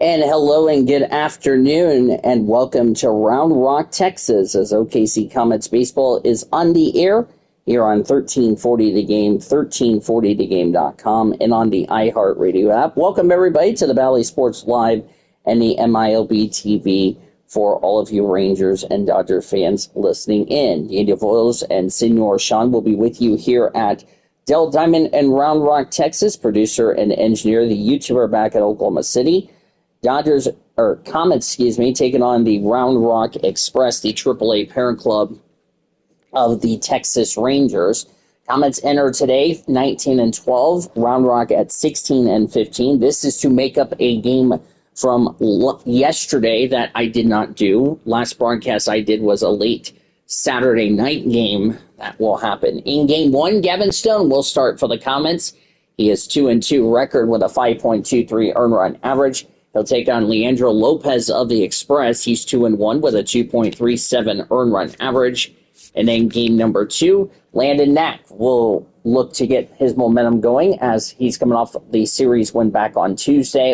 And hello and good afternoon and welcome to Round Rock, Texas as OKC Comets baseball is on the air here on 1340 The Game, 1340thegame.com, and on the iHeartRadio app. Welcome everybody to the Valley Sports Live and the MLB TV for all of you Rangers and Dodger fans listening in. Andy Voiles and Senor Sean will be with you here at Del Diamond and Round Rock, Texas. Producer and engineer, the YouTuber back at Oklahoma City. Comets, taking on the Round Rock Express, the AAA parent club of the Texas Rangers. Comets enter today 19-12, Round Rock at 16-15. This is to make up a game from yesterday that I did not do. Last broadcast I did was a late Saturday night game that will happen. In game one, Gavin Stone will start for the Comets. He is 2-2 record with a 5.23 earned run average. He'll take on Leandro Lopez of the Express. He's 2-1 with a 2.37 earned run average. And then game number two, Landon Knack will look to get his momentum going as he's coming off the series win back on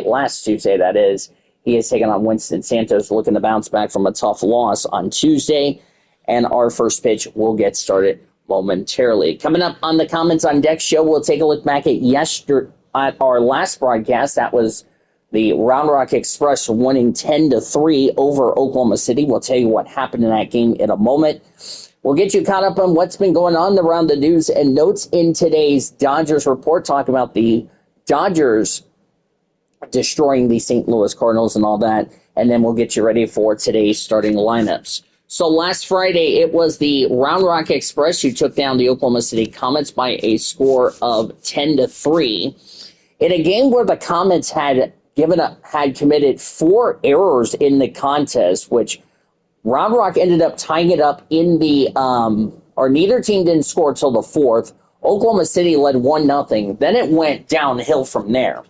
last Tuesday that is. He is taking on Winston Santos, looking to bounce back from a tough loss on Tuesday. And our first pitch will get started momentarily. Coming up on the Comments on Deck show, we'll take a look back at our last broadcast. That was the Round Rock Express winning 10-3 over Oklahoma City. We'll tell you what happened in that game in a moment. We'll get you caught up on what's been going on around the news and notes in today's Dodgers report. Talk about the Dodgers destroying the St. Louis Cardinals and all that. And then we'll get you ready for today's starting lineups. So last Friday, it was the Round Rock Express who took down the Oklahoma City Comets by a score of 10-3 in a game where the Comets had committed 4 errors in the contest, which Round Rock ended up tying it up in the, or neither team didn't score till the 4th. Oklahoma City led 1-0. Then it went downhill from there.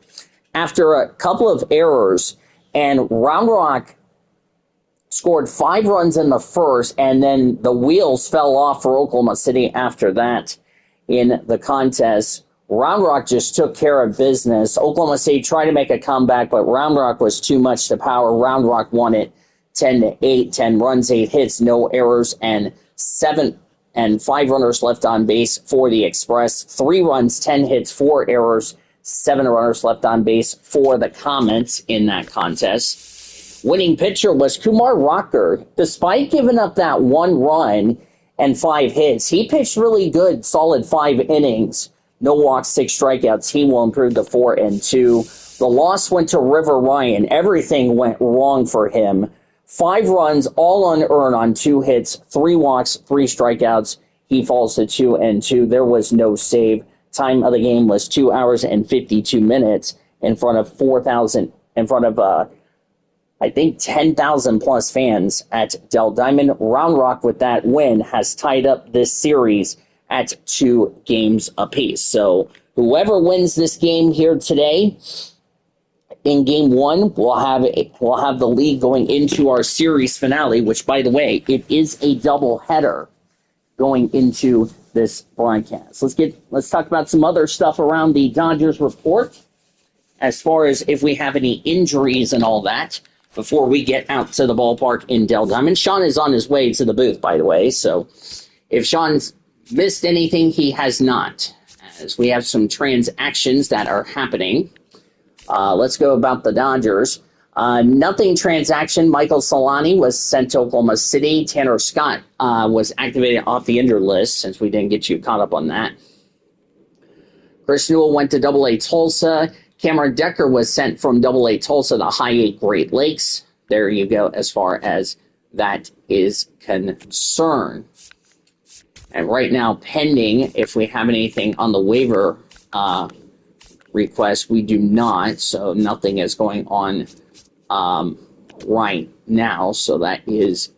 After a couple of errors, and Round Rock scored 5 runs in the first, and then the wheels fell off for Oklahoma City after that in the contest. Round Rock just took care of business. Oklahoma City tried to make a comeback, but Round Rock was too much to power. Round Rock won it 10-8, 10 runs, 8 hits, no errors, and 5 runners left on base for the Express. 3 runs, 10 hits, 4 errors, 7 runners left on base for the Comets in that contest. Winning pitcher was Kumar Rocker. Despite giving up that 1 run and 5 hits, he pitched really good, solid 5 innings. No walks, 6 strikeouts. He will improve to 4-2. The loss went to River Ryan. Everything went wrong for him. 5 runs, all unearned on 2 hits, 3 walks, 3 strikeouts. He falls to 2-2. There was no save. Time of the game was 2 hours and 52 minutes in front of 10,000 plus fans at Del Diamond. Round Rock, with that win, has tied up this series at 2 games apiece. So whoever wins this game here today, in game 1, we'll have the lead going into our series finale, which, by the way, it is a doubleheader going into this broadcast. Let's talk about some other stuff around the Dodgers report as far as if we have any injuries and all that before we get out to the ballpark in Del Diamond. Sean is on his way to the booth, by the way, so if Sean's missed anything, he has not, as we have some transactions that are happening. Let's go about the Dodgers. Nothing transaction. Michael Solani was sent to Oklahoma City. Tanner Scott was activated off the injured list, since we didn't get you caught up on that. Chris Newell went to Double-A Tulsa. Cameron Decker was sent from Double-A Tulsa to High-A Great Lakes. There you go as far as that is concerned. And right now, pending, if we have anything on the waiver request, we do not. So nothing is going on right now. So that is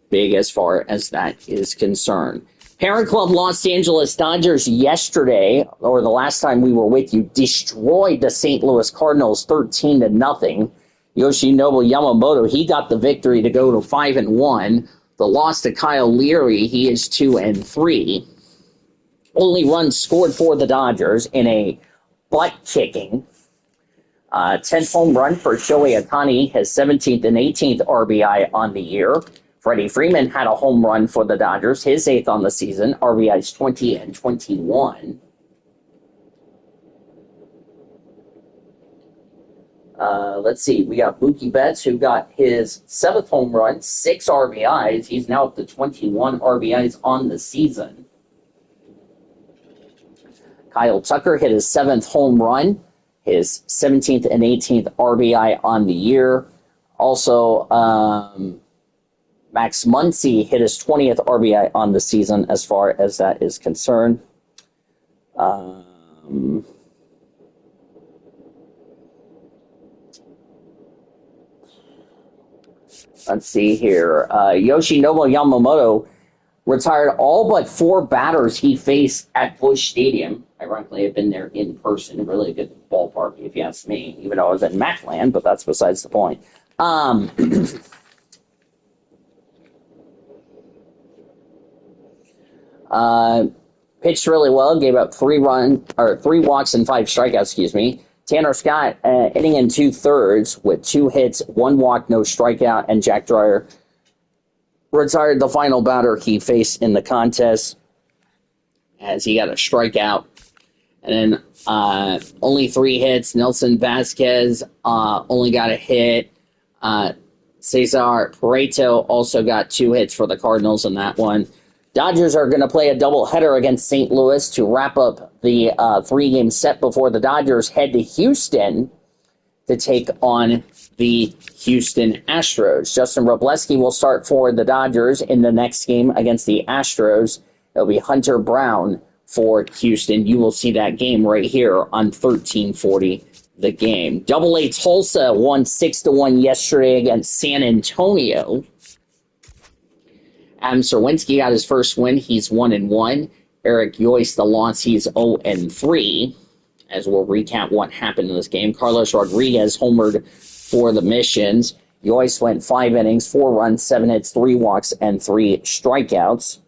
big as far as that is concerned. Parent club Los Angeles Dodgers yesterday, or the last time we were with you, destroyed the St. Louis Cardinals 13-0. Yoshinobu Yamamoto, he got the victory to go to 5-1. The loss to Kyle Leary, he is 2-3. Only runs scored for the Dodgers in a butt-kicking 10th home run for Shohei Ohtani, his 17th and 18th RBI on the year. Freddie Freeman had a home run for the Dodgers, his 8th on the season, RBIs 20 and 21. Let's see, we got Mookie Betts, who got his 7th home run, 6 RBIs. He's now up to 21 RBIs on the season. Kyle Tucker hit his 7th home run, his 17th and 18th RBI on the year. Also, Max Muncy hit his 20th RBI on the season as far as that is concerned. Let's see here. Yoshinobu Yamamoto retired all but 4 batters he faced at Busch Stadium. Ironically, I've been there in person. Really good ballpark, if you ask me, even though I was in Macland, but that's besides the point. Pitched really well, gave up 3 walks and 5 strikeouts, Tanner Scott, inning in 2/3 with 2 hits, 1 walk, no strikeout, and Jack Dreyer retired the final batter he faced in the contest as he got a strikeout. And then only 3 hits. Nelson Vasquez only got a hit. Cesar Pareto also got 2 hits for the Cardinals in that one. Dodgers are going to play a doubleheader against St. Louis to wrap up the 3-game set before the Dodgers head to Houston to take on the Houston Astros. Justin Robleski will start for the Dodgers in the next game against the Astros. It'll be Hunter Brown for Houston. You will see that game right here on 1340 The Game. Double-A Tulsa won 6-1 yesterday against San Antonio. Adam Serwinski got his first win. He's 1-1. Eric Yoist, the loss, he's 0-3. As we'll recap what happened in this game. Carlos Rodriguez homered for the Missions. Yoist went 5 innings, 4 runs, 7 hits, 3 walks, and 3 strikeouts.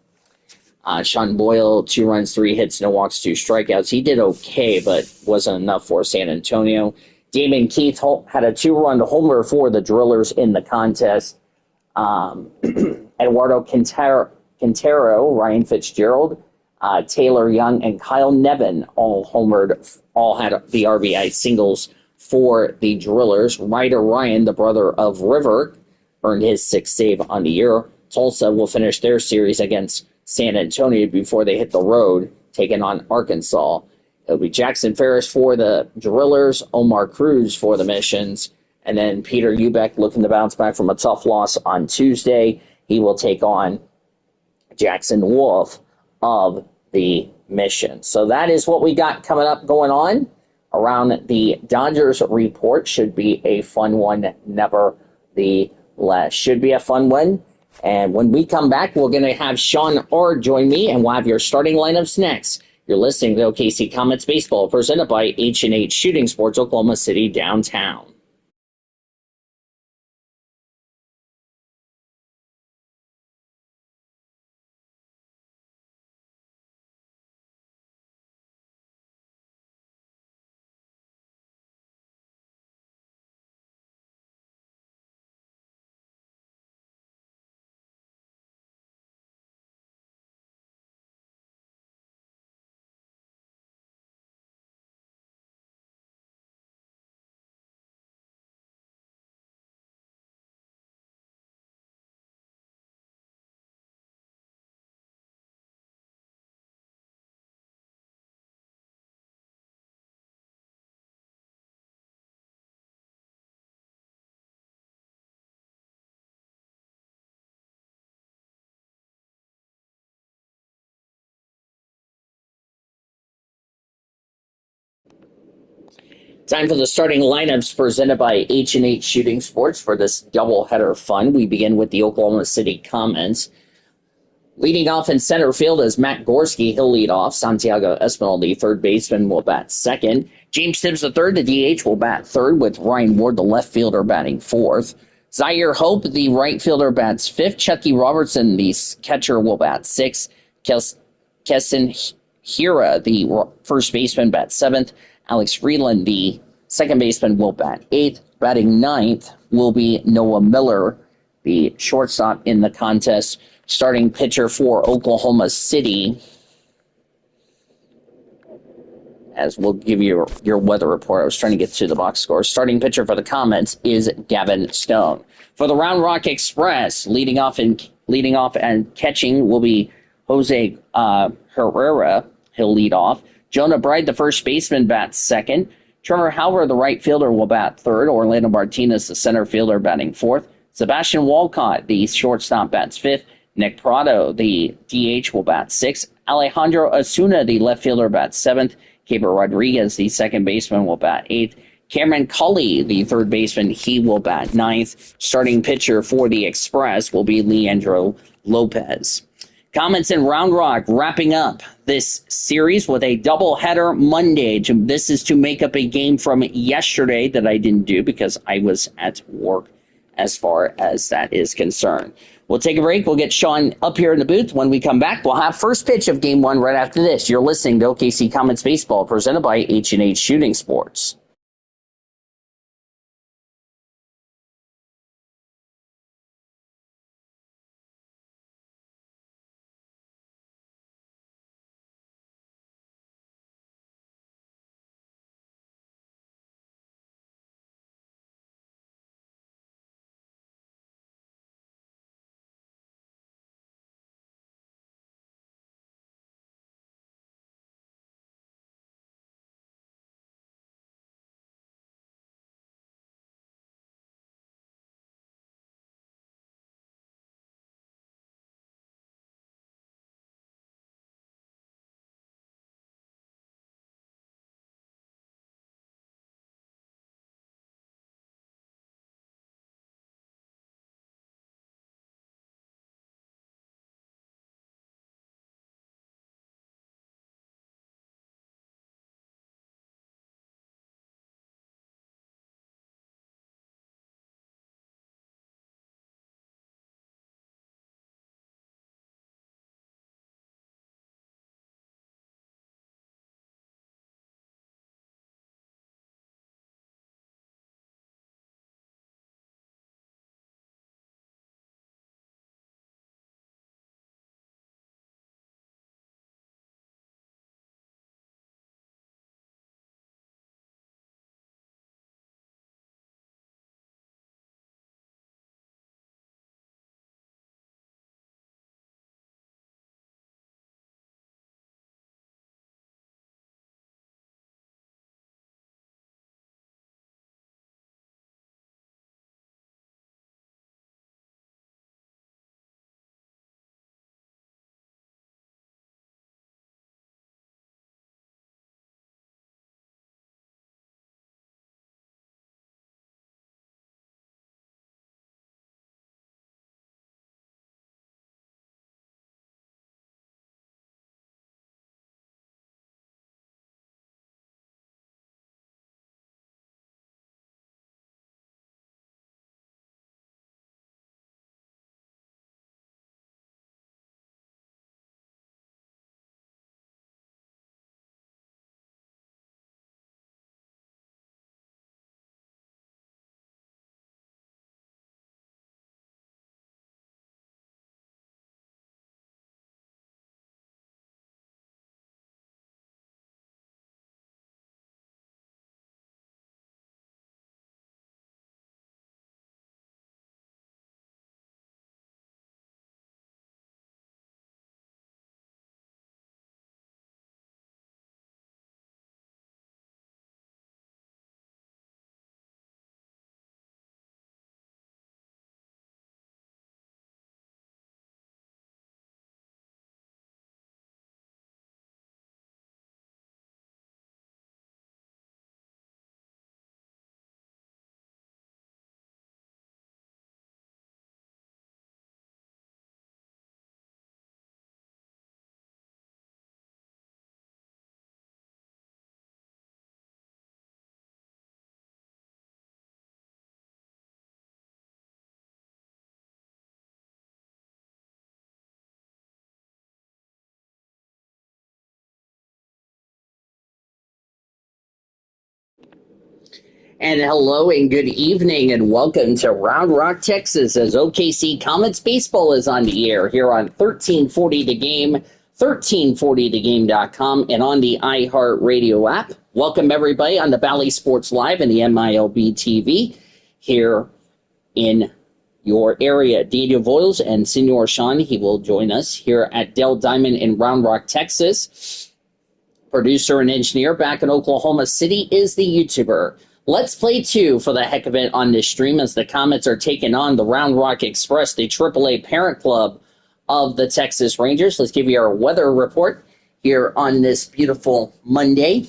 Sean Boyle, 2 runs, 3 hits, no walks, 2 strikeouts. He did okay, but wasn't enough for San Antonio. Damon Keith had a 2-run homer for the Drillers in the contest. Eduardo Quintero, Ryan Fitzgerald, Taylor Young, and Kyle Nevin all had the RBI singles for the Drillers. Ryder Ryan, the brother of River, earned his 6th save on the year. Tulsa will finish their series against San Antonio before they hit the road, taking on Arkansas. It'll be Jackson Ferris for the Drillers, Omar Cruz for the Missions, and then Peter Ubeck looking to bounce back from a tough loss on Tuesday. He will take on Jackson Wolf of the Mission. So that is what we got coming up going on around the Dodgers report. Should be a fun one, nevertheless. Should be a fun one. And when we come back, we're going to have Sean R. join me, and we'll have your starting lineups next. You're listening to OKC Comets Baseball, presented by H&H Shooting Sports, Oklahoma City, downtown. Time for the starting lineups presented by H&H Shooting Sports for this doubleheader fun. We begin with the Oklahoma City Comets. Leading off in center field is Matt Gorski. He'll lead off. Santiago Espinal, the third baseman, will bat second. James Tibbs III, the DH, will bat third, with Ryan Ward, the left fielder, batting fourth. Zaire Hope, the right fielder, bats fifth. Chucky Robertson, the catcher, will bat sixth. Keston Hira, the first baseman, bats seventh. Alex Freeland, the Second baseman will bat eighth. Batting ninth will be Noah Miller, the shortstop in the contest. Starting pitcher for Oklahoma City, as we'll give you your weather report. I was trying to get to the box score. Starting pitcher for the Comets is Gavin Stone. For the Round Rock Express, leading off and catching will be Jose Herrera. He'll lead off. Jonah Bride, the first baseman, bats second. Trevor Hauer, the right fielder, will bat third. Orlando Martinez, the center fielder, batting fourth. Sebastian Walcott, the shortstop, bats fifth. Nick Prado, the DH, will bat sixth. Alejandro Osuna, the left fielder, bats seventh. Caber Rodriguez, the second baseman, will bat eighth. Cameron Cully, the third baseman, he will bat ninth. Starting pitcher for the Express will be Leandro Lopez. Comets and Round Rock wrapping up this series with a doubleheader Monday. This is to make up a game from yesterday that I didn't do because I was at work as far as that is concerned. We'll take a break. We'll get Sean up here in the booth. When we come back, we'll have first pitch of Game 1 right after this. You're listening to OKC Comets Baseball, presented by H&H Shooting Sports. And hello and good evening and welcome to Round Rock, Texas as OKC Comets baseball is on the air here on 1340 The Game, 1340thegame.com, and on the iHeartRadio app. Welcome everybody on the Valley Sports Live and the MLB TV here in your area. Daniel Voiles and Senor Sean, he will join us here at Dell Diamond in Round Rock, Texas. Producer and engineer back in Oklahoma City is the YouTuber. Let's play 2 for the heck of it on this stream as the Comets are taking on the Round Rock Express, the AAA parent club of the Texas Rangers. Let's give you our weather report here on this beautiful Monday.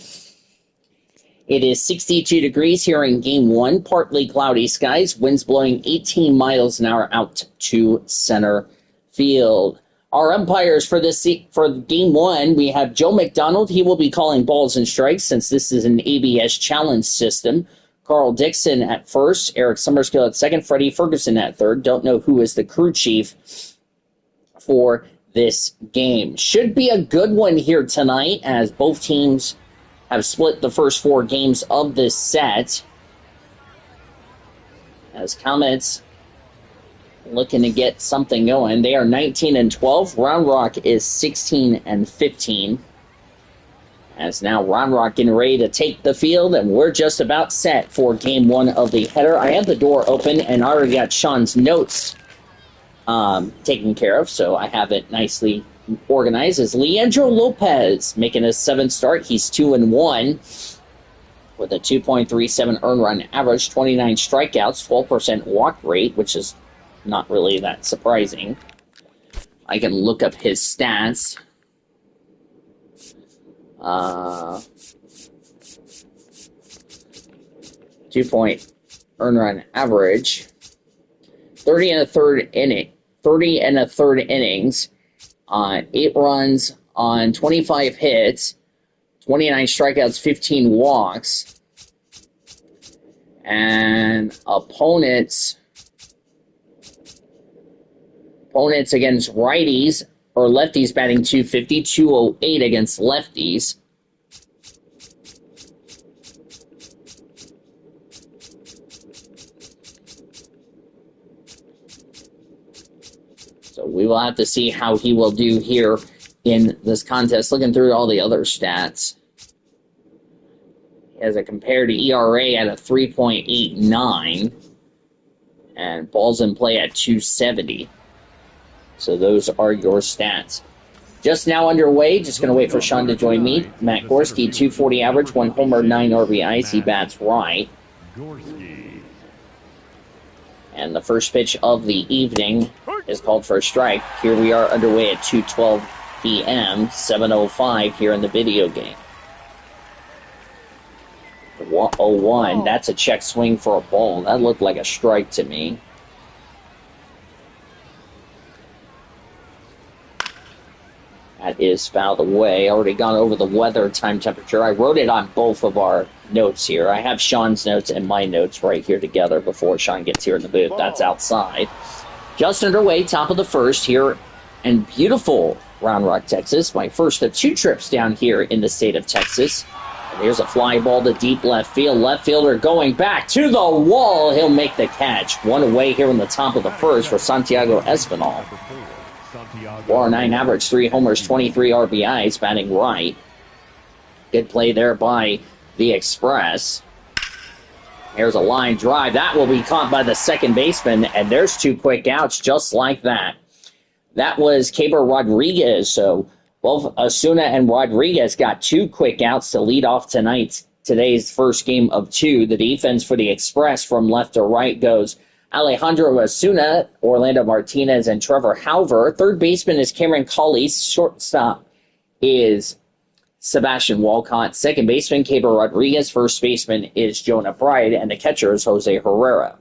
It is 62 degrees here in Game 1, partly cloudy skies, winds blowing 18 miles an hour out to center field. Our umpires for Game 1, we have Joe McDonald. He will be calling balls and strikes since this is an ABS challenge system. Carl Dixon at first, Eric Summerskill at second, Freddie Ferguson at third. Don't know who is the crew chief for this game. Should be a good one here tonight as both teams have split the first 4 games of this set. As Comets looking to get something going. They are 19-12. Round Rock is 16-15. As now Round Rock getting ready to take the field, and we're just about set for Game 1 of the header. I have the door open, and I already got Sean's notes taken care of, so I have it nicely organized. As Leandro Lopez making his 7th start. He's 2-1 with a 2.37 earned run average, 29 strikeouts, 12% walk rate, which is not really that surprising. I can look up his stats. 2-point earned run average. 30 and a third innings. 8 runs on 25 hits. 29 strikeouts, 15 walks. And opponents against righties or lefties batting 250, 208 against lefties. So we will have to see how he will do here in this contest. Looking through all the other stats, he has a compared ERA at a 3.89 and balls in play at 270. So those are your stats. Just now underway, just going to wait for Sean to join me. Matt Gorski, 240 average, 1 homer, 9 RBIs. He bats right. And the first pitch of the evening is called for a strike. Here we are underway at 2:12 p.m., 7:05 here in the video game. 0-1, that's a check swing for a ball. That looked like a strike to me. That is fouled away. Already gone over the weather, time, temperature. I wrote it on both of our notes here. I have Sean's notes and my notes right here together before Sean gets here in the booth. That's outside. Just underway, top of the first here in beautiful Round Rock, Texas. My first of 2 trips down here in the state of Texas. And here's a fly ball to deep left field. Left fielder going back to the wall. He'll make the catch. 1 away here in the top of the first for Santiago Espinal. 409 average, 3 homers, 23 RBIs, batting right. Good play there by the Express. Here's a line drive. That will be caught by the second baseman, and there's 2 quick outs just like that. That was Keber Rodriguez, so both Osuna and Rodriguez got 2 quick outs to lead off today's first game of 2. The defense for the Express from left to right goes Alejandro Osuna, Orlando Martinez, and Trevor Halver. Third baseman is Cameron Colley. Shortstop is Sebastian Walcott. Second baseman, Keber Rodriguez. First baseman is Jonah Pride. And the catcher is Jose Herrera.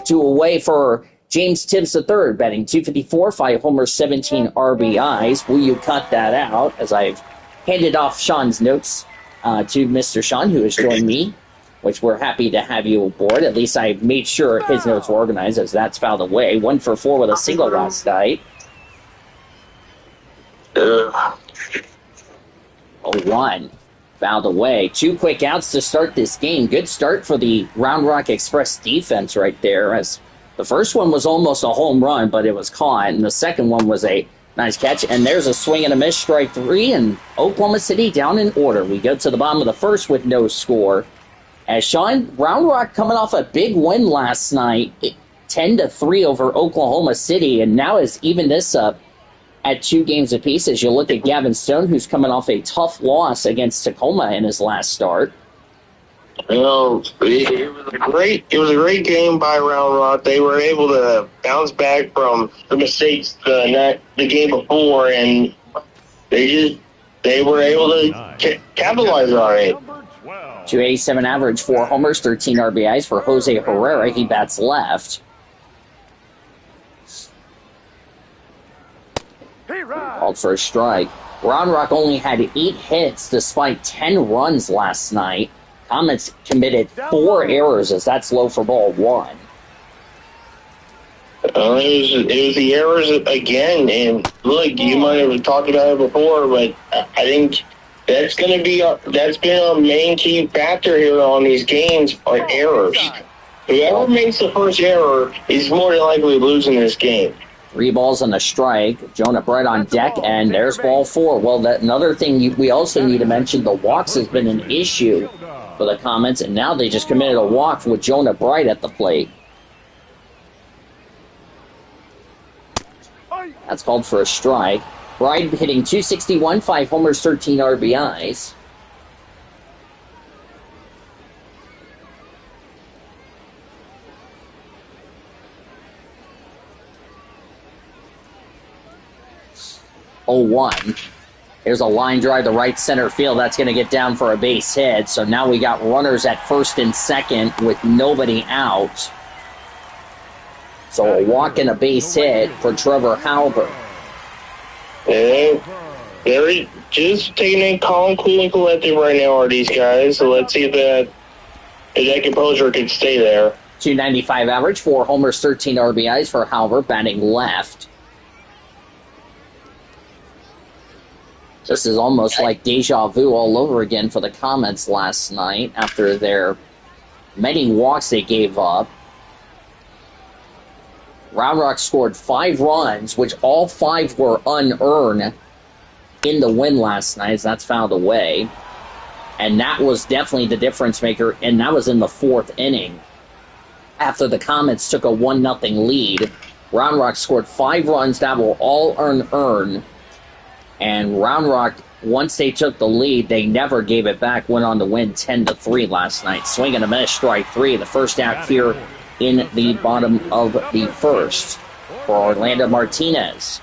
2 away for James Tibbs III, batting 254, 5 homers, 17 RBIs. Will you cut that out? As I've handed off Sean's notes to Mr. Sean, who has joined me, which we're happy to have you aboard. At least I made sure his notes were organized, as that's fouled away. 1 for 4 with a single last night. 0-1. Fouled away. 2 quick outs to start this game. Good start for the Round Rock Express defense right there, as the first one was almost a home run, but it was caught, and the second one was a nice catch. And there's a swing and a miss, strike 3, and Oklahoma City down in order. We go to the bottom of the first with no score. As Sean, Round Rock coming off a big win last night, 10-3 over Oklahoma City, and now has evened this up at 2 games apiece. As you look at Gavin Stone, who's coming off a tough loss against Tacoma in his last start. Well, it was a great game by Round Rock. They were able to bounce back from the mistakes the game before, and they were able to capitalize on it. 287 average, 4 homers, 13 RBIs for Jose Herrera. He bats left. Called for a strike. Round Rock only had 8 hits despite 10 runs last night. Comets committed 4 errors, as that's low for ball 1. It was the errors again, and look, you might have talked about it before, but I think that's been a main key factor here on these games are errors. Whoever makes the first error is more than likely losing this game. 3 balls and a strike. Jonah Bright on deck, and there's ball 4. Well, another thing we also need to mention, the walks has been an issue for the Comets, and now they just committed a walk with Jonah Bright at the plate. That's called for a strike. Bright hitting .261, 5 homers, 13 RBIs. Here's a line drive to right center field. That's going to get down for a base hit. So now we got runners at first and second with nobody out. So a walk and a base hit for Trevor Halbert. Yeah, they're just taking it calm, cool, and collected right now are these guys. So let's see if that composure can stay there. 295 average, 4 homers, 13 RBIs for Halbert, batting left. This is almost like deja vu all over again for the Comets last night after their many walks they gave up. Round Rock scored 5 runs, which all 5 were unearned in the win last night, as that's fouled away. And that was definitely the difference maker, and that was in the 4th inning. After the Comets took a 1-0 lead, Round Rock scored 5 runs that were all unearned. And Round Rock, once they took the lead, they never gave it back, went on to win 10-3 last night. Swing and a miss, strike 3. The first out here in the bottom of the first for Orlando Martinez.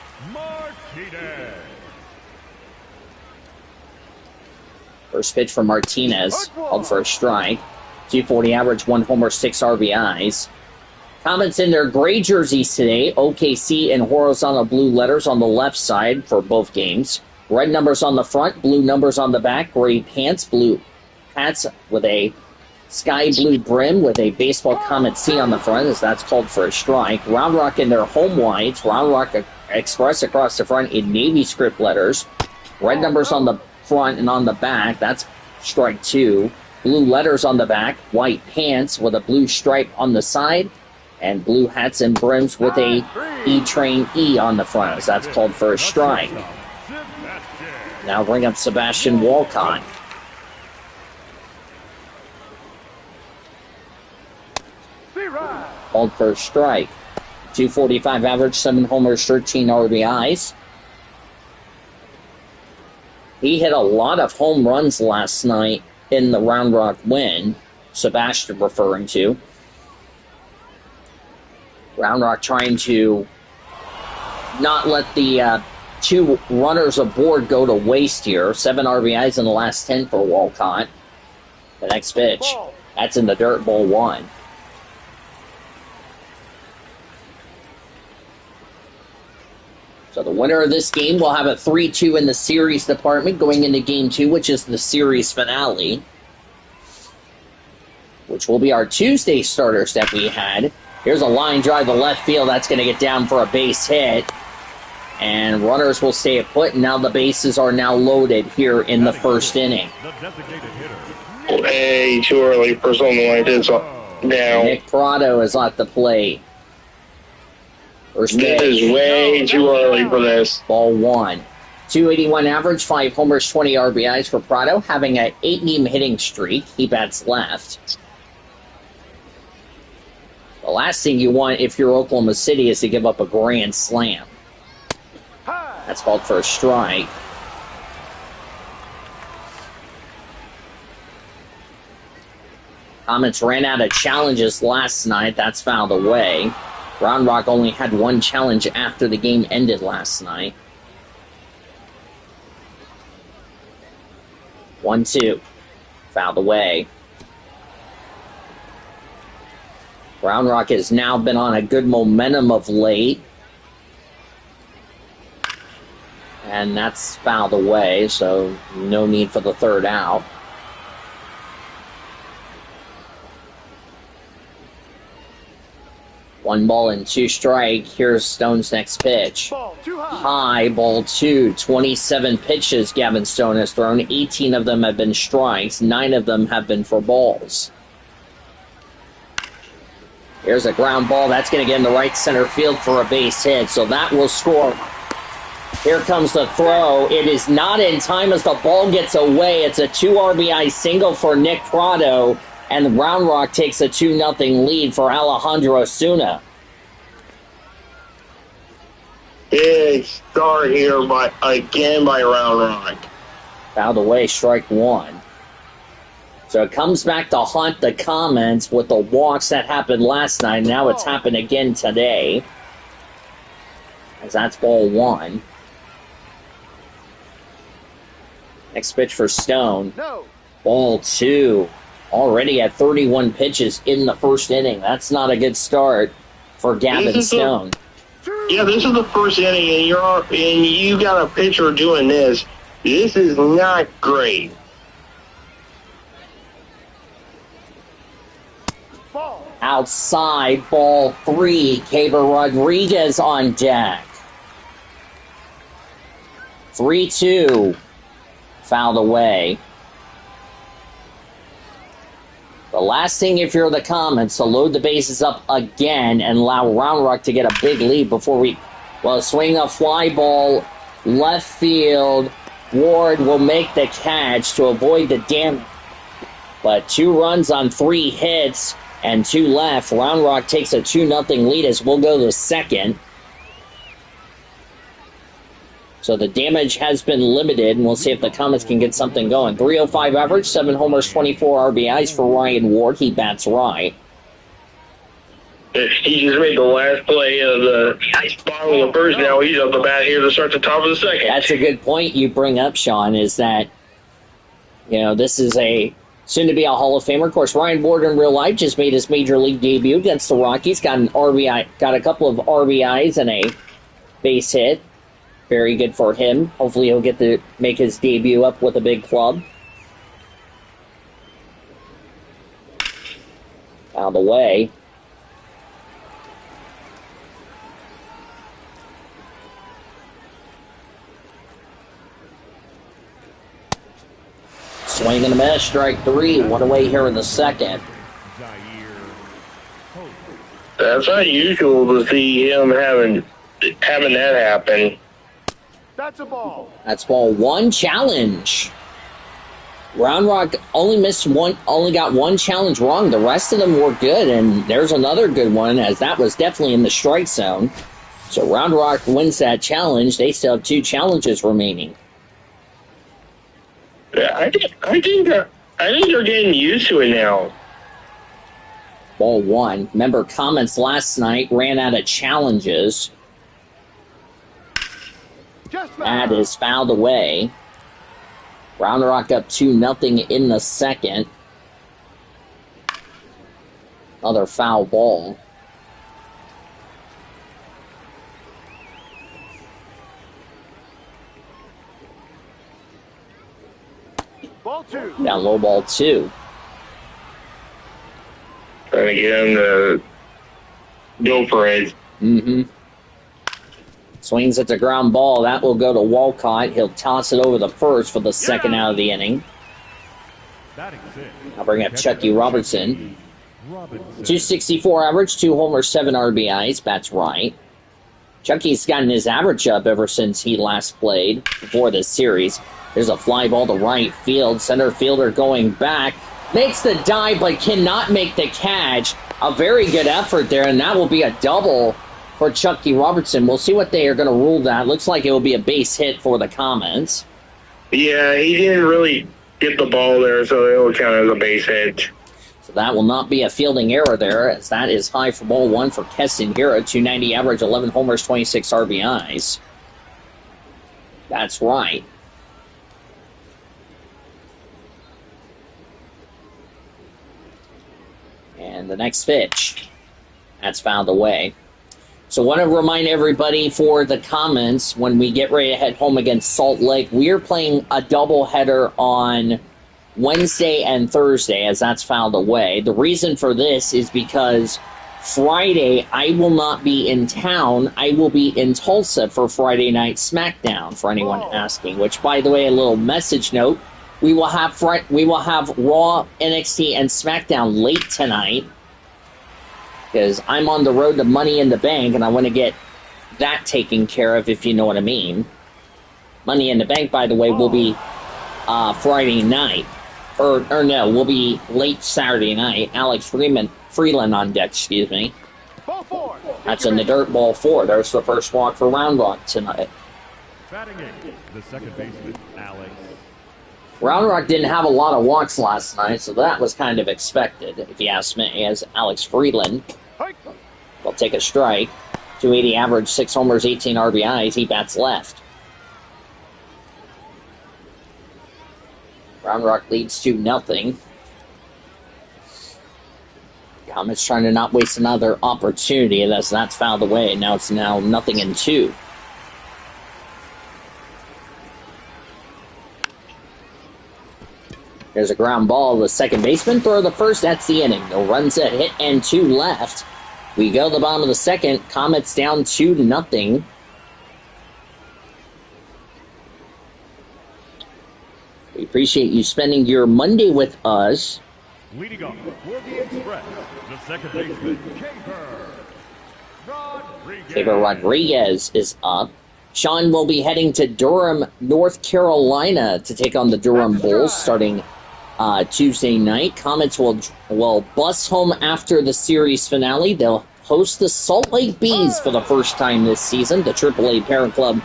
First pitch for Martinez, called for a strike. 240 average, 1 homer, 6 RBIs. Comets in their gray jerseys today. OKC in horizontal blue letters on the left side for both games. Red numbers on the front, blue numbers on the back. Gray pants, blue hats with a sky blue brim with a baseball Comet C on the front, as that's called for a strike. Round Rock in their home whites. Round Rock Express across the front in navy script letters. Red numbers on the front and on the back. That's strike 2. Blue letters on the back. White pants with a blue stripe on the side. And blue hats and brims with a E-Train E on the front, as that's called for a strike. Now bring up Sebastian Walcott. Called for a strike. 245 average, 7 homers, 13 RBIs. He hit a lot of home runs last night in the Round Rock win, Sebastian referring to. Round Rock trying to not let the 2 runners aboard go to waste here. 7 RBIs in the last 10 for Walcott. The next pitch, that's in the dirt, ball 1. So the winner of this game will have a 3-2 in the series department going into Game 2, which is the series finale, which will be our Tuesday starters that we had. Here's a line drive to left field. That's going to get down for a base hit. And runners will stay put. Now the bases are now loaded here in the first inning. Way too early for something like this now. Nick Prado is at the plate. This is way too early for this. Ball one. 281 average, 5 homers, 20 RBIs for Prado, having an 8-game hitting streak. He bats left. The last thing you want if you're Oklahoma City is to give up a grand slam. That's called for a strike. Comets ran out of challenges last night. That's fouled away. Round Rock only had one challenge after the game ended last night. 1-2. Fouled away. Round Rock has now been on a good momentum of late. And that's fouled away, so no need for the third out. One ball and two strike. Here's Stone's next pitch. High, ball two. 27 pitches Gavin Stone has thrown. 18 of them have been strikes. 9 of them have been for balls. Here's a ground ball. That's going to get in the right center field for a base hit, so that will score. Here comes the throw. It is not in time as the ball gets away. It's a 2 RBI single for Nick Prado. And Round Rock takes a 2-0 lead for Alejandro Osuna. Big start here by Round Rock. Fouled away, strike one. So it comes back to haunt the Comets with the walks that happened last night. Now it's happened again today. As that's ball one. Next pitch for Stone. Ball two. Already at 31 pitches in the first inning. That's not a good start for Gavin Stone. This is the first inning, and you got a pitcher doing this. This is not great. Outside, ball three. Caber Rodriguez on deck. 3-2. Fouled away. The last thing, if you're the Comets, to load the bases up again and allow Round Rock to get a big lead before swing a fly ball left field. Ward will make the catch to avoid the damage. But 2 runs on 3 hits and 2 left. Round Rock takes a 2-0 lead as we'll go to second. So the damage has been limited, and we'll see if the Comets can get something going. 305 average, 7 homers, 24 RBIs for Ryan Ward. He bats right. He just made the last play of the bottom of the first. Now he's up the bat here to start the top of the second. That's a good point you bring up, Sean, is that, this is soon to be a Hall of Famer. Of course, Ryan Ward in real life just made his major league debut against the Rockies. Got a couple of RBIs and a base hit. Very good for him. Hopefully he'll get to make his debut up with a big club. Out of the way. Swing and a miss, strike 3. One away here in the second. That's unusual to see him having that happen. That's a ball. That's ball one. Challenge. Round Rock only got one challenge wrong. The rest of them were good, and there's another good one, as that was definitely in the strike zone. So Round Rock wins that challenge. They still have 2 challenges remaining. Yeah, I think they're getting used to it now. Ball one. Remember, Comets last night ran out of challenges. That is fouled away. Round Rock up 2-0 in the second. Another foul ball. Ball 2. Down low, ball 2. Trying to get him to go for it. Swings at the ground ball. That will go to Walcott. He'll toss it over the first for the second out of the inning. I'll bring up Chucky Robertson. 264 average, 2 homers, 7 RBIs. Bats right. Chucky's gotten his average up ever since he last played before this series. There's a fly ball to right field. Center fielder going back. Makes the dive but cannot make the catch. A very good effort there, and that will be a double for Chucky Robertson. We'll see what they are going to rule that. Looks like it will be a base hit for the Comets. Yeah, he didn't really get the ball there, so it will count as a base hit. So that will not be a fielding error there, as that is high for ball one for Keston Hira. 290 average, 11 homers, 26 RBIs. That's right. And the next pitch, that's fouled away. So I want to remind everybody for the Comets, when we get ready to head home against Salt Lake, we are playing a doubleheader on Wednesday and Thursday, as that's fouled away. The reason for this is because Friday I will not be in town. I will be in Tulsa for Friday Night SmackDown, for anyone asking. Which, by the way, a little message note: we will have Raw, NXT, and SmackDown late tonight, because I'm on the road to Money in the Bank, and I want to get that taken care of, if you know what I mean. Money in the Bank, by the way, will be Friday night. Or no, will be late Saturday night. Alex Freeland on deck, excuse me. That's in the dirt, ball 4. There's the first walk for Round Rock tonight. Batting in, the second baseman, Alex. Round Rock didn't have a lot of walks last night, so that was kind of expected, if you ask me, as Alex Freeland will take a strike. 280 average, 6 homers, 18 RBIs. He bats left. Round Rock leads 2-0. Comets trying to not waste another opportunity, as that's fouled away. Now it's 0-2. There's a ground ball. The second baseman throw the first. That's the inning. No runs, a hit, and 2 left. We go to the bottom of the second. Comets down 2-0. We appreciate you spending your Monday with us. Leading off for the Express, the second baseman, Caber Rodriguez is up. Sean will be heading to Durham, North Carolina to take on the Durham Bulls starting Tuesday night. Comets will bus home after the series finale. They'll host the Salt Lake Bees for the first time this season, the AAA parent club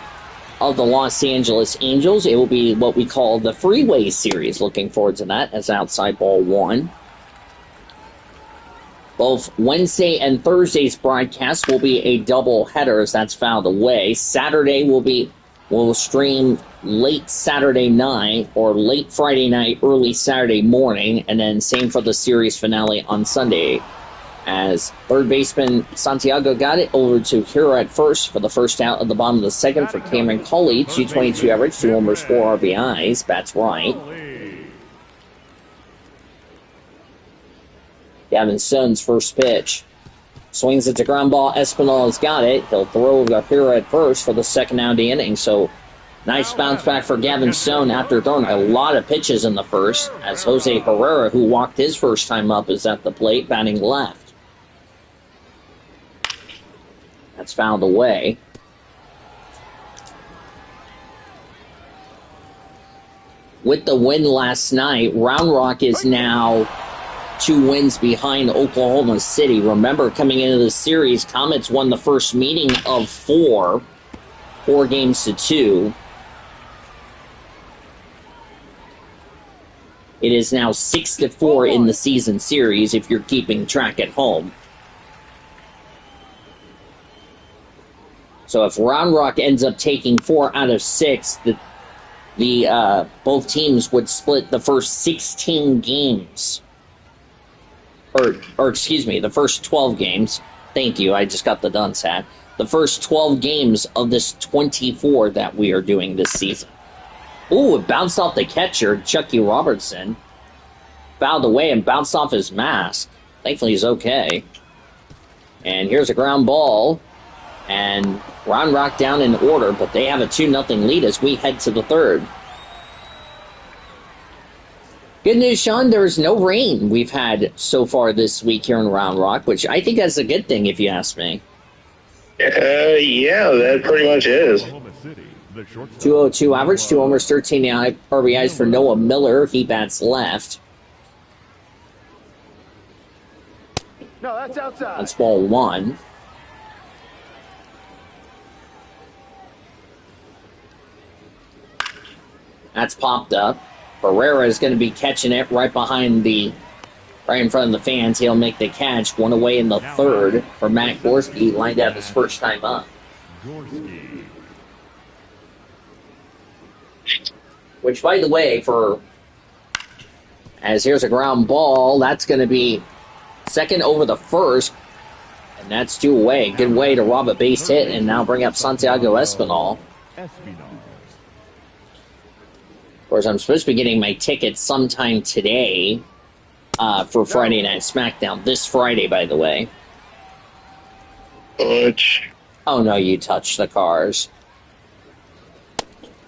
of the Los Angeles Angels. It will be what we call the Freeway Series. Looking forward to that as outside ball 1. Both Wednesday and Thursday's broadcast will be a double header, as that's fouled away. Saturday will stream late Saturday night or late Friday night, early Saturday morning, and then same for the series finale on Sunday, as third baseman Santiago got it over to Hira at first for the first out at the bottom of the second for Cameron Culley. 222 average, 2 homers, 4 RBIs. Bats right. Gavin Stone's first pitch. Swings it to ground ball. Espinal's got it. He'll throw the Hira at first for the second out of the inning. So nice bounce back for Gavin Stone after throwing a lot of pitches in the first, as Jose Herrera, who walked his first time up, is at the plate batting left. That's fouled away. With the win last night, Round Rock is now 2 wins behind Oklahoma City. Remember, coming into the series, Comets won the first meeting of 4 games to 2. It is now 6-4 in the season series, if you're keeping track at home. So if Round Rock ends up taking 4 out of 6, the both teams would split the first 16 games. Or excuse me, the first 12 games. Thank you, I just got the dunce hat. The first 12 games of this 24 that we are doing this season. Ooh, it bounced off the catcher, Chucky Robertson. Fouled away and bounced off his mask. Thankfully he's okay. And here's a ground ball. And Round Rock down in order, but they have a 2-0 lead as we head to the third. Good news, Sean, there's no rain we've had so far this week here in Round Rock, which I think is a good thing if you ask me. Yeah, that pretty much is. 202 average, 2 homers, 13 RBIs for Noah Miller. He bats left. No, that's outside. That's ball 1. That's popped up. Barrera is going to be catching it right in front of the fans. He'll make the catch. 1 away in the third for Matt Gorski. Lined up his first time up. Which, by the way, as here's a ground ball, that's going to be second over the first. And that's 2 away. Good way to rob a base hit and now bring up Santiago Espinal. Of course, I'm supposed to be getting my tickets sometime today for Friday Night SmackDown. This Friday, by the way. Oh, no, you touched the cars.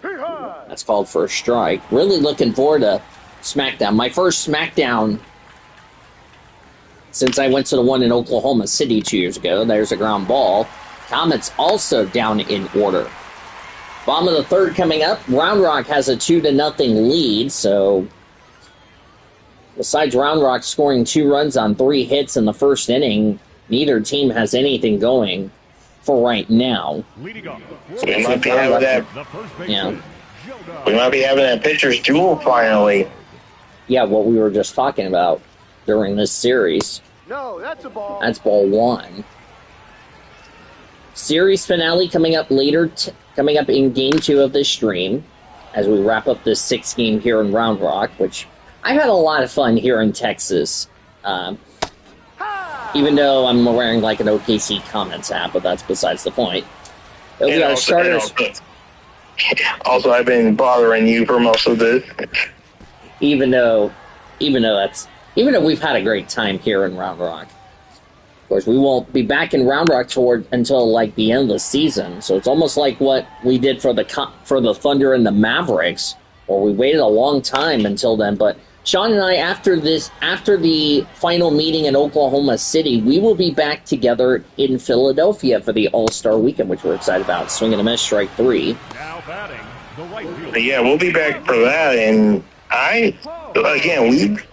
That's called for a strike. Really looking forward to SmackDown. My first SmackDown since I went to the one in Oklahoma City 2 years ago. There's a ground ball. Comets also down in order. Bottom of the third coming up. Round Rock has a 2-0 lead, so besides Round Rock scoring 2 runs on 3 hits in the first inning, neither team has anything going for right now. So we might be having that. Yeah. We might be having that pitcher's duel finally. Yeah, what we were just talking about during this series. No, that's a ball. That's ball 1. Series finale coming up later, coming up in Game 2 of this stream, as we wrap up this 6th game here in Round Rock, which I've had a lot of fun here in Texas. Even though I'm wearing like an OKC Comets hat, but that's besides the point. It'll be our starters. Also, I've been bothering you for most of this. Even though we've had a great time here in Round Rock. Of course, we won't be back in Round Rock until like the end of the season. So it's almost like what we did for the Thunder and the Mavericks, where we waited a long time until then. But Sean and I, after the final meeting in Oklahoma City, we will be back together in Philadelphia for the All-Star Weekend, which we're excited about. Swing and a miss, strike 3. Now batting, the right fielder. Yeah, we'll be back for that. And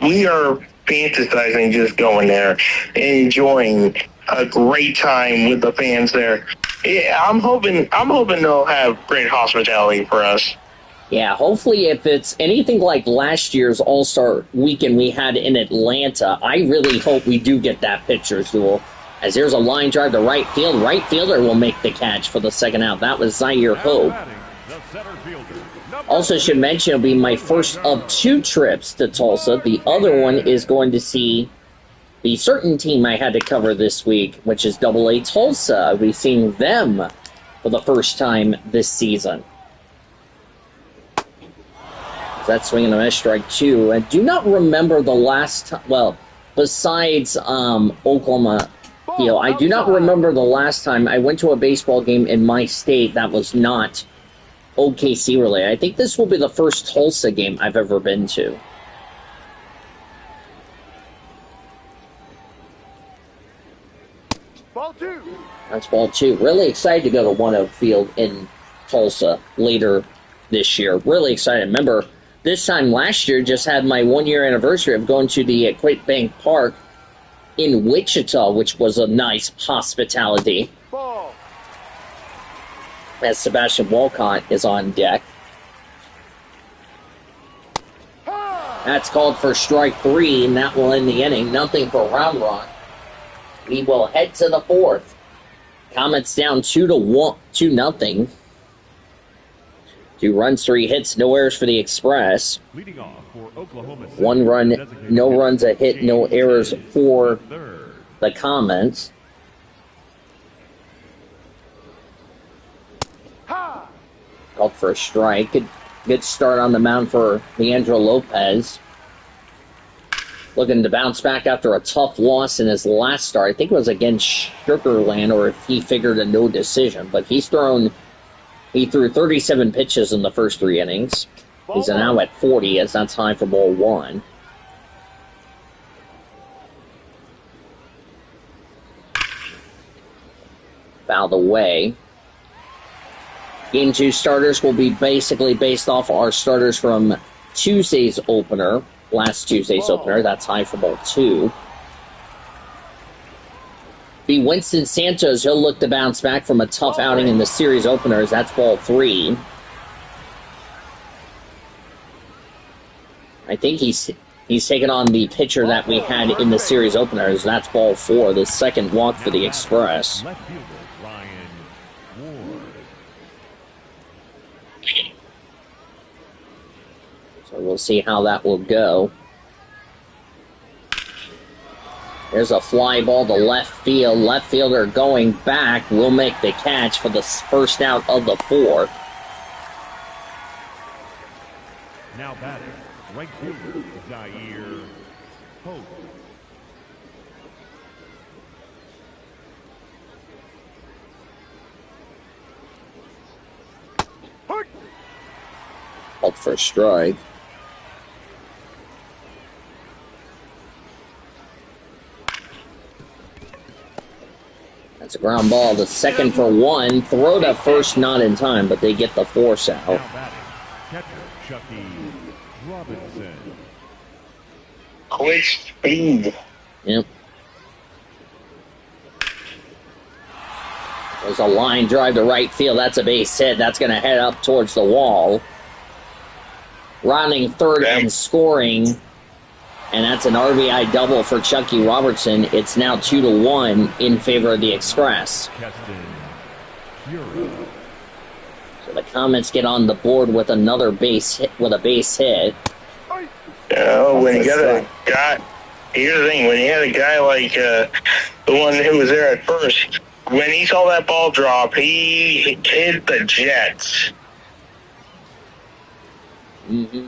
we are fantasizing just going there and enjoying a great time with the fans there. Yeah, I'm hoping they'll have great hospitality for us. Yeah, hopefully if it's anything like last year's All-Star Weekend we had in Atlanta, I really hope we do get that pitcher's duel. As there's a line drive to right field. Right fielder will make the catch for the second out. That was Zaire Hope. Also should mention it'll be my first of 2 trips to Tulsa. The other one is going to see the certain team I had to cover this week, which is AA Tulsa. I'll be seeing them for the first time this season. That's swinging a miss, strike 2. And do not remember the last time, well, besides Oklahoma, I do not remember the last time I went to a baseball game in my state that was not OKC related. I think this will be the first Tulsa game I've ever been to. Ball 2. That's ball 2. Really excited to go to One Oak Field in Tulsa later this year. Really excited. Remember, this time last year just had my 1-year anniversary of going to the Equate Bank Park in Wichita, which was a nice hospitality. Ball. As Sebastian Walcott is on deck. That's called for strike 3, and that will end the inning. Nothing for Round Rock. We will head to the 4th. Comets down 2-0. 2 runs, 3 hits, no errors for the Express. Leading off for Oklahoma City, 1 run, no runs, a hit, no errors for the Comets. Called for a strike. Good start on the mound for Leandro Lopez. looking to bounce back after a tough loss in his last start. I think it was against Sugarland, or if he figured a no decision. But he threw 37 pitches in the first 3 innings. He's now at 40 as that's high for ball 1. Fouled away. Game 2 starters will be basically based off our starters from Tuesday's opener. Last Tuesday's opener. That's high for ball 2. Be Winston Santos. He'll look to bounce back from a tough outing in the series openers. That's ball 3. I think he's taken on the pitcher that we had in the series openers. That's ball 4, the second walk for the Express. So we'll see how that will go. There's a fly ball to left field. Left fielder going back will make the catch for the first out of the 4th. Now batting, right fielder, Zaire Pope. Called for a strike. That's a ground ball. The second for 1. Throw to first, not in time, but they get the force out. Now batting, catcher Chucky Robinson. Quick speed. Yep. There's a line drive to right field. That's a base hit. That's going to head up towards the wall. Rounding third and scoring. And that's an RBI double for Chucky Robertson. It's now 2-1 in favor of the Express. So the Comets get on the board with another base hit. When you got a guy, here's the thing: when you had a guy like the one who was there at first, when he saw that ball drop, he hit the Jets. Mm-hmm.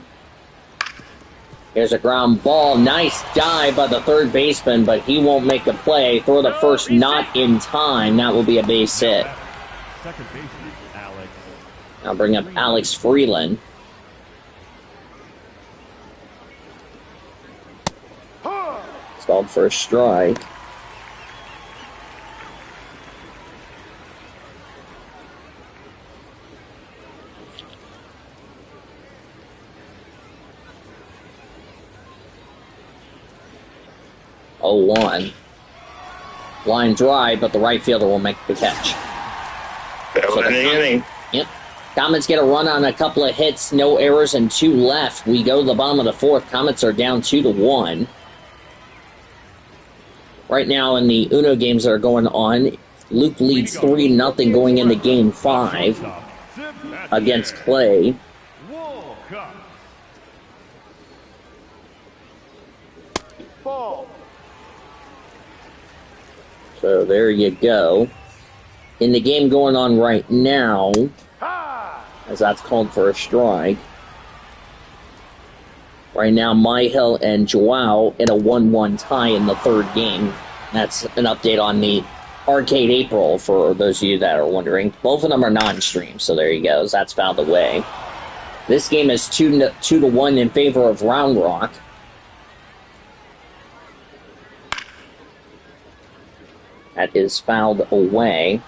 Here's a ground ball. Nice dive by the third baseman, but he won't make the play. Throw to first, not in time. That will be a base hit. Second baseman, Alex. I'll bring up Alex Freeland. It's called for a strike. Oh, 1. Line drive, but the right fielder will make the catch. That was an inning. Yep. Comets get a run on a couple of hits, no errors, and 2 left. We go to the bottom of the 4th. Comets are down 2-1. Right now in the Uno games that are going on, Luke leads 3-0 going into Game 5 against Clay. Ball. So there you go. In the game going on right now, as that's called for a strike, right now Myhill and Joao in a 1-1 tie in the 3rd game. That's an update on the Arcade April for those of you that are wondering. Both of them are non-stream, so there you go. That's fouled away. This game is 2-1 in favor of Round Rock. That is fouled away.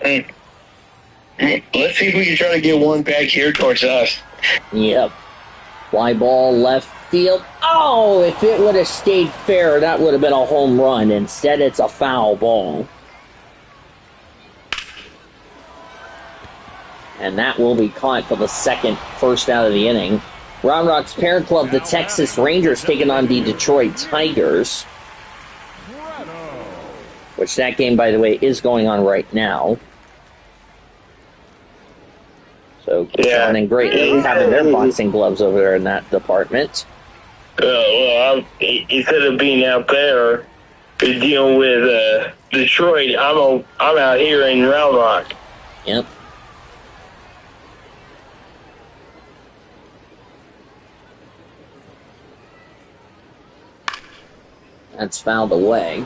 Let's see if we can try to get one back here towards us. Yep. Fly ball left field. Oh, if it would have stayed fair, that would have been a home run. Instead, it's a foul ball. And that will be caught for the first out of the inning. Round Rock's parent club, the Texas Rangers, taking on the Detroit Tigers. Which that game, by the way, is going on right now. So, John and Great Lakes having their boxing gloves over there in that department. Instead of being out there dealing with Detroit, I'm out here in Round Rock. Yep. That's fouled away.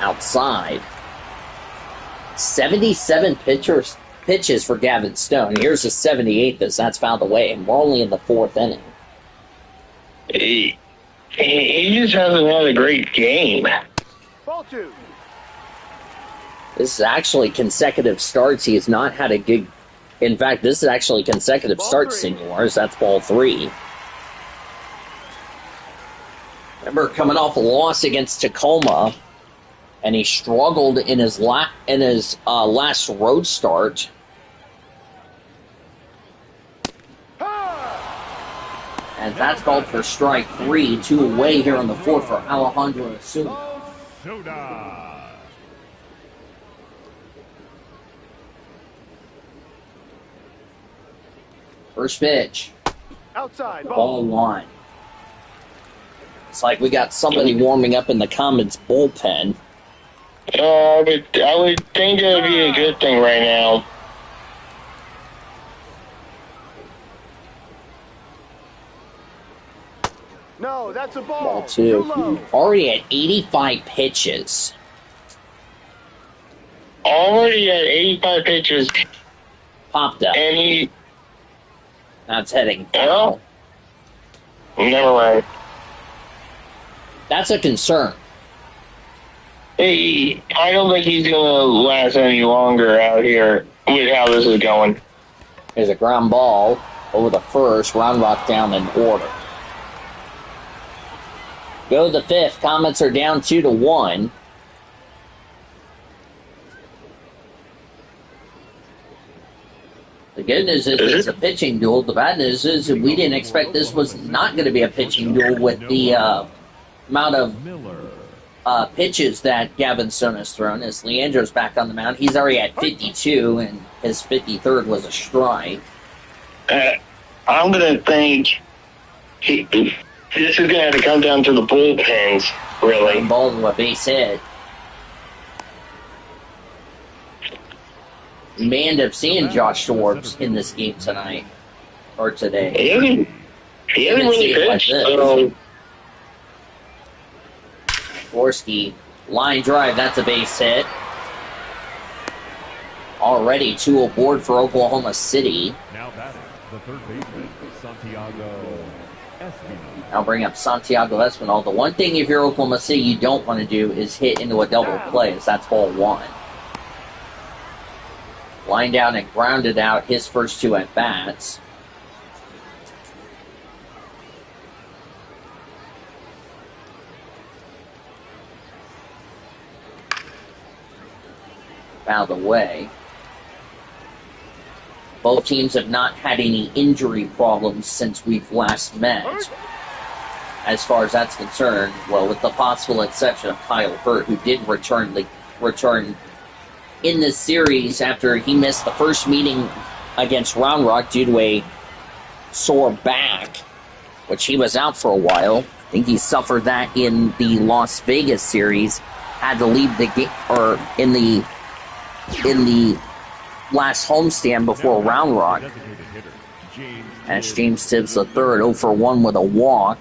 Outside. 77 pitches for Gavin Stone. Here's the 78th as that's fouled away, and we're only in the 4th inning. He just hasn't had a great game. Ball 2. This is actually consecutive starts. He has not had a good... In fact, this is actually consecutive starts, senors. That's ball 3. Remember, coming off a loss against Tacoma, and he struggled in his last road start. And that's called for strike 3. 2 away here in the 4th for Alejandro Osuna. First pitch. Outside. Ball 1. It's like we got somebody warming up in the Comets bullpen. I would think that would be a good thing right now. No, that's a ball. Ball 2. Already at 85 pitches. Already at 85 pitches. Popped up. And That's heading foul. Never mind. That's a concern. I don't think he's going to last any longer out here with how this is going. There's a ground ball over the first. Round Rock down in order. Go to the 5th. Comets are down 2-1. The good news is it's a pitching duel. The bad news is we didn't expect this was not going to be a pitching duel with the amount of pitches that Gavin Stone has thrown. As Leandro's back on the mound, he's already at 52, and his 53rd was a strike. I'm going to think this is going to have to come down to the bullpens, really. Ball to a base hit. You may end up seeing Josh Forbes in this game tonight, or today. He hasn't really pitched, so... Gorski, line drive, that's a base hit. Already 2 aboard for Oklahoma City. Now batting, the third baseman, Santiago Espinal. I'll bring up Santiago Espinal. The one thing if you're Oklahoma City you don't want to do is hit into a double play, as that's ball 1. Line down and grounded out his first 2 at-bats. Fouled away. Both teams have not had any injury problems since we've last met. As far as that's concerned, well, with the possible exception of Kyle Hurt, who did return in this series after he missed the first meeting against Round Rock due to a sore back, which he was out for a while. I think he suffered that in the Las Vegas series. Had to leave the game, or in the last homestand before Round Rock. As James Tibbs III, 0 for 1 with a walk.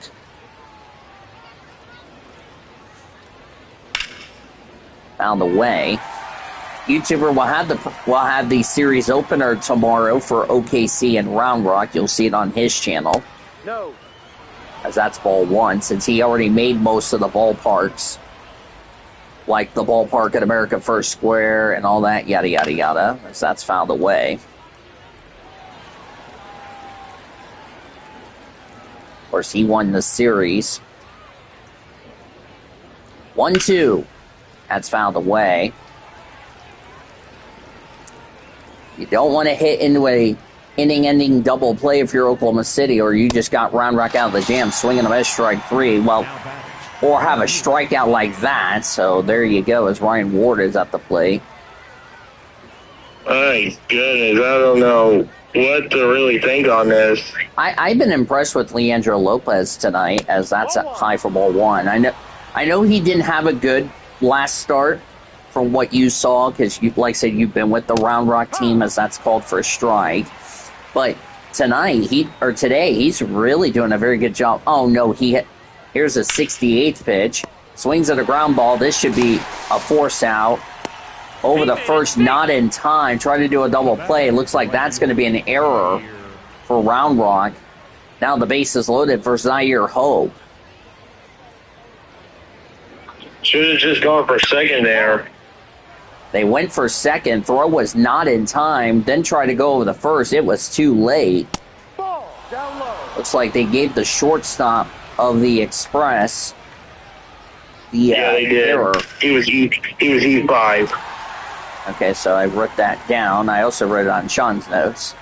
Found away. YouTuber will have the series opener tomorrow for OKC and Round Rock. You'll see it on his channel. No. As that's ball 1, since he already made most of the ballparks. Like the ballpark at America First Square and all that, yada, yada, yada. As that's fouled away. Of course, he won the series. 1-2. That's fouled away. You don't want to hit into a inning-ending double play if you're Oklahoma City, or you just got Round Rock out of the jam swinging a best strike 3. Well, or have a strikeout like that. So there you go, as Ryan Ward is at the plate. My goodness, I don't know what to really think on this. I've been impressed with Leandro Lopez tonight, as that's a high for ball 1. I know he didn't have a good last start from what you saw, because, like I said, you've been with the Round Rock team, as that's called for a strike. But today, he's really doing a very good job. Oh no, here's a 68th pitch. Swings at a ground ball. This should be a force out. Over the first, not in time. Try to do a double play. Looks like that's going to be an error for Round Rock. Now the base is loaded for Zaire Hope. Should have just gone for second there. They went for second. Throw was not in time. Then tried to go over the first. It was too late. Ball down low. Looks like they gave the shortstop of the Express the they did. error. He was E5. Okay, so I wrote that down. I also wrote it on Sean's notes.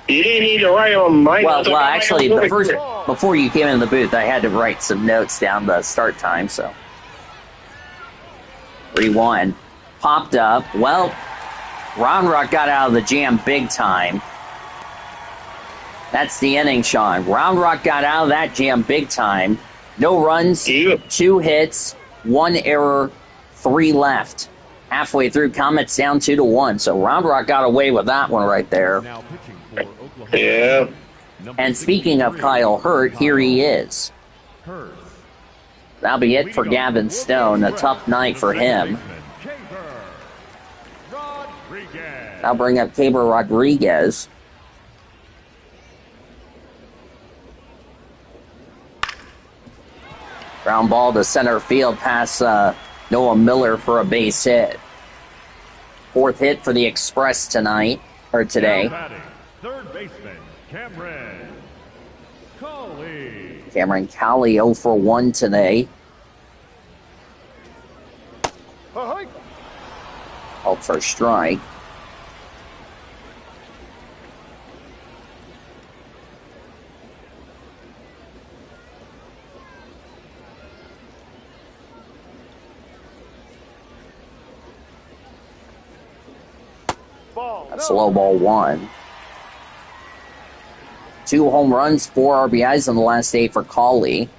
You didn't need to write on my notes. Well, actually, before you came in the booth, I had to write some notes down the start time, so. 3-1. Popped up. Well, Round Rock got out of the jam big time. That's the inning, Sean. Round Rock got out of that jam big time. No runs, 2 hits, 1 error, 3 left. Halfway through, Comets down 2-1. So Round Rock got away with that one right there. Yeah. And speaking of Kyle Hurt, here he is. That'll be it for Gavin Stone. A tough night for him. I'll bring up Caber Rodriguez. Ground ball to center field past Noah Miller for a base hit. 4th hit for the Express today. Third baseman, Cameron Cawley. Cameron Cowley 0 for 1 today. Called for a strike. That's low ball 1. 2 home runs, 4 RBIs on the last day for Cawley.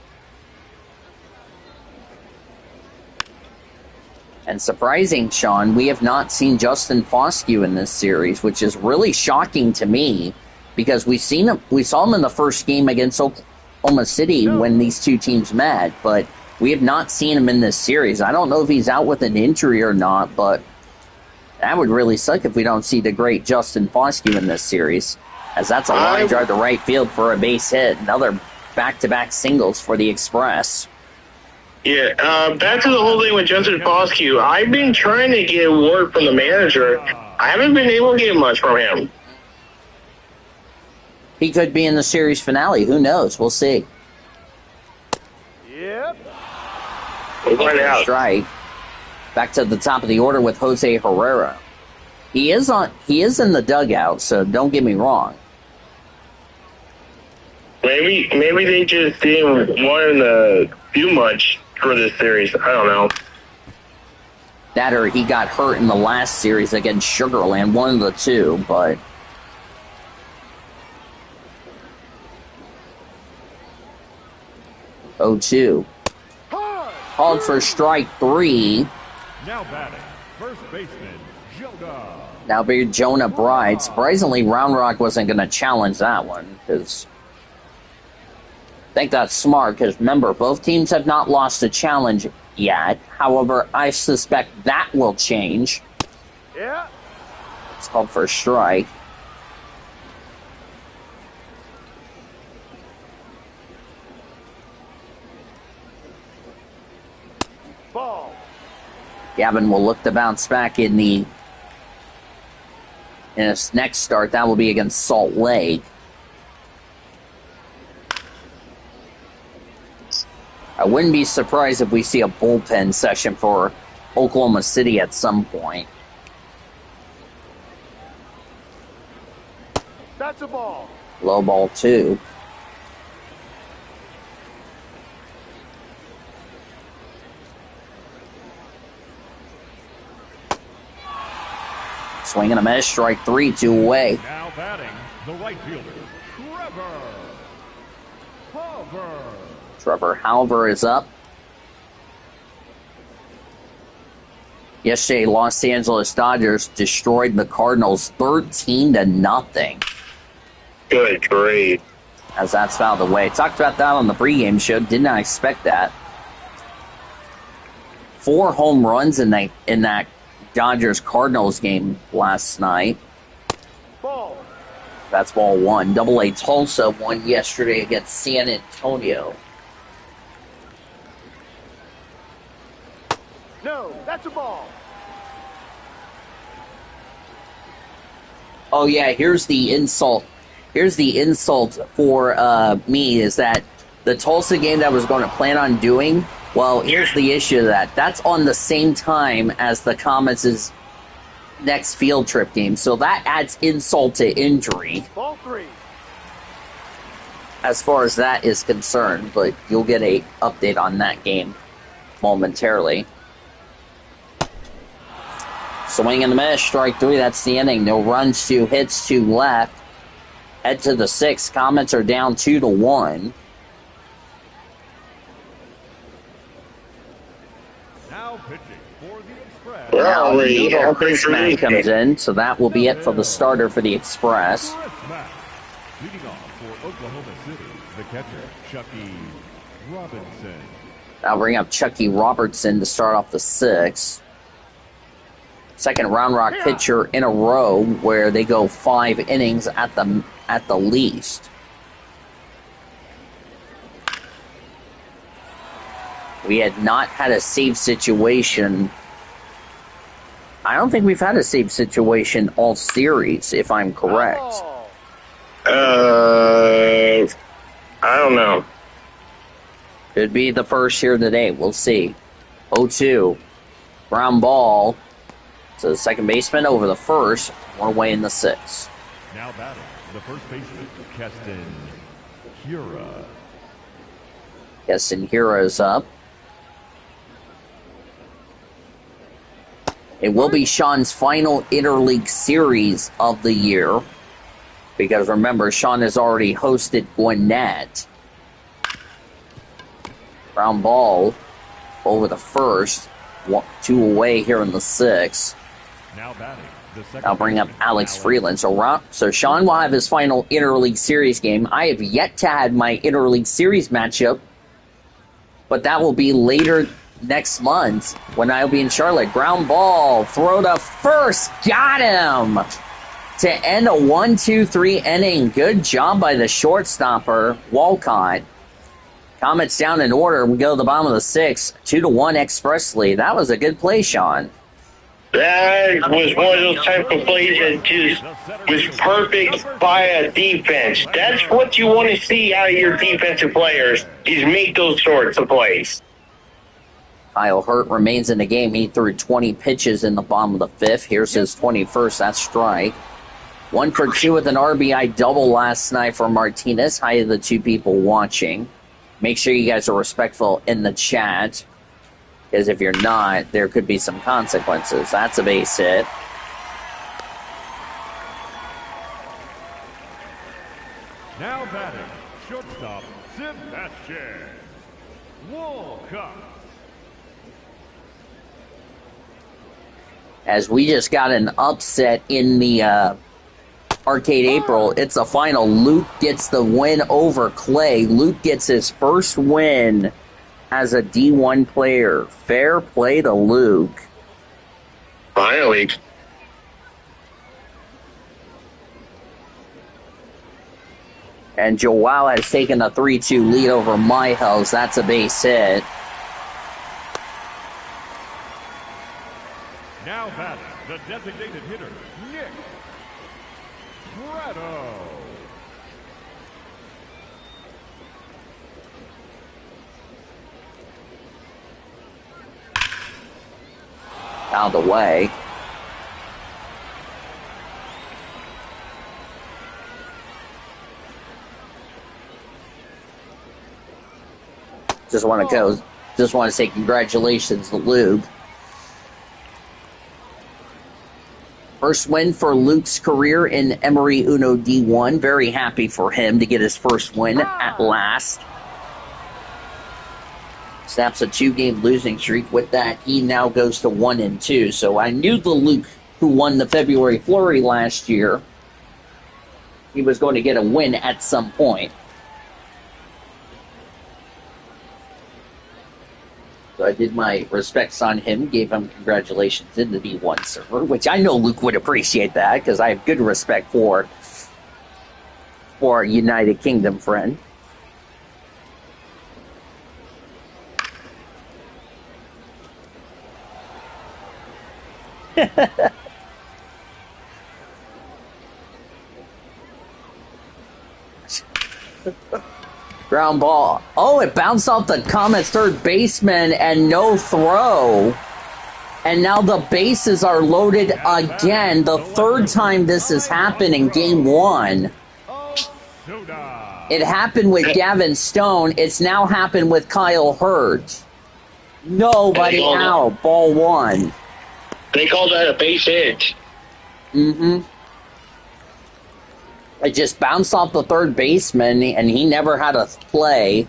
And surprising, Sean, we have not seen Justin Foscue in this series, which is really shocking to me because we saw him in the first game against Oklahoma City when these two teams met, but we have not seen him in this series. I don't know if he's out with an injury or not, but that would really suck if we don't see the great Justin Foscue in this series, as that's a line drive to right field for a base hit. Another back-to-back singles for the Express. Yeah, back to the whole thing with Justin Foscue. I've been trying to get word from the manager. I haven't been able to get much from him. He could be in the series finale. Who knows? We'll see. Yep. We'll find out. Strike. Back to the top of the order with Jose Herrera. He is in the dugout, so don't get me wrong. Maybe they just didn't want him to do much for this series. I don't know. That or he got hurt in the last series against Sugarland, one of the two, but 0-2. Called for strike 3. Now batting, first baseman, Jonah. Now be Jonah Bride. Surprisingly, Round Rock wasn't going to challenge that one, because I think that's smart, because remember, both teams have not lost a challenge yet. However, I suspect that will change. Yeah. It's called for a strike. Ball. Gavin will look to bounce back in his next start. That will be against Salt Lake. I wouldn't be surprised if we see a bullpen session for Oklahoma City at some point. That's a ball. Low ball 2. Swing and a miss, strike 3, 2 away. Now batting, the right fielder, Trevor Halver is up. Yesterday, Los Angeles Dodgers destroyed the Cardinals 13-0. Good grief. As that's fouled away. Talked about that on the pregame show. Did not expect that. 4 home runs in that Dodgers-Cardinals game last night. Ball. That's ball 1. Double-A Tulsa won yesterday against San Antonio. No, that's a ball. Oh, yeah, here's the insult. Here's the insult for me is that the Tulsa game that I was going to plan on doing, well, here's the issue to that. That's on the same time as the Comets' next field trip game. So that adds insult to injury Ball 3. as far as that is concerned. But you'll get a update on that game momentarily. Swing and a miss, strike 3. That's the inning. No runs, 2 hits, 2 left. Head to the 6th. Comets are down 2-1. Now pitching for the Express. Now Really? Noodle Chris Mack comes in, so that will be it for the starter for the Express. Chris Mack. Leading off for Oklahoma City, the catcher, Chucky Robinson. I'll bring up Chucky Robertson to start off the 6th. Second Round Rock pitcher in a row where they go 5 innings at the least. We had not had a save situation. I don't think we've had a save situation all series, if I'm correct. Ball. I don't know. Could be the first here today. We'll see. 0-2. Ground ball to the second baseman over the first. We're away in the 6th. Now batting, the first baseman, Keston Hura. Keston Hura is up. It will be Sean's final interleague series of the year. Because remember, Sean has already hosted Gwinnett. Ground ball over the first. 2 away here in the 6th. Now batting, the second I'll bring up baseman, Alex Freeland. So Sean will have his final interleague series game. I have yet to have my interleague series matchup, but that will be later next month when I'll be in Charlotte. Ground ball, throw to first, got him! To end a 1-2-3 inning. Good job by the shortstopper, Walcott. Comets down in order. We go to the bottom of the 6th. 2-1 expressly. That was a good play, Sean. That was one of those type of plays that just was perfect by a defense. That's what you want to see out of your defensive players, is make those sorts of plays. Kyle Hurt remains in the game. He threw 20 pitches in the bottom of the 5th. Here's his 21st. That's strike. 1 for 2 with an RBI double last night for Martinez. Hi to the 2 people watching. Make sure you guys are respectful in the chat, because if you're not, there could be some consequences. That's a base hit. Now batting, shortstop, Sebastian Walcott. As we just got an upset in the Arcade April, it's a final. Luke gets the win over Clay. Luke gets his first win as a D1 player. Fair play to Luke. Finally. And Joao has taken a 3-2 lead over Myhouse. That's a base hit. Now batting, the designated hitter, Nick Prado. Out of the way. Just want to say congratulations to Luke. First win for Luke's career in Emory Uno D1. Very happy for him to get his first win at last. Snaps a 2-game losing streak. With that, he now goes to 1-2. So I knew the Luke who won the February Flurry last year he was going to get a win at some point. So I did my respects on him, gave him congratulations in the B1 server, which I know Luke would appreciate that because I have good respect for our United Kingdom friend. Ground ball. Oh, it bounced off the Comets' third baseman and no throw. And now the bases are loaded again. The third time this has happened in game one. It happened with Gavin Stone. It's now happened with Kyle Hurt. Nobody out. Ball one. They called that a base hit. Mm-hmm. It just bounced off the third baseman, and he never had a play.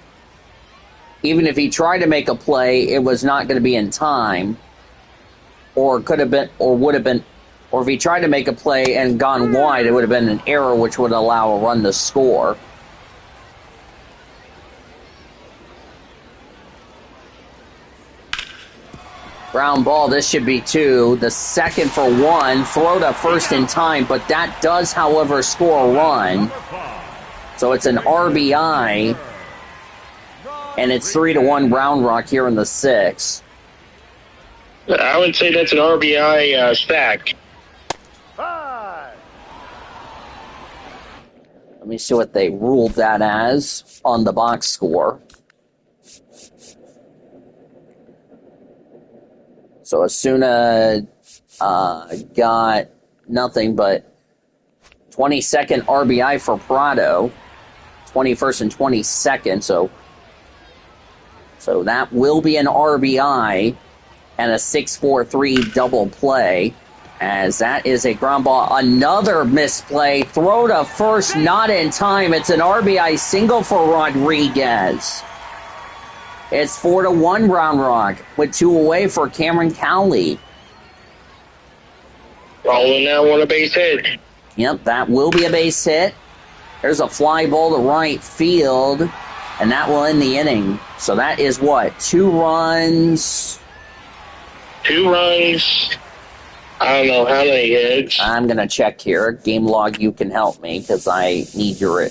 Even if he tried to make a play, it was not going to be in time. Or could have been, or would have been, or if he tried to make a play and gone wide, it would have been an error which would allow a run to score. Ground ball, this should be two. The second for one. Throw to first in time, but that does, however, score a run. So it's an RBI. And it's 3-1 Round Rock here in the sixth. I would say that's an RBI stack. Let me see what they ruled that as on the box score. So Asuna got nothing but 22nd RBI for Prado, 21st and 22nd. So that will be an RBI and a 6-4-3 double play, as that is a ground ball. Another misplay. Throw to first, not in time. It's an RBI single for Rodriguez. It's 4-1 Round Rock with two away for Cameron Cowley. Rolling now on a base hit. Yep, that will be a base hit. There's a fly ball to right field, and that will end the inning. So that is what? 2 runs? 2 runs. I don't know how many hits. I'm going to check here. Game log, you can help me because I need your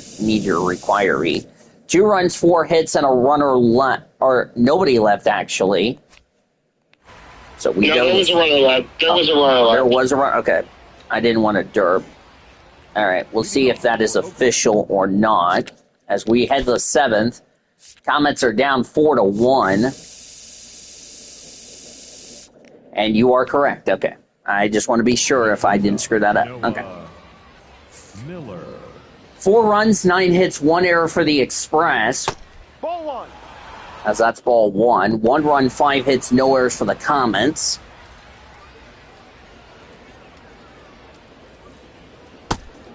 requiree. 2 runs, 4 hits, and a runner left. Or nobody left, actually. So we there was a runner left. There was a runner left. There was a runner. Okay. I didn't want to derp. All right. We'll see if that is official or not. As we head to the 7th, Comets are down 4-1. And you are correct. Okay. I just want to be sure if I didn't screw that up. Okay. Miller. 4 runs, 9 hits, 1 error for the Express. Ball one. As that's ball 1. 1 run, 5 hits, no errors for the Comets.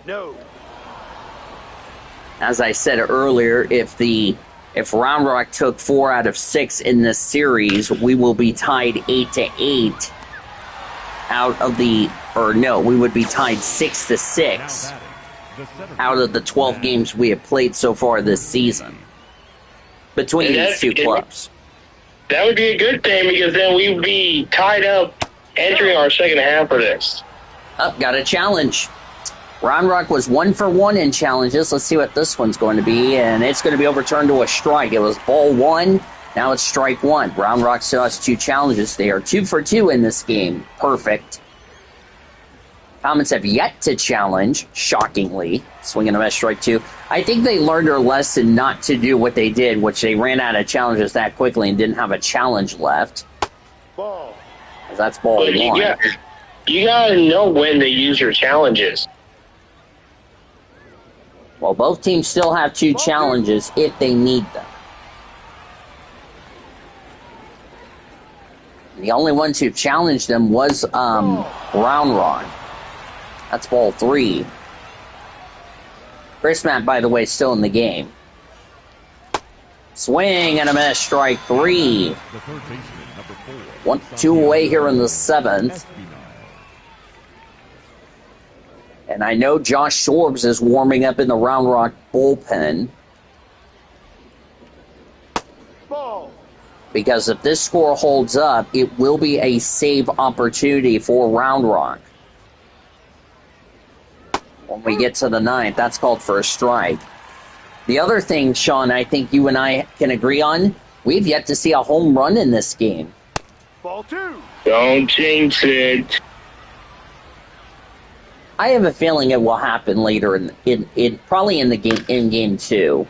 No. As I said earlier, if Round Rock took 4 out of 6 in this series, we will be tied 8-8 we would be tied 6-6 out of the 12 games we have played so far this season between these two clubs. That would be a good thing because then we'd be tied up entering our second half of this. Got a challenge. Round Rock was 1 for 1 in challenges. Let's see what this one's going to be, and it's going to be overturned to a strike. It was ball 1. Now it's strike 1. Round Rock still has 2 challenges. They are 2 for 2 in this game. Perfect. Comets have yet to challenge, shockingly. Swinging a miss, strike 2. I think they learned their lesson not to do what they did, which they ran out of challenges that quickly and didn't have a challenge left. Ball. That's ball 1. You gotta know when to use your challenges. Well, both teams still have 2 challenges if they need them. The only ones who challenged them was Round Rock. That's ball 3. Chris Matt, by the way, still in the game. Swing and a miss, strike 3. 1-2 away here in the 7th. And I know Josh Sorbs is warming up in the Round Rock bullpen. Ball. Because if this score holds up, it will be a save opportunity for Round Rock. When we get to the ninth, that's called for a strike. The other thing, Sean, I think you and I can agree on, we've yet to see a home run in this game. Ball 2. Don't jinx it. I have a feeling it will happen later in probably in the game in game 2.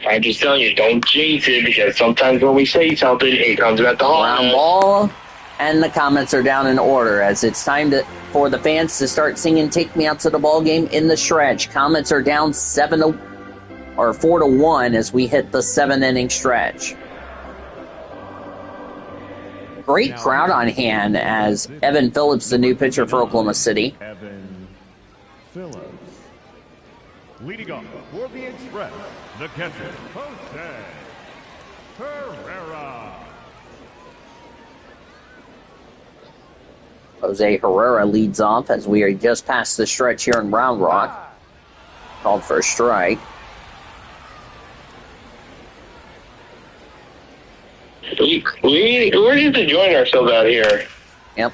I'm just telling you, don't jinx it, because sometimes when we say something, it comes back to haunt Ground us. ball, and the Comets are down in order as it's time for the fans to start singing "Take Me Out to the Ball Game" in the stretch. Comets are down 4-1 as we hit the 7-inning stretch. Great crowd on hand as Evan Phillips, the new pitcher for Oklahoma City. Evan Phillips. Leading off for the Express, the catcher, Jose Herrera. Jose Herrera leads off as we are just past the stretch here in Round Rock. Called for a strike. We're just enjoying ourselves out here. Yep.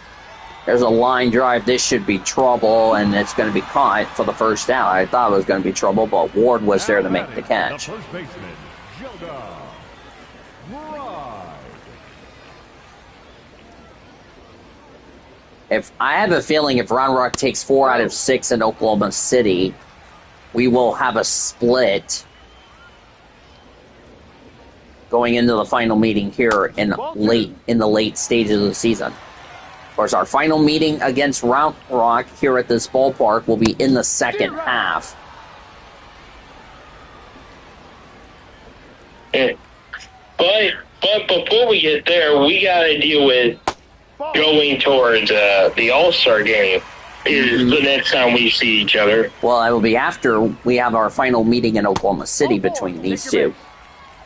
There's a line drive. This should be trouble, and it's going to be caught for the first out. I thought it was going to be trouble, but Ward was there to make the catch. The first baseman, Joda Bride. If I have a feeling if Round Rock takes 4 out of 6 in Oklahoma City, we will have a split going into the final meeting here in the late stages of the season. Of course, our final meeting against Round Rock here at this ballpark will be in the second half. But before we get there, we got to deal with going towards the All-Star game. Is the next time we see each other. Well, it will be after we have our final meeting in Oklahoma City between these two.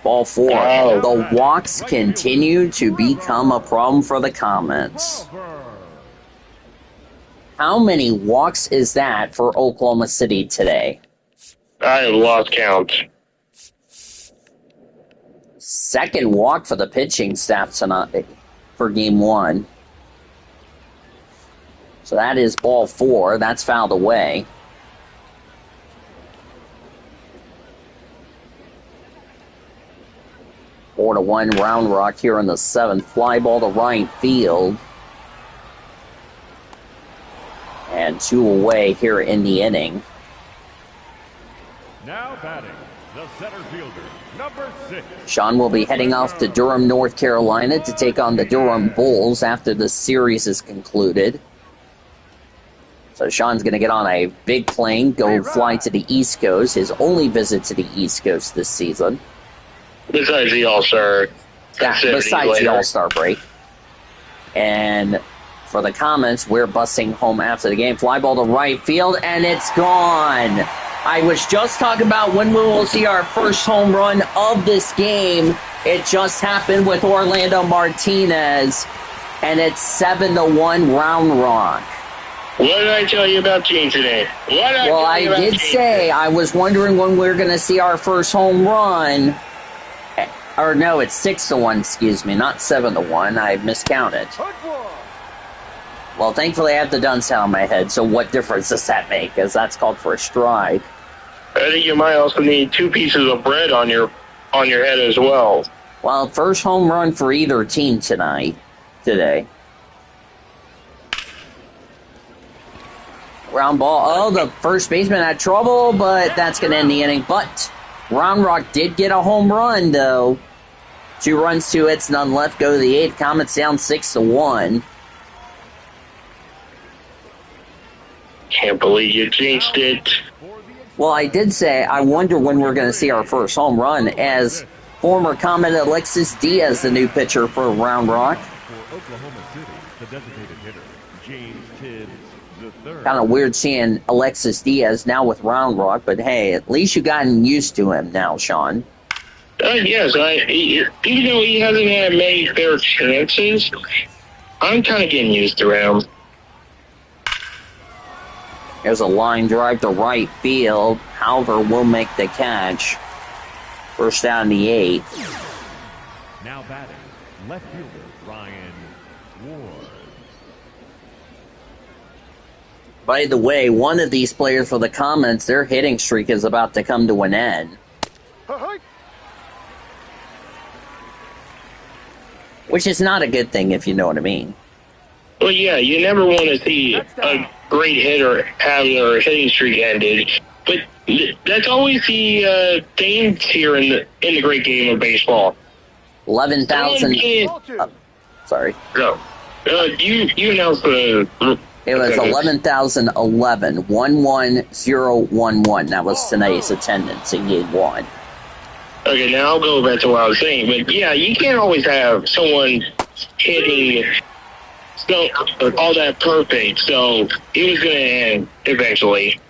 Ball 4. Oh. The walks continue to become a problem for the Comets. How many walks is that for Oklahoma City today? I have lost count. Second walk for the pitching staff tonight for game 1. So that is ball 4. That's fouled away. Four to 1 Round Rock here in the 7th. Fly ball to right field. And 2 away here in the inning. Now batting, the center fielder, number 6. Sean will be heading off to Durham, North Carolina to take on the Durham Bulls after the series is concluded. So Sean's going to get on a big plane, go fly to the East Coast, his only visit to the East Coast this season. Besides the All-Star. Yeah, besides the All-Star break. And for the Comets, we're busing home after the game. Fly ball to right field, and it's gone. I was just talking about when we will see our first home run of this game. It just happened with Orlando Martinez, and it's 7-1 Round Rock. What did I tell you about Gene today? Well, I did say I was wondering when we were going to see our first home run. Or no, it's 6-1, excuse me, not 7-1. I miscounted. Well, thankfully I have the done sound in my head, so what difference does that make? Because that's called for a strike. I think you might also need 2 pieces of bread on your head as well. Well, first home run for either team today. Ground ball. Oh, the first baseman had trouble, but that's going to end the inning. But Round Rock did get a home run, though. 2 runs, 2 hits, none left. Go to the 8th. Comets down 6-1. Can't believe you jinxed it. Well, I did say I wonder when we're going to see our first home run, as former Comet Alexis Diaz, the new pitcher for Round Rock. For Oklahoma City, the designated hitter, James Tibbs III. Kind of weird seeing Alexis Diaz now with Round Rock, but hey, at least you've gotten used to him now, Sean. Yes, even though he hasn't had many fair chances, I'm kind of getting used to him. There's a line drive to right field. Halver will make the catch. First down in the 8th. Now batting, left fielder Ryan Ward. By the way, one of these players for the Comets, their hitting streak is about to come to an end. Which is not a good thing, if you know what I mean. Well, yeah, you never want to see a great hitter have their hitting streak ended, but that's always the theme here in the great game of baseball. 11,000. Sorry. No, you announced the. It was 11,011. 11011. That was tonight's attendance in Game 1. Okay, now I'll go back to what I was saying, but yeah, you can't always have someone hitting all that perfect, so it was going to end eventually.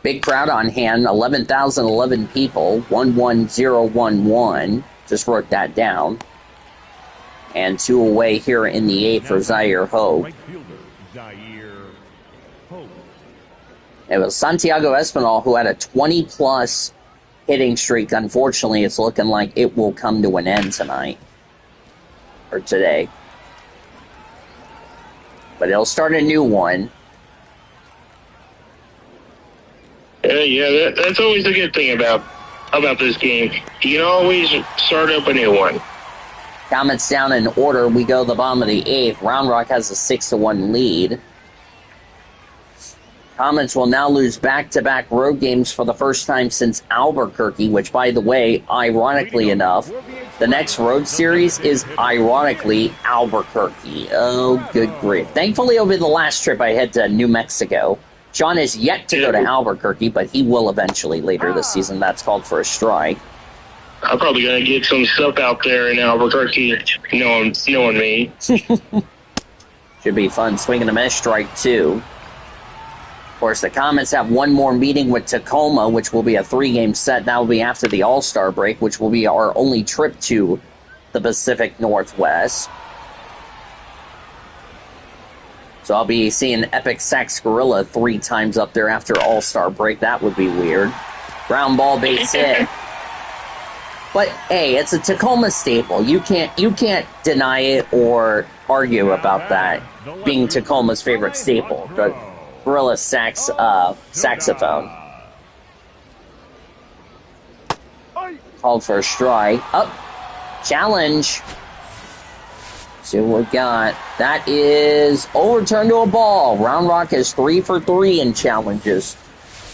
Big crowd on hand, 11,011 people, 11011. Just wrote that down. And 2 away here in the 8th for Zaire Hope. Right fielder Zaire Hope. It was Santiago Espinal who had a 20-plus hitting streak. Unfortunately, it's looking like it will come to an end tonight. Or today. But he'll start a new one. Yeah, that's always a good thing about this game. You can always start up a new one. Comets down in order. We go to the bottom of the 8th. Round Rock has a 6-1 lead. Comets will now lose back-to-back road games for the first time since Albuquerque, which, by the way, ironically enough, the next road series is ironically Albuquerque. Oh, good grief. Thankfully, it'll be the last trip I head to New Mexico. Sean is yet to go to Albuquerque, but he will eventually later this season. That's called for a strike. I'm probably going to get some stuff out there in Albuquerque, knowing me. Should be fun. Swinging a miss, strike 2. Of course, the Comets have one more meeting with Tacoma, which will be a 3-game set. That will be after the All-Star break, which will be our only trip to the Pacific Northwest. So I'll be seeing Epic Sax Gorilla 3 times up there after All-Star break. That would be weird. Ground ball, base hit. But hey, it's a Tacoma staple. You can't deny it or argue about that being Tacoma's favorite staple. The Gorilla saxophone. Called for a strike. Up. Challenge. See what we got. That is overturned to a ball. Round Rock is 3 for 3 in challenges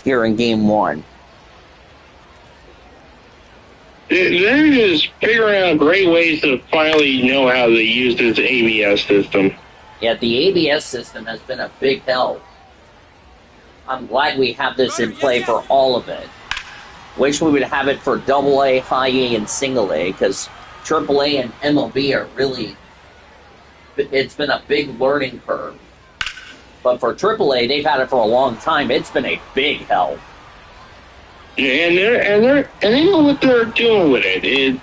here in Game 1. They're just figuring out great ways to finally know how to use this ABS system. Yeah, the ABS system has been a big help. I'm glad we have this in play for all of it. Wish we would have it for AA, High A, and Single A, because AAA and MLB are really... It's been a big learning curve. But for AAA, they've had it for a long time. It's been a big help. And they know what they're doing with it.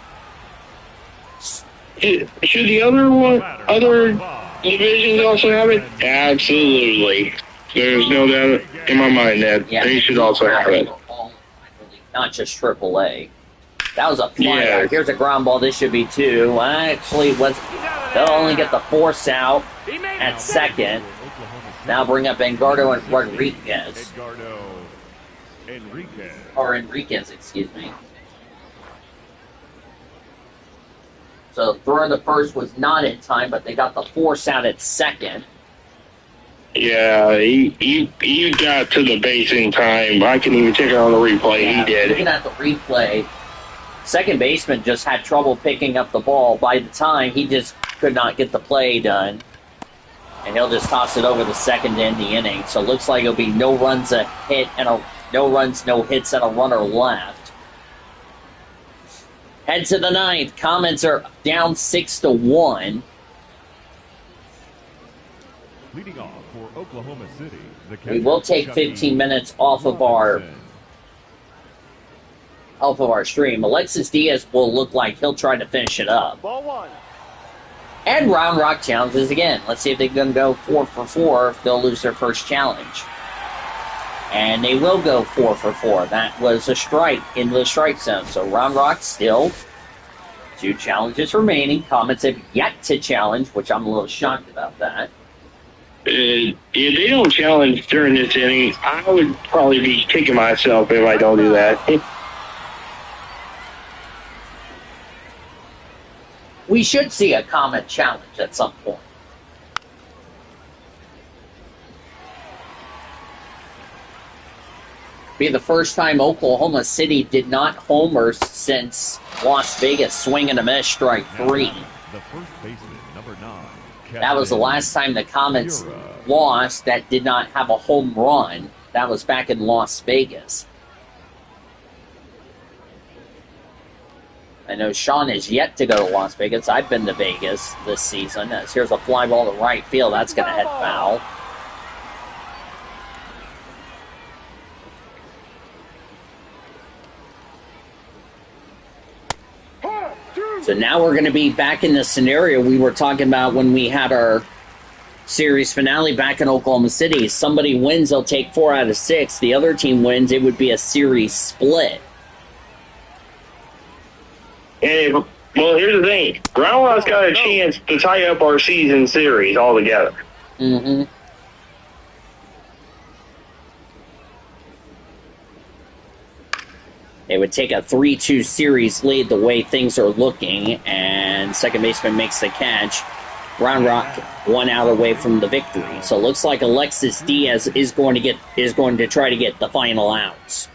Should the other divisions also have it? Absolutely. There's no doubt in my mind that they should also have it. Not just AAA. That was a fly Yeah. out. Here's a ground ball. This should be 2. Actually, they'll only get the force out at second. Now bring up Engardo and Rodriguez. Enriquez, excuse me. So throw the first was not in time, but they got the force out at second. Yeah, he got to the base in time. I can even check it on the replay. Yeah, He did. Looking at the replay, second baseman just had trouble picking up the ball. By the time, he just could not get the play done. And he'll just toss it over the second to end the inning. So it looks like it'll be no runs, a hit, and no runs, no hits, and a runner left. Head to the 9th. Comets are down 6-1. Leading off for Oklahoma City, the We will take 15 minutes off of our off of our stream. Alexis Diaz will look like he'll try to finish it up. Ball 1. And Round Rock challenges again. Let's see if they're going to go 4 for 4 if they'll lose their first challenge. And they will go 4 for 4. That was a strike into the strike zone. So Round Rock still 2 challenges remaining. Comets have yet to challenge, which I'm a little shocked about that. If they don't challenge during this inning, I would probably be kicking myself if I don't do that. We should see a Comet challenge at some point. Be the first time Oklahoma City did not homer since Las Vegas swing and a miss, strike 3. The first baseman, number 9. That was the last time the Comets lost that did not have a home run. That was back in Las Vegas. I know Sean is yet to go to Las Vegas. I've been to Vegas this season. As here's a fly ball to right field. That's going to head foul. So now we're going to be back in the scenario we were talking about when we had our series finale back in Oklahoma City. Somebody wins, they'll take 4 out of 6. The other team wins, it would be a series split. And well, here's the thing. Round Rock's got a chance to tie up our season series altogether. Mm-hmm. It would take a 3-2 series lead the way things are looking, and second baseman makes the catch. Round Rock 1 out away from the victory. So it looks like Alexis Diaz is going to try to get the final outs.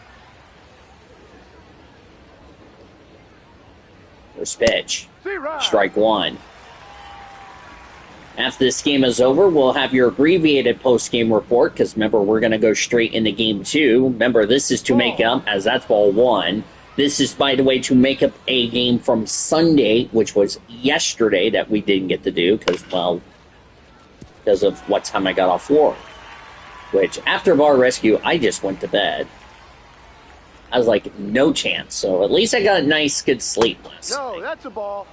First pitch. Strike 1. After this game is over, we'll have your abbreviated post-game report, because remember, we're going to go straight into Game 2. Remember, this is to make up, as that's ball 1. This is, by the way, to make up a game from Sunday, which was yesterday, that we didn't get to do, because of what time I got off work. Which, after bar rescue, I just went to bed. I was like, no chance. So at least I got a nice, good sleep last night. No, that's a ball.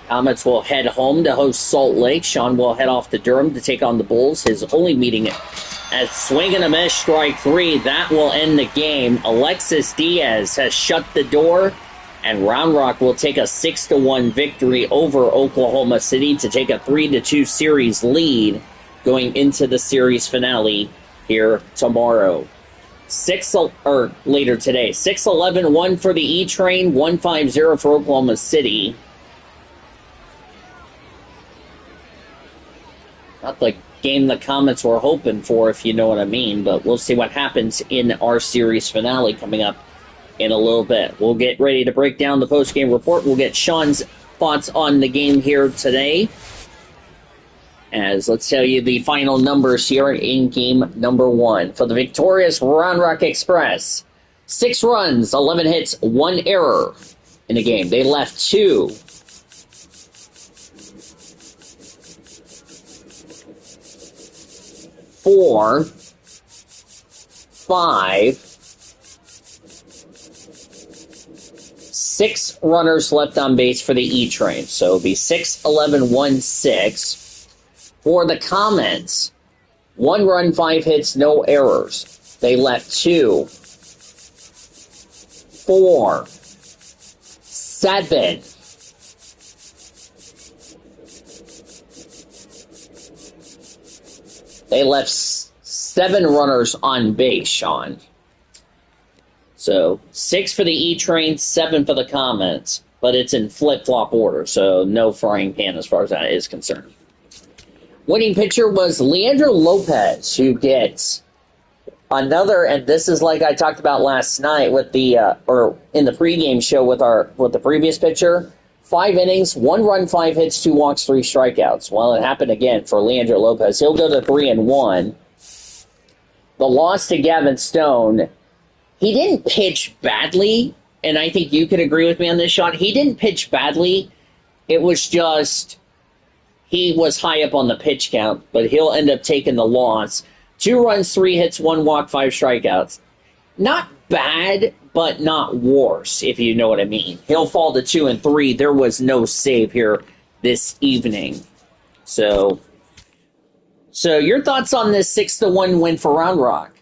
Comets will head home to host Salt Lake. Sean will head off to Durham to take on the Bulls. His only meeting at swing and a miss, strike 3. That will end the game. Alexis Diaz has shut the door, and Round Rock will take a 6-1 victory over Oklahoma City to take a 3-2 series lead going into the series finale here tomorrow. Later today. 6-11-1 for the E-Train, 1-5-0 for Oklahoma City. Not the game the Comets were hoping for, if you know what I mean, but we'll see what happens in our series finale coming up in a little bit. We'll get ready to break down the post-game report. We'll get Sean's thoughts on the game here today. As let's tell you the final numbers here in game number 1. For the victorious Round Rock Express, 6 runs, 11 hits, 1 error in the game. They left 2. 4, 5, 6 runners left on base for the E-Train. So it'll be 6-11-1-6. For the Comets, 1 run, 5 hits, no errors. They left 2, 4, 7, 7 runners on base, Sean. So 6 for the E-Train, 7 for the Comets, but it's in flip-flop order, so no frying pan as far as that is concerned. Winning pitcher was Leandro Lopez, who gets another, and this is like I talked about last night with the or in the pregame show with the previous pitcher. 5 innings, 1 run, 5 hits, 2 walks, 3 strikeouts. Well, it happened again for Leandro Lopez. He'll go to 3-1. The loss to Gavin Stone. He didn't pitch badly, and I think you could agree with me on this, Sean. He didn't pitch badly. It was just he was high up on the pitch count, but he'll end up taking the loss. 2 runs, 3 hits, 1 walk, 5 strikeouts. Not bad, but not worse, if you know what I mean. He'll fall to 2 and 3. There was no save here this evening. So your thoughts on this 6-1 win for Round Rock?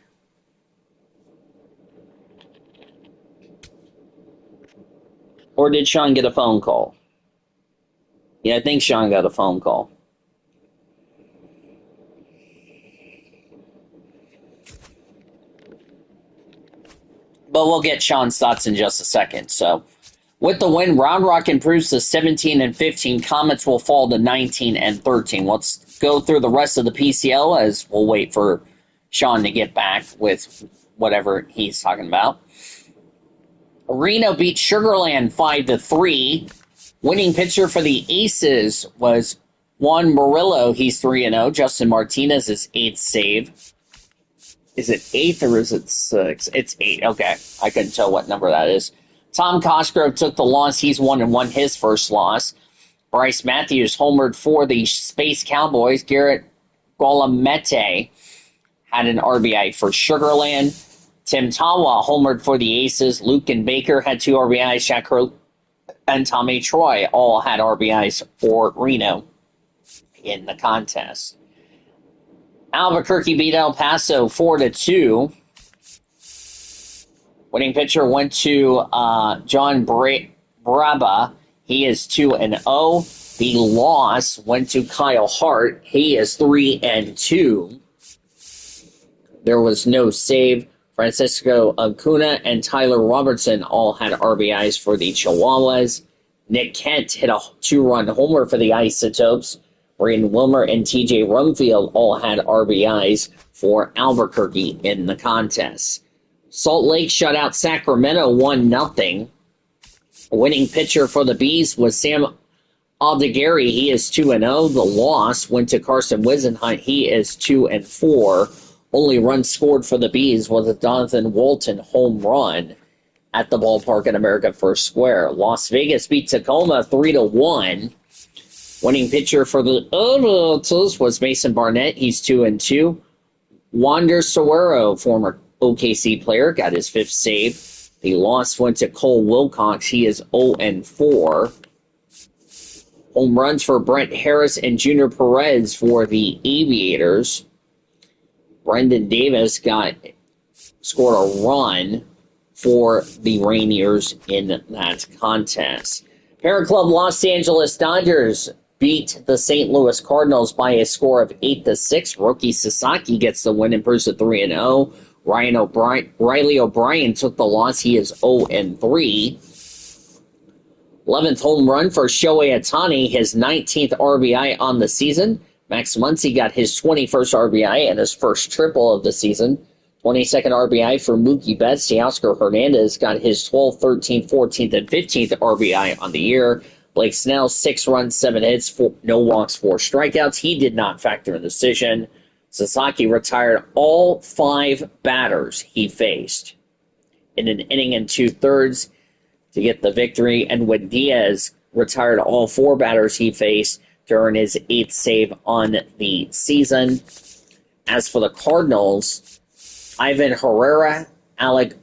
Or did Sean get a phone call? Yeah, I think Sean got a phone call. But we'll get Sean's thoughts in just a second. So, with the win, Round Rock improves to 17 and 15. Comets will fall to 19 and 13. Let's go through the rest of the PCL as we'll wait for Sean to get back with whatever he's talking about. Reno beat Sugarland 5-3. Winning pitcher for the Aces was Juan Murillo. He's 3-0. Justin Martinez is 8th save. Is it 8th or is it 6? It's 8. Okay. I couldn't tell what number that is. Tom Cosgrove took the loss. He's 1-1, his first loss. Bryce Matthews homered for the Space Cowboys. Garrett Golamete had an RBI for Sugarland. Tim Tawa homered for the Aces. Luke and Baker had 2 RBIs. Shaq Hurley and Tommy Troy all had RBIs for Reno in the contest. Albuquerque beat El Paso 4-2. Winning pitcher went to John Braba. He is 2-0. The loss went to Kyle Hart. He is 3-2. There was no save. Francisco Acuna and Tyler Robertson all had RBIs for the Chihuahuas. Nick Kent hit a 2-run homer for the Isotopes. Braden Wilmer and TJ Rumfield all had RBIs for Albuquerque in the contest. Salt Lake shut out Sacramento 1-0. Winning pitcher for the Bees was Sam Aldegari. He is 2-0. The loss went to Carson Wisenhunt. He is 2-4. Only run scored for the Bees was a Jonathan Walton home run at the ballpark in America First Square. Las Vegas beat Tacoma 3-1. Winning pitcher for the Oilers was Mason Barnett. He's 2-2. Wander Suero, former OKC player, got his 5th save. The loss went to Cole Wilcox. He is 0-4. Home runs for Brent Harris and Junior Perez for the Aviators. Brendan Davis scored a run for the Rainiers in that contest. Parent Club Los Angeles Dodgers beat the St. Louis Cardinals by a score of 8-6. Rookie Sasaki gets the win, improves to 3-0. Riley O'Brien took the loss. He is 0-3. 11th home run for Shohei Ohtani, his 19th RBI on the season. Max Muncy got his 21st RBI and his first triple of the season. 22nd RBI for Mookie Betts. Teoscar Hernandez got his 12th, 13th, 14th, and 15th RBI on the year. Blake Snell, 6 runs, 7 hits, no walks, 4 strikeouts. He did not factor in the decision. Sasaki retired all 5 batters he faced in an inning and 2/3 to get the victory. And when Diaz retired all 4 batters he faced to earn his 8th save on the season. As for the Cardinals, Ivan Herrera, Alec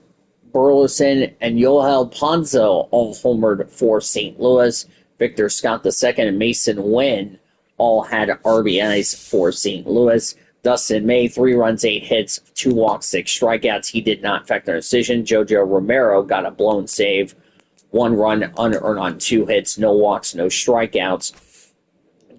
Burleson, and Yoel Ponzo all homered for St. Louis. Victor Scott II and Mason Wynn all had RBIs for St. Louis. Dustin May, 3 runs, 8 hits, 2 walks, 6 strikeouts. He did not affect the decision. Jojo Romero got a blown save, 1 run unearned on 2 hits, no walks, no strikeouts.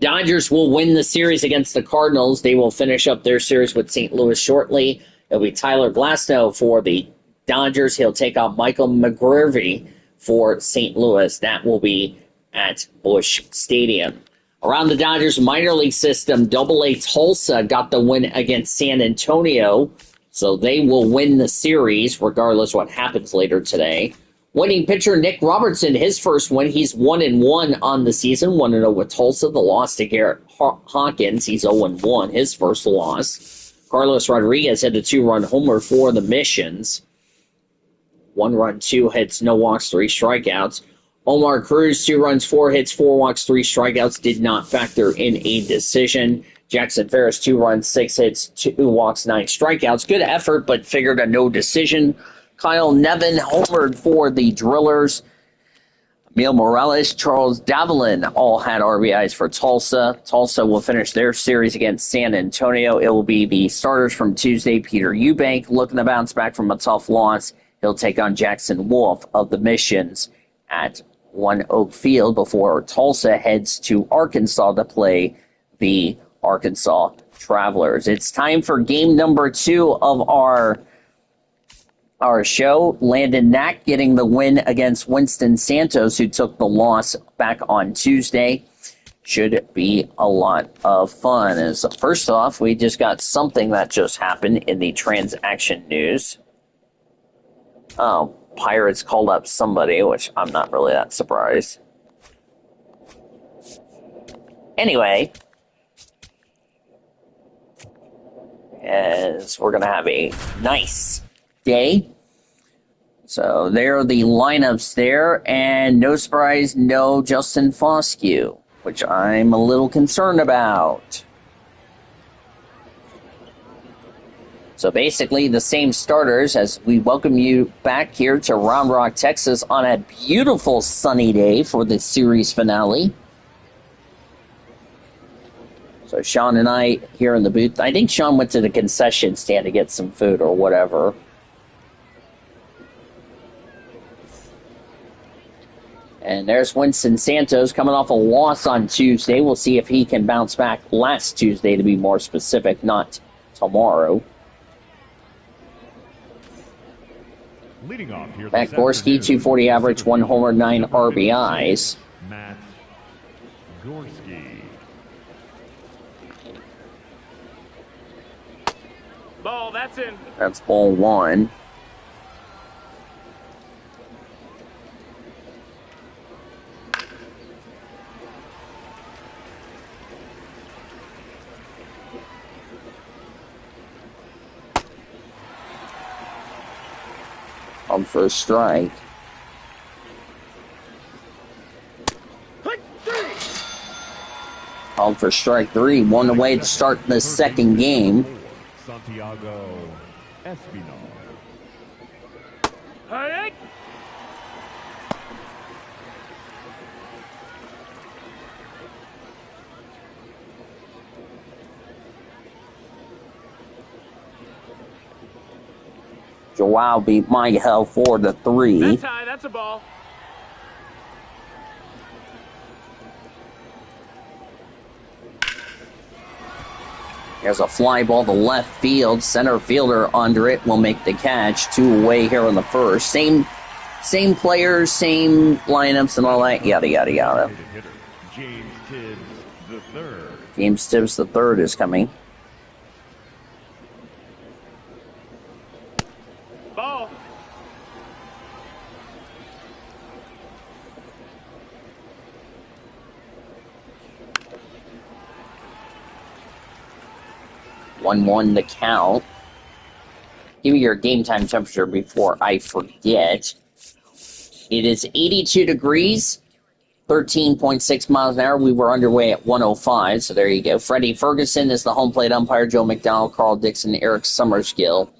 Dodgers will win the series against the Cardinals. They will finish up their series with St. Louis shortly. It'll be Tyler Glasnow for the Dodgers. He'll take on Michael McGreevy for St. Louis. That will be at Busch Stadium. Around the Dodgers minor league system, Double-A Tulsa got the win against San Antonio, so they will win the series regardless what happens later today. Winning pitcher Nick Robertson, his first win. He's 1-1 on the season, 1-0 with Tulsa. The loss to Garrett Hawkins, he's 0-1, his first loss. Carlos Rodriguez had a 2-run homer for the Missions. 1 run, 2 hits, no walks, 3 strikeouts. Omar Cruz, 2 runs, 4 hits, 4 walks, 3 strikeouts, did not factor in a decision. Jackson Ferris, 2 runs, 6 hits, 2 walks, 9 strikeouts. Good effort, but figured a no decision. Kyle Nevin homered for the Drillers. Emil Morales, Charles Davalin all had RBIs for Tulsa. Tulsa will finish their series against San Antonio. It will be the starters from Tuesday. Peter Eubank looking to bounce back from a tough loss. He'll take on Jackson Wolf of the Missions at One Oak Field before Tulsa heads to Arkansas to play the Arkansas Travelers. It's time for game number 2 of our show. Landon Knack getting the win against Winston Santos, who took the loss back on Tuesday. Should be a lot of fun. As first off, we just got something that just happened in the transaction news. Oh, Pirates called up somebody, which I'm not really that surprised. Anyway, as we're going to have a nice day. So there are the lineups there, and no surprise, no Justin Foscue, which I'm a little concerned about. So basically the same starters as we welcome you back here to Round Rock, Texas on a beautiful sunny day for the series finale. So Sean and I here in the booth. I think Sean went to the concession stand to get some food or whatever. And there's Winston Santos coming off a loss on Tuesday. We'll see if he can bounce back last Tuesday, to be more specific, not tomorrow. Leading off here, Matt Gorski, 240 average, 1 homer, 9 RBIs. Matt Gorski. Ball, that's in. That's ball 1. On first strike. Called for strike 3. 1 away to start the second game. Santiago Espinal. Hey! Joao beat Miguel 4-3. That's high, that's a ball. There's a fly ball to left field. Center fielder under it will make the catch. 2 away here in the first. Same players, same lineups and all that. Yada, yada, yada. James Tibbs III. James Tibbs III is coming. Ball. One the count. Give me your game time temperature before I forget. It is 82 degrees, 13.6 miles an hour. We were underway at 105, so there you go. Freddie Ferguson is the home plate umpire. Joe McDowell, Carl Dixon, Eric Summerskill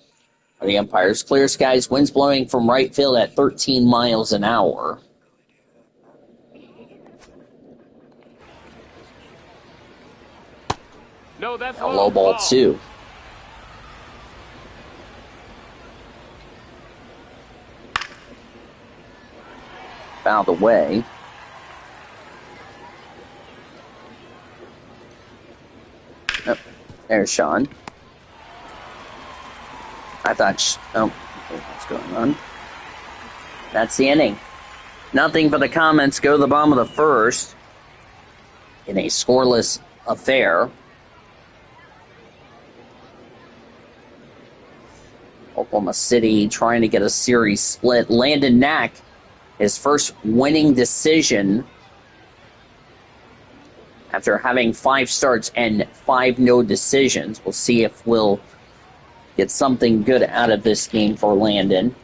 are the umpires. Clear skies, winds blowing from right field at 13 miles an hour. No, that's A low ball 2. Fouled away. Oh, there's Sean. I thought... Oh, what's going on? That's the inning. Nothing but the Comets go to the bottom of the first in a scoreless affair. Oklahoma City trying to get a series split. Landon Knack, his first winning decision after having 5 starts and 5 no decisions. We'll see if we'll get something good out of this game for Landon.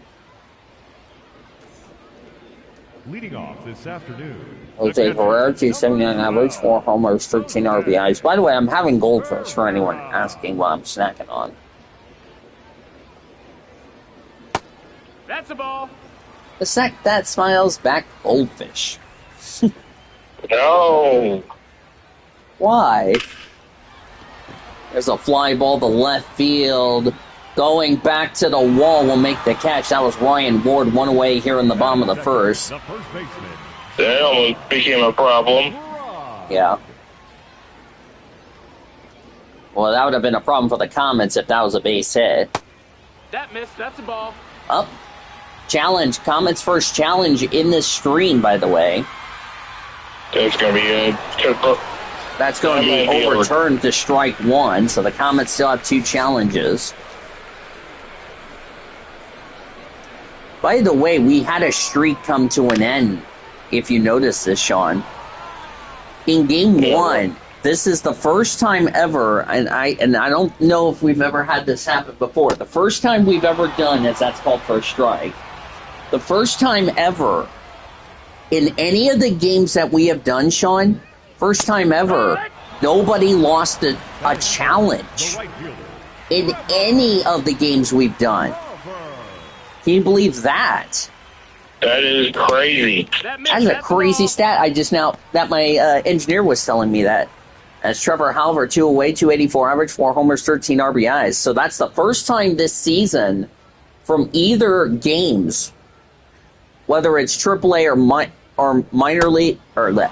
Leading off this afternoon, Jose Herrera, 279 average, 4 homers, 13 RBIs. By the way, I'm having goldfish for anyone asking what I'm snacking on. That's a ball. The sack that smiles back goldfish. No. Why? There's a fly ball to left field. Going back to the wall will make the catch. That was Ryan Ward, one away here in the bottom of the first. The first baseman. That almost became a problem. Yeah. Well, that would have been a problem for the Comets if that was a base hit. That missed. That's a ball. Up. Challenge. Comets' first challenge in this stream, by the way. That's going to be a That's going to be overturned to strike one, so the Comets still have 2 challenges. By the way, we had a streak come to an end, if you notice this, Sean. In Game 1, this is the first time ever, and I don't know if we've ever had this happen before. The first time we've ever done, as that's called first strike, the first time ever in any of the games that we have done, Sean, first time ever, nobody lost a challenge in any of the games we've done. Can you believe that? That is crazy. That's a crazy stat. I just now, that my engineer was telling me that. As Trevor Halver, 2 away, 284 average, 4 homers, 13 RBIs. So that's the first time this season from either games, whether it's AAA or minor league, or let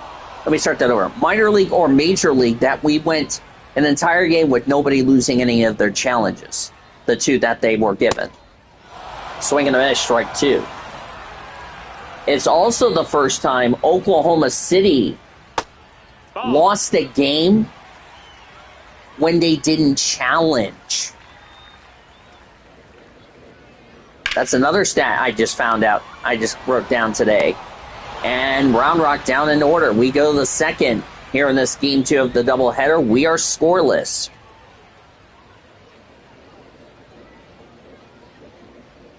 me start that over. Minor league or major league, that we went an entire game with nobody losing any of their challenges, the 2 that they were given. Swing and a miss, strike 2. It's also the first time Oklahoma City lost a game when they didn't challenge. That's another stat I just found out. I just wrote down today. And Round Rock down in order. We go to the second here in this Game 2 of the doubleheader. We are scoreless.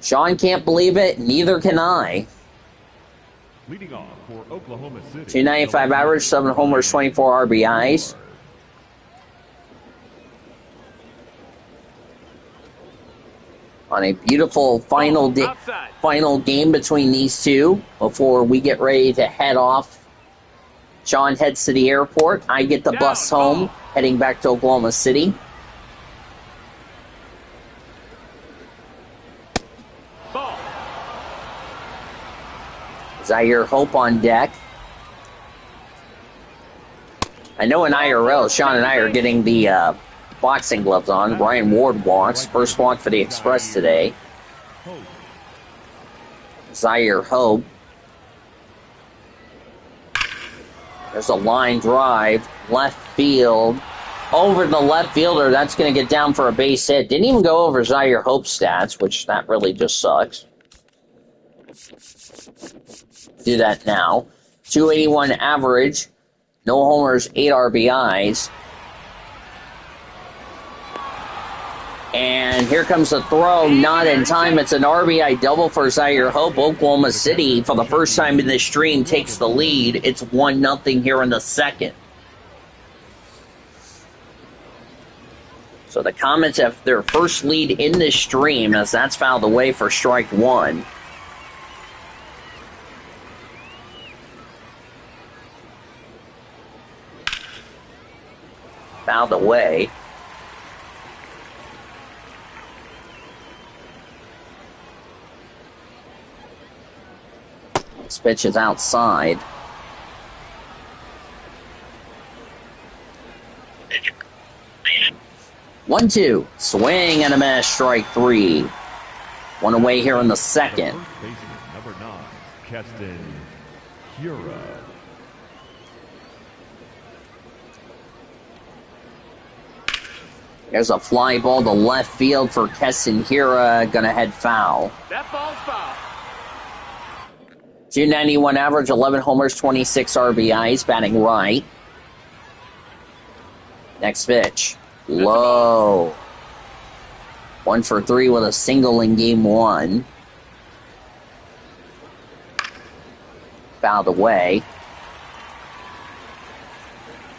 Sean can't believe it. Neither can I. Leading off for Oklahoma City. 295 average, 7 homers, 24 RBIs. On a beautiful final game between these two before we get ready to head off. Sean heads to the airport. I get the bus home, heading back to Oklahoma City. Zaire Hope on deck. I know in IRL, Sean and I are getting the boxing gloves on. Ryan Ward walks. First walk for the Express today. Zaire Hope. There's a line drive. Left field. Over the left fielder. That's going to get down for a base hit. Didn't even go over Zaire Hope's stats, which that really just sucks. Do that now. 281 average. No homers, 8 RBIs. And here comes the throw. Not in time. It's an RBI double for Zaire Hope. Oklahoma City, for the first time in this stream, takes the lead. It's 1-0 here in the second. So the Comets have their first lead in this stream, as that's fouled away for strike 1. Fouled away. This pitch is outside. One, two. Swing and a miss, strike 3. One away here in the second. Baseman, number 9, Keston Hura. There's a fly ball to left field for Keston Hira. Gonna head foul. That ball's foul. 291 average, 11 homers, 26 RBIs, batting right. Next pitch. Low. 1 for 3 with a single in game 1. Fouled away.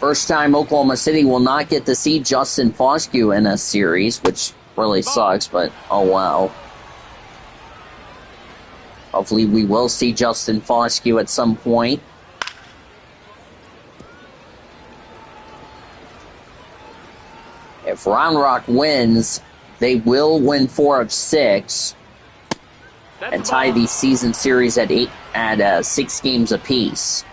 First time Oklahoma City will not get to see Justin Foscue in a series, which really sucks, but oh well. Hopefully we will see Justin Foscue at some point. If Round Rock wins, they will win 4 of 6 and tie the season series at 6 games apiece.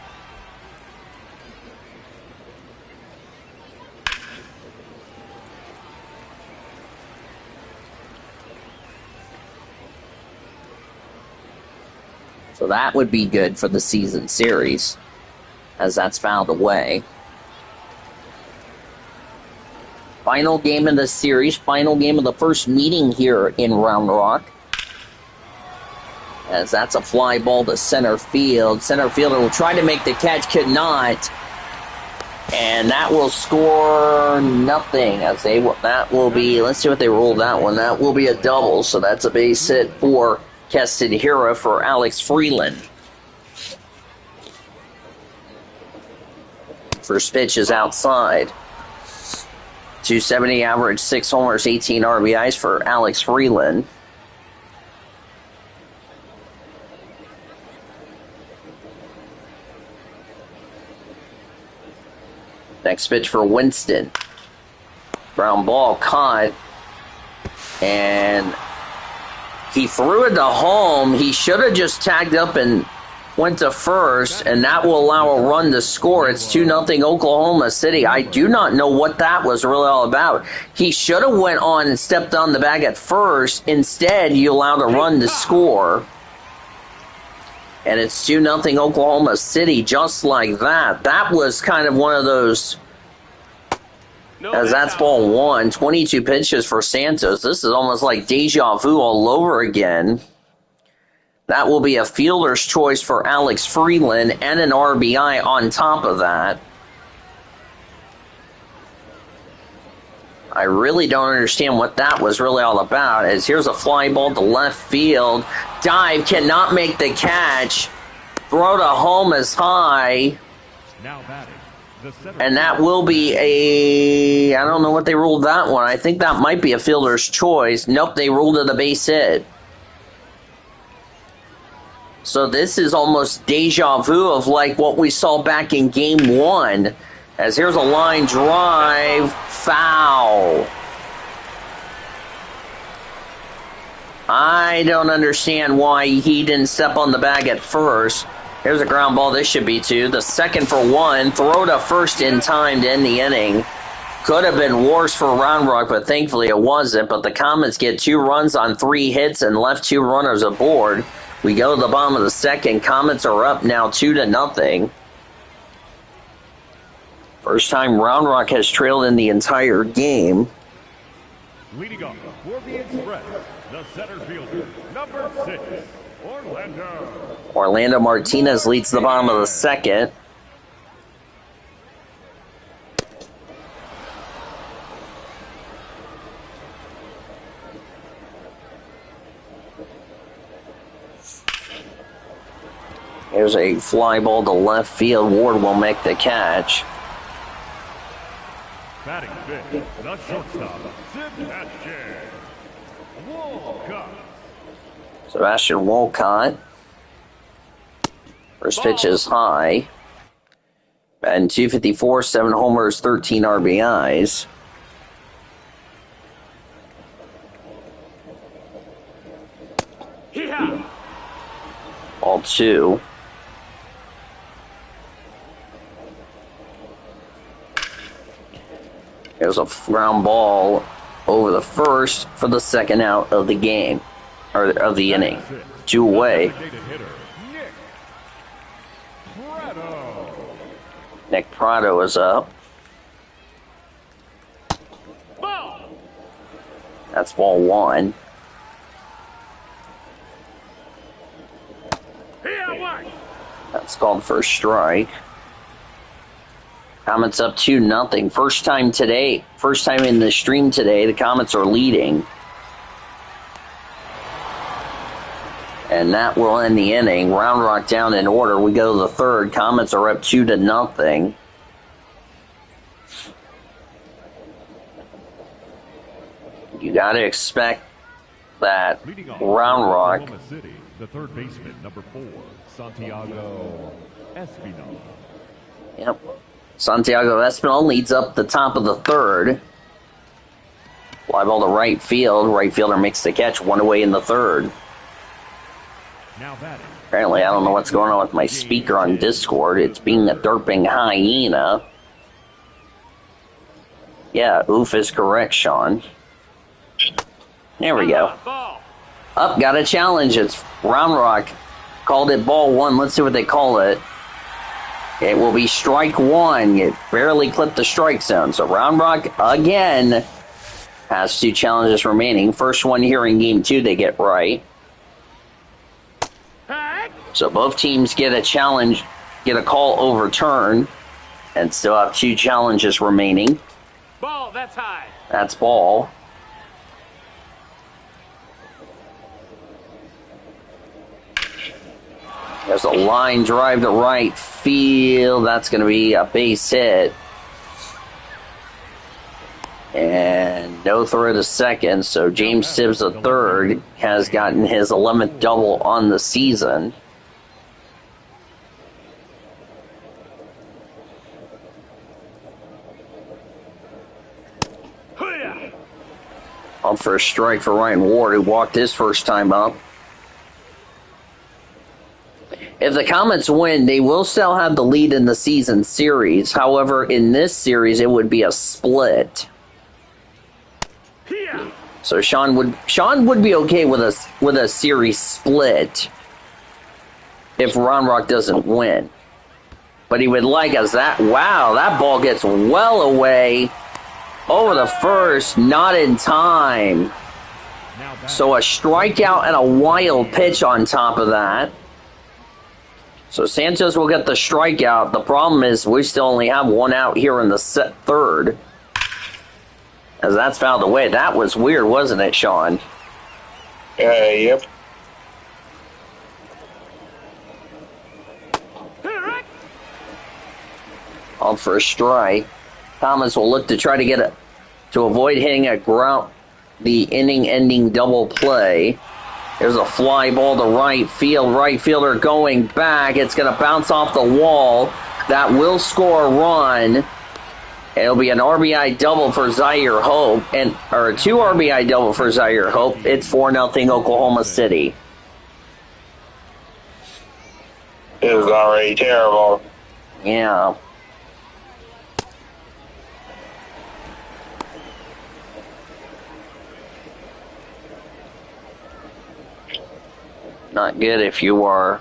So that would be good for the season series, as that's fouled away. Final game of the series, final game of the first meeting here in Round Rock. As that's a fly ball to center field. Center fielder will try to make the catch, could not. And that will score nothing. That will be, let's see what they ruled that one. That will be a double, so that's a base hit for Keston Hira for Alex Freeland. First pitch is outside. 270 average, 6 homers, 18 RBIs for Alex Freeland. Next pitch for Winston. Ground ball caught. And he threw it to home. He should have just tagged up and went to first, and that will allow a run to score. It's 2-0 Oklahoma City. I do not know what that was really all about. He should have went on and stepped on the bag at first. Instead, you allowed a run to score. And it's 2-0 Oklahoma City just like that. That was kind of one of those, as that's ball 1, 22 pitches for Santos. This is almost like deja vu all over again. That will be a fielder's choice for Alex Freeland and an RBI on top of that. I really don't understand what that was really all about. As here's a fly ball to left field. Dive, cannot make the catch. Throw to home is high. Now batting, the center And that will be I don't know what they ruled that one. I think that might be a fielder's choice. Nope, they ruled it a base hit. So this is almost deja vu of like what we saw back in game 1. As here's a line drive, foul. I don't understand why he didn't step on the bag at first. Here's a ground ball, this should be 2. The second for 1, throw to first in time to end the inning. Could have been worse for Round Rock, but thankfully it wasn't. But the Comets get 2 runs on 3 hits and left 2 runners aboard. We go to the bottom of the second. Comets are up now 2-0. First time Round Rock has trailed in the entire game. leading off for the Express, the center fielder, number 6, Orlando. Orlando Martinez leads the bottom of the second. Here's a fly ball to left field. Ward will make the catch. Batting fifth, the shortstop, Sebastian Walcott. Sebastian Walcott. First pitch is high. And 254, 7 homers, 13 RBIs. Yeah. Ball 2. There's a ground ball over the first for the second out of the game, or of the inning. 2 away. Nick Prado is up. Ball. That's ball 1. Here, what? That's called for a strike. Comets up 2-0. First time today, first time in the stream today, the Comets are leading. And that will end the inning. Round Rock down in order. We go to the third. Comets are up 2-0. You got to expect that Round Rock the third baseman, number 4, Santiago Espinal. Yep. Santiago Espinal leads up the top of the third. Fly ball to right field. Right fielder makes the catch, one away in the third. Now batting. Apparently, I don't know what's going on with my speaker on Discord. It's being a derping hyena. Yeah, oof is correct, Sean. There we go. Up, got a challenge. It's Round Rock. Called it ball one. Let's see what they call it. It will be strike one. It barely clipped the strike zone. So Round Rock, again, has 2 challenges remaining. First one here in game 2 they get right. So both teams get a challenge, get a call overturned, and still have 2 challenges remaining. Ball, that's high. That's ball. There's a line drive to right field. That's going to be a base hit. And no throw to second, so James Sibbs III has gotten his 11th double on the season. Up for a strike for Ryan Ward, who walked his first time up. If the Comets win, they will still have the lead in the season series. However, in this series, it would be a split. So Sean would be okay with a series split if Round Rock doesn't win. But he would like us that. Wow, that ball gets well away over the first, not in time. So a strikeout and a wild pitch on top of that. So Santos will get the strikeout. The problem is we still only have 1 out here in the third. As that's fouled away. That was weird, wasn't it, Sean? Yep. On for a strike. Thomas will look to try to get it to avoid hitting the inning-ending double play. There's a fly ball to right field. Right fielder going back. It's going to bounce off the wall. That will score a run. It'll be an RBI double for Zaire Hope, or a 2 RBI double for Zaire Hope. It's 4-0 Oklahoma City. It was already terrible. Yeah. Not good if you are.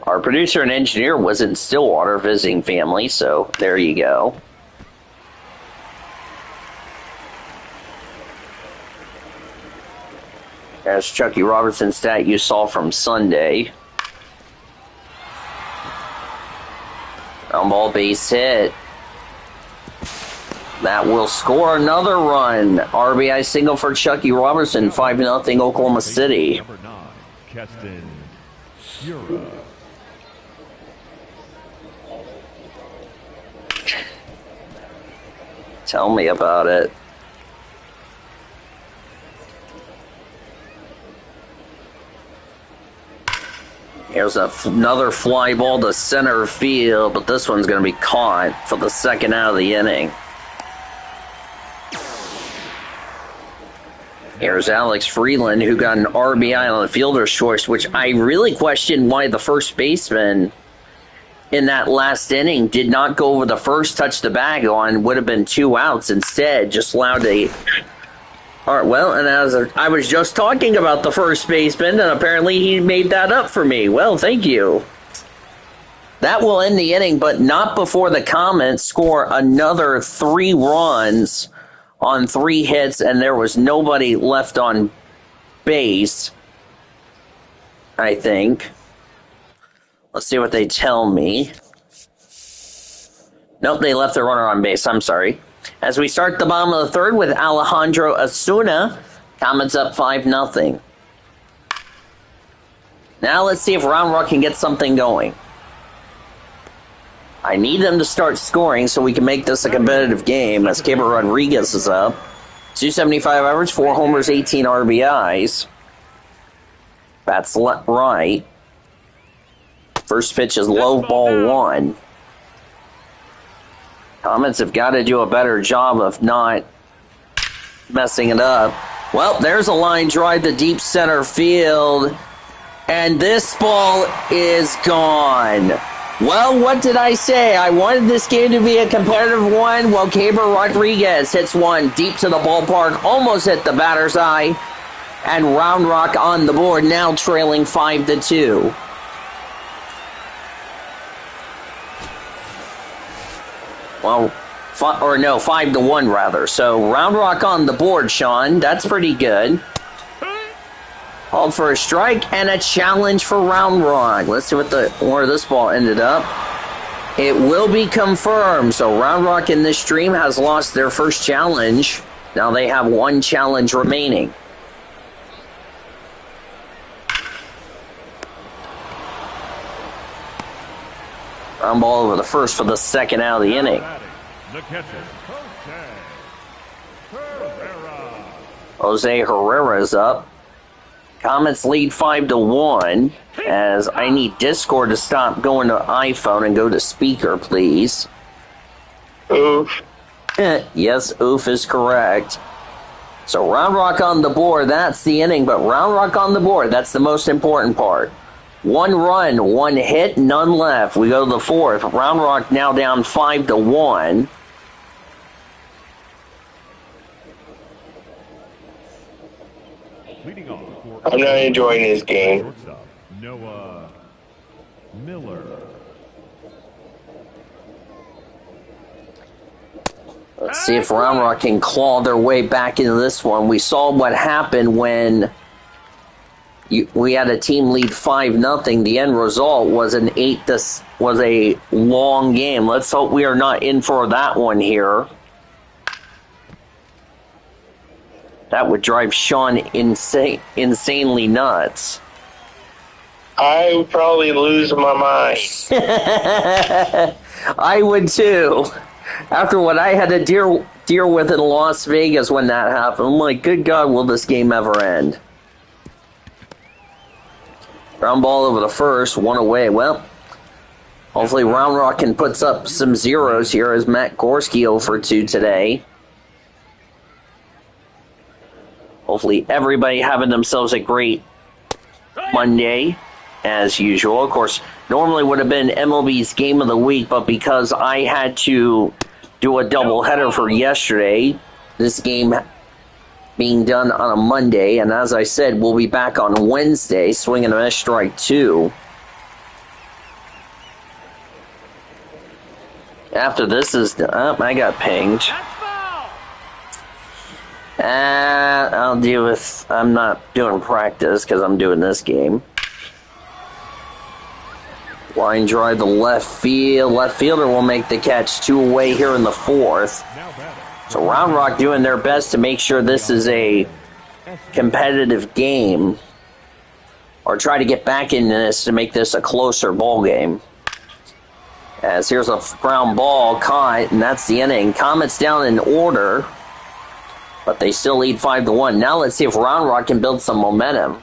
Our producer and engineer was in Stillwater visiting family, so there you go. There's Chucky Robertson's stat you saw from Sunday. Ground ball base hit. That will score another run. RBI single for Chucky Robertson, 5-0 Oklahoma City. Number 9, Keston Yura. Tell me about it. Here's another fly ball to center field, but this one's going to be caught for the second out of the inning. Here's Alex Freeland, who got an RBI on the fielder's choice, which I really question why the first baseman in that last inning did not go over the first, touch the bag on, would have been 2 outs. Instead, just allowed a... All right, well, and as I was just talking about the first baseman, and apparently he made that up for me. Well, thank you. That will end the inning, but not before the Comets score another 3 runs on 3 hits, and there was nobody left on base, I think. Let's see what they tell me. Nope, they left the runner on base. I'm sorry. As we start the bottom of the third with Alejandro Osuna, Comets up 5-0. Now let's see if Round Rock can get something going. I need them to start scoring so we can make this a competitive game as Gabriel Rodriguez is up. 275 average, 4 homers, 18 RBIs. That's right. First pitch is low, ball 1. Comets have got to do a better job of not messing it up. Well, there's a line drive to deep center field. And this ball is gone. Well, what did I say? I wanted this game to be a competitive one. Well, Caber Rodriguez hits one deep to the ballpark, almost hit the batter's eye. And Round Rock on the board, now trailing 5-2. Well, 5-1 rather. So Round Rock on the board, Sean. That's pretty good. Called for a strike and a challenge for Round Rock. Let's see where this ball ended up. It will be confirmed. So Round Rock in this stream has lost their first challenge. Now they have one challenge remaining. Ground ball over the first for the second out of the inning. The catcher, Jose Herrera is up. Comets lead 5-1. As I need Discord to stop going to iPhone and go to speaker, please. Oof. Yes, oof is correct. So Round Rock on the board, that's the inning, but Round Rock on the board, that's the most important part. 1 run, 1 hit, none left. We go to the fourth. Round Rock now down 5-1. leading off for I'm not enjoying this game. shortstop, Noah Miller. Let's see if Round Rock can claw their way back into this one. We saw what happened when we had a team lead 5-0. The end result was was a long game. Let's hope we are not in for that one here. That would drive Sean insanely nuts. I would probably lose my mind. I would too. After what I had to deal with in Las Vegas when that happened, I'm like, good God, will this game ever end? Ground ball over the first, 1 away. Well, hopefully Round Rock can put up some zeros here as Matt Gorski 0 for 2 today. Hopefully everybody having themselves a great Monday, as usual. Of course, normally would have been MLB's Game of the Week, but because I had to do a doubleheader for yesterday, this game being done on a Monday, and as I said, we'll be back on Wednesday, swinging a miss, strike 2. After this is done, I got pinged. I'll deal with, I'm not doing practice because I'm doing this game. Line drive to left field. Left fielder will make the catch, 2 away here in the fourth. So Round Rock doing their best to make sure this is a competitive game, or try to get back in this to make this a closer ball game. As here's a ground ball caught, and that's the inning. Comets down in order, but they still lead 5-1. Now let's see if Round Rock can build some momentum.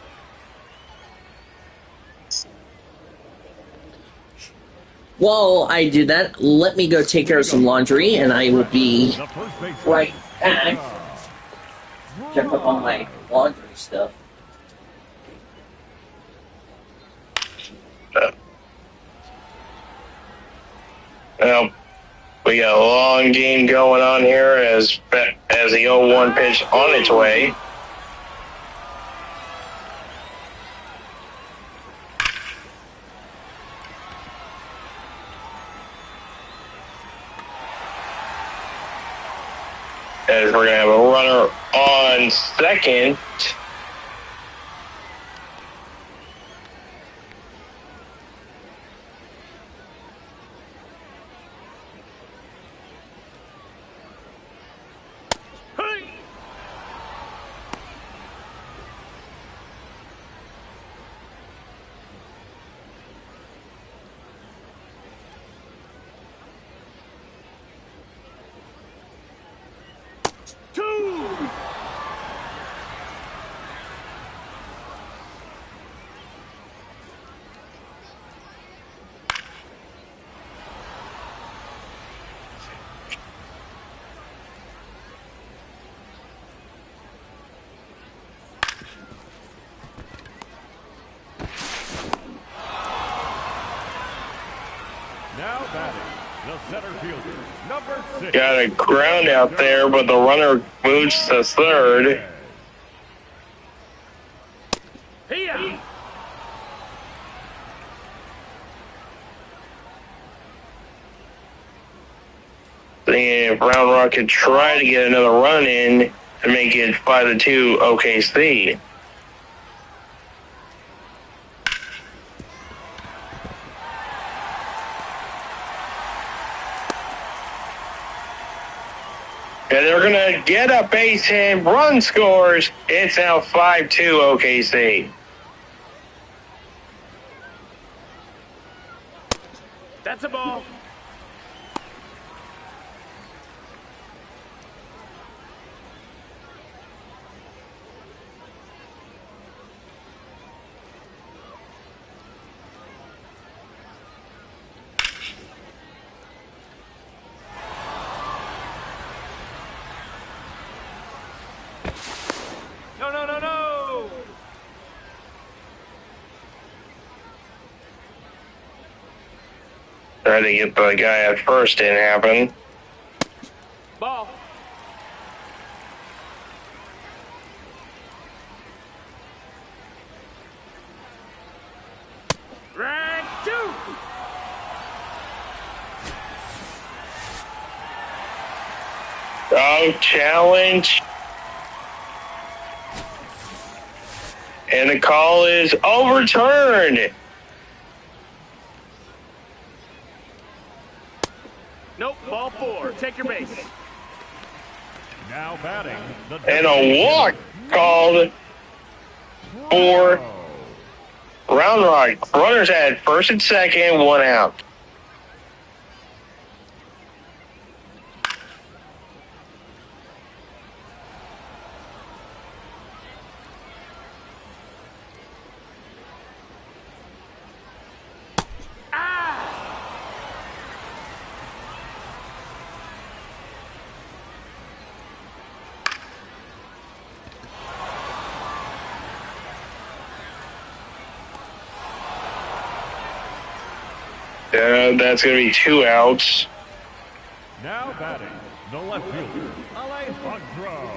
While I do that, let me go take care of some laundry, and I will be right back. Check up on my laundry stuff. Well, we got a long game going on here as the 0-1 pitch on its way. As we're going to have a runner on second. Now batting, the center fielder, number 6. Got a ground out there, but the runner moves to third. Here. Seeing if Round Rock could try to get another run in to make it 5-2 OKC. And they're going to get a base hit. Run scores. It's now 5-2 OKC. That's a ball. No, no, no, no. Trying to get the guy at first didn't happen. Ball. Right, 2. Oh, challenge. And the call is overturned. Nope, ball 4. Take your base. Now batting, the And a walk called for Round Rock. Runners at first and second, 1 out. That's going to be 2 outs. Now batting, the left fielder, Alejandro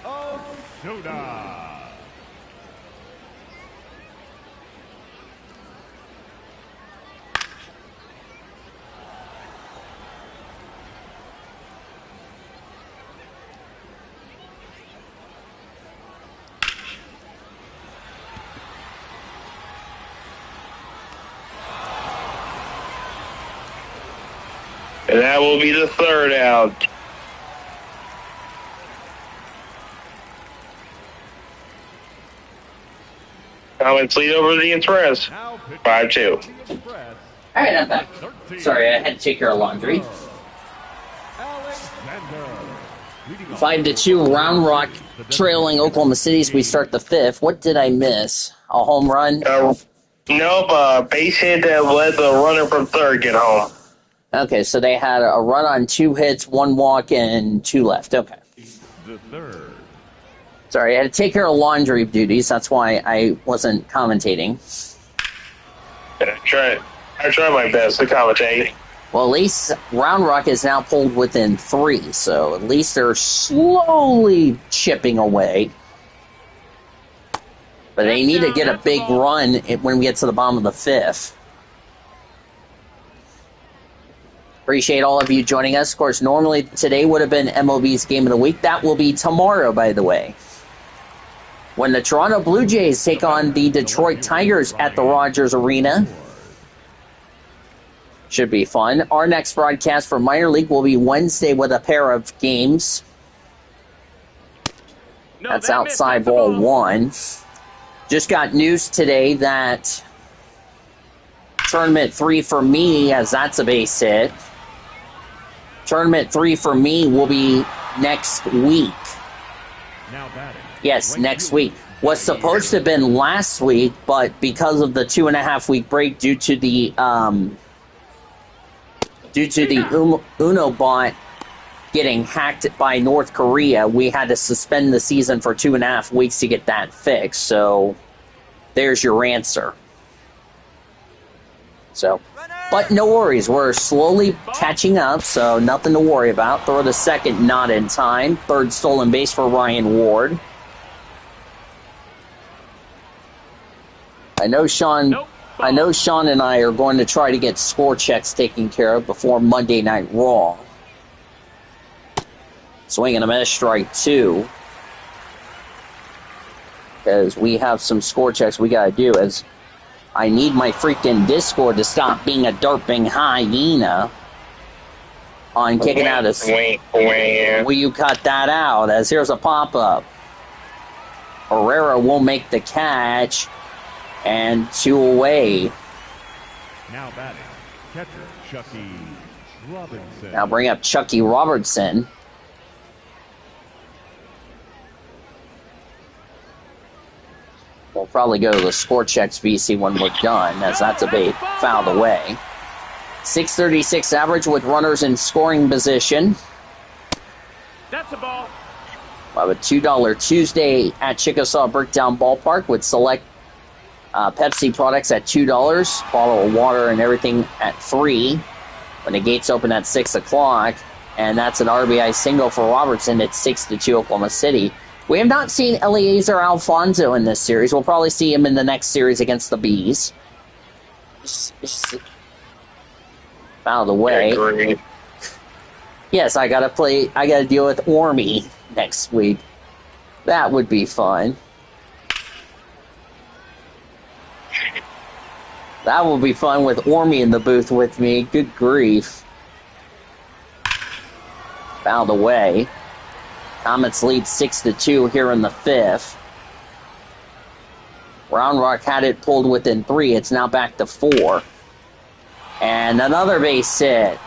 Osuna. And that will be the 3rd out. Comets lead over the Express. 5-2. All right, I'm back. Sorry, I had to take care of laundry. 5-2, Round Rock trailing Oklahoma City as we start the 5th. What did I miss? A home run? Nope, base hit that let the runner from third get home. Okay, so they had a run on 2 hits, 1 walk, and 2 left. Okay. The 3rd. Sorry, I had to take care of laundry duties. That's why I wasn't commentating. I try my best to commentate. Well, at least Round Rock is now pulled within 3, so at least they're slowly chipping away. But they need to get a big run when we get to the bottom of the 5th. Appreciate all of you joining us. Of course, normally today would have been MLB's Game of the Week. That will be tomorrow, by the way, when the Toronto Blue Jays take on the Detroit Tigers at the Rogers Arena. Should be fun. Our next broadcast for minor league will be Wednesday with a pair of games. That's outside ball 1. Just got news today that Tournament 3 for me, as that's a base hit. Tournament 3 for me will be next week. Yes, next week. Was supposed to have been last week, but because of the 2.5-week break due to the Uno bot getting hacked by North Korea, we had to suspend the season for 2.5 weeks to get that fixed. So there's your answer. So But no worries, we're slowly catching up, so nothing to worry about. Throw the second, not in time. Third stolen base for Ryan Ward. I know Sean and I are going to try to get score checks taken care of before Monday Night Raw. Swing and a miss, strike 2. Because we have some score checks we got to do, as I need my freaking Discord to stop being a derping hyena on kicking out of... Will you cut that out? As here's a pop-up. Herrera will make the catch, and 2 away. Now batting, catcher Chucky Robinson. Now bring up Chucky Robertson. We'll probably go to the score checks VC when we're done, as that's a bait fouled away. 636 average with runners in scoring position. That's a ball. We'll have a $2 Tuesday at Chickasaw Bricktown Ballpark with select Pepsi products at $2, bottle of water and everything at $3 when the gates open at 6 o'clock. And that's an RBI single for Robertson at 6-2 Oklahoma City. We have not seen Eliezer Alfonso in this series. We'll probably see him in the next series against the Bees. Out of the way. Yes, I gotta deal with Ormy next week. That would be fun. That will be fun with Ormy in the booth with me. Good grief. Fouled away. Comets lead 6-2 here in the 5th. Round Rock had it pulled within 3. It's now back to 4. And another base hit.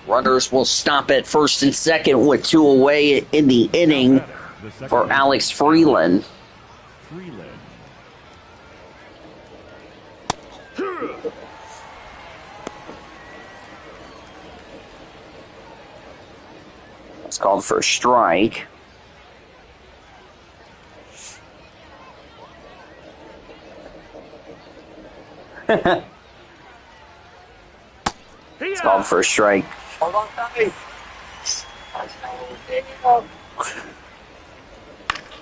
Runners will stop at first and second with 2 away in the inning for Alex Freeland. It's called for a strike. It's called for a strike.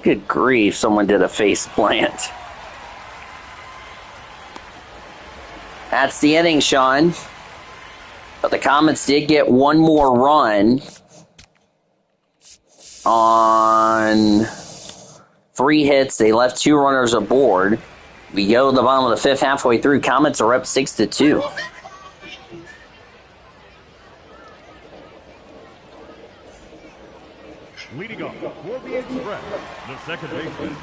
Good grief, someone did a face plant. That's the inning, Sean. But the Comets did get one more run on 3 hits. They left 2 runners aboard. We go to the bottom of the 5th, halfway through. Comets are up 6-2. Leading off for the Express, the second baseman,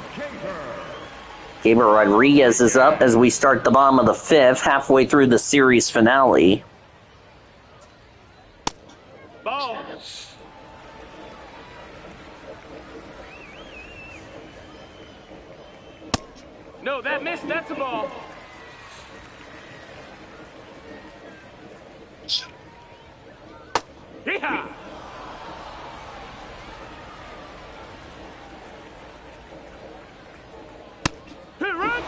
Gabriel Rodriguez is up as we start the bottom of the 5th, halfway through the series finale. Ball. No, that missed. That's a ball. Yeehaw! Hit run!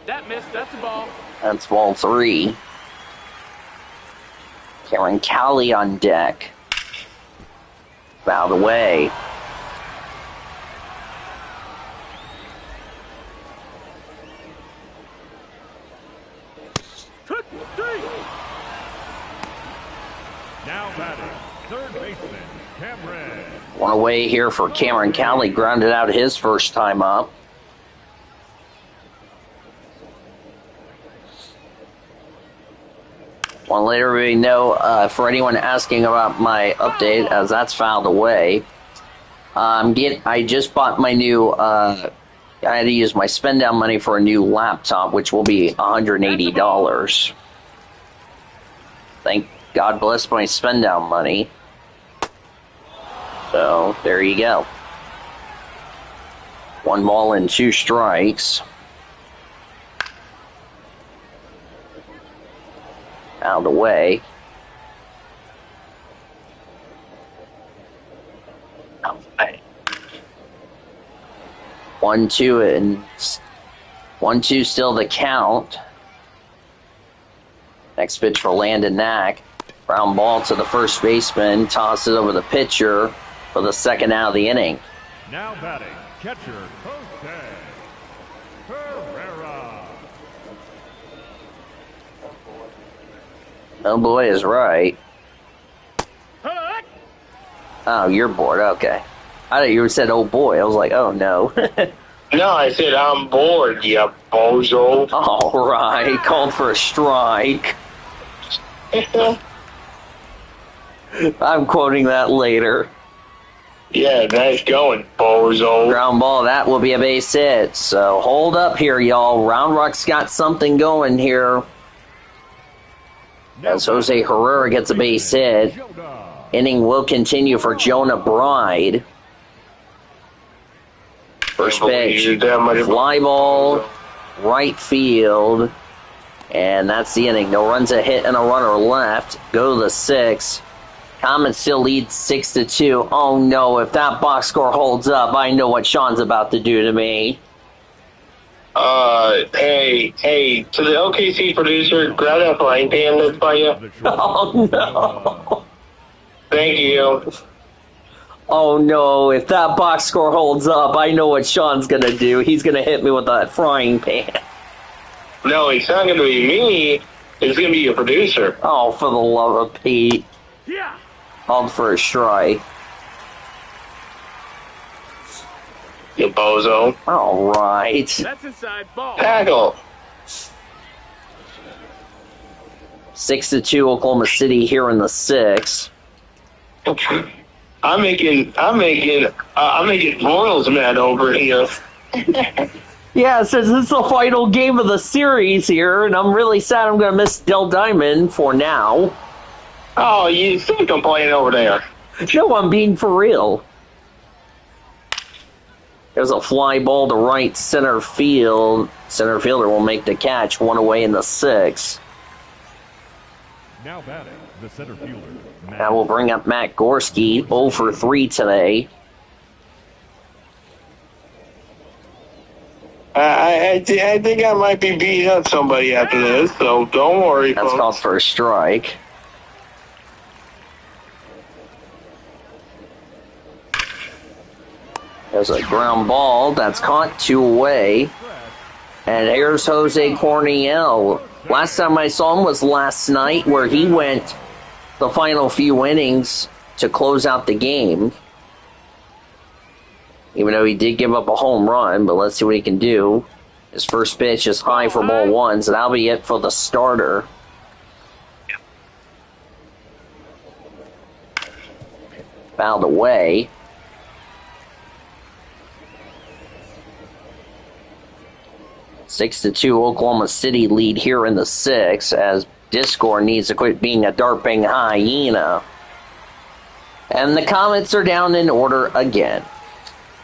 That missed. That's a ball. That's ball 3. Karen Cowley on deck. Fouled away. now batting, third baseman, Cameron. One away here for Cameron Cowley, grounded out his first time up. Want to let everybody know, for anyone asking about my update, as that's filed away, I just bought my new, I had to use my spend down money for a new laptop, which will be $180. Thank God bless my spend down money. So, there you go. 1 ball and 2 strikes. Out of the way. Okay. 1-2 and 1-2 still the count. Next pitch for Landon Knack. Ground ball to the first baseman. Toss it over the pitcher for the second out of the inning. Now batting, catcher, Jose Herrera. Oh boy is right. Hut! Oh, you're bored. Okay. I thought you said, oh boy. I was like, oh no. No, I said I'm bored, you bozo. All right. Called for a strike. I'm quoting that later. Yeah, nice going, bozo. Ground ball. That will be a base hit. So hold up here, y'all. Round Rock's got something going here. As Jose Herrera gets a base hit. Inning will continue for Jonah Bride. First pitch, fly ball, right field, and that's the inning. No runs, a hit, and a runner left. Go to the sixth. Comets still lead 6-2. Oh no, if that box score holds up, I know what Sean's about to do to me. Hey, to the OKC producer, grab that frying pan that's by you. Oh no. Thank you. Oh no, if that box score holds up, I know what Sean's gonna do. He's gonna hit me with that frying pan. No, it's not going to be me. It's going to be your producer. Oh, for the love of Pete. Yeah! Called for a strike. You bozo. All right. That's inside ball. Tackle. 6-2 Oklahoma City here in the sixth. I'm making Royals mad over here. Yeah, it says this is the final game of the series here, and I'm really sad I'm going to miss Del Diamond for now. Oh, you still complaining over there? No, I'm being for real. There's a fly ball to right center field. Center fielder will make the catch, one away in the sixth. Now batting, the center fielder. That will bring up Matt Gorski, 0 for 3 today. I think I might be beating up somebody after this, so don't worry, That's folks. called for a strike. There's a ground ball that's caught 2 away. And here's Jose Corniel. Last time I saw him was last night, where he went the final few innings to close out the game. Even though he did give up a home run, but let's see what he can do. His first pitch is high for ball 1, so that'll be it for the starter. Fouled away. Six to 2 Oklahoma City lead here in the sixth, as Discord needs to quit being a darping hyena. And the Comets are down in order again.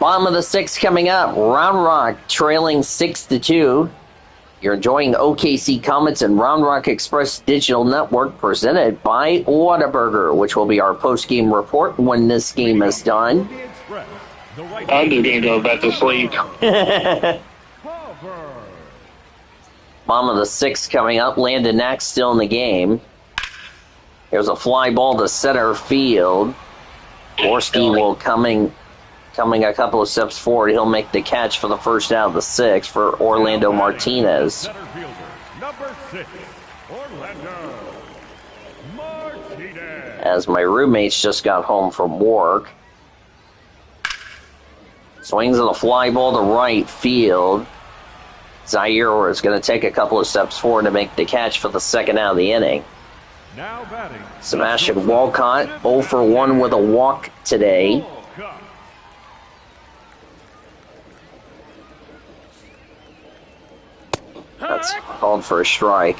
Bottom of the sixth coming up. Round Rock trailing 6 to 2. You're enjoying OKC Comets and Round Rock Express Digital Network, presented by Whataburger, which will be our post-game report when this game is done. I'm just going to go back to sleep. Bottom of the sixth coming up. Landon Knack still in the game. There's a fly ball to center field. Gorski will coming a couple of steps forward. He'll make the catch for the first out of the sixth for Orlando Martinez. Center fielder, number 6, Orlando Martinez. As my roommates just got home from work. Swings of the fly ball to right field. Zaire is going to take a couple of steps forward to make the catch for the second out of the inning. Now batting, Sebastian Walcott, 0 for 1 with a walk today. That's called for a strike.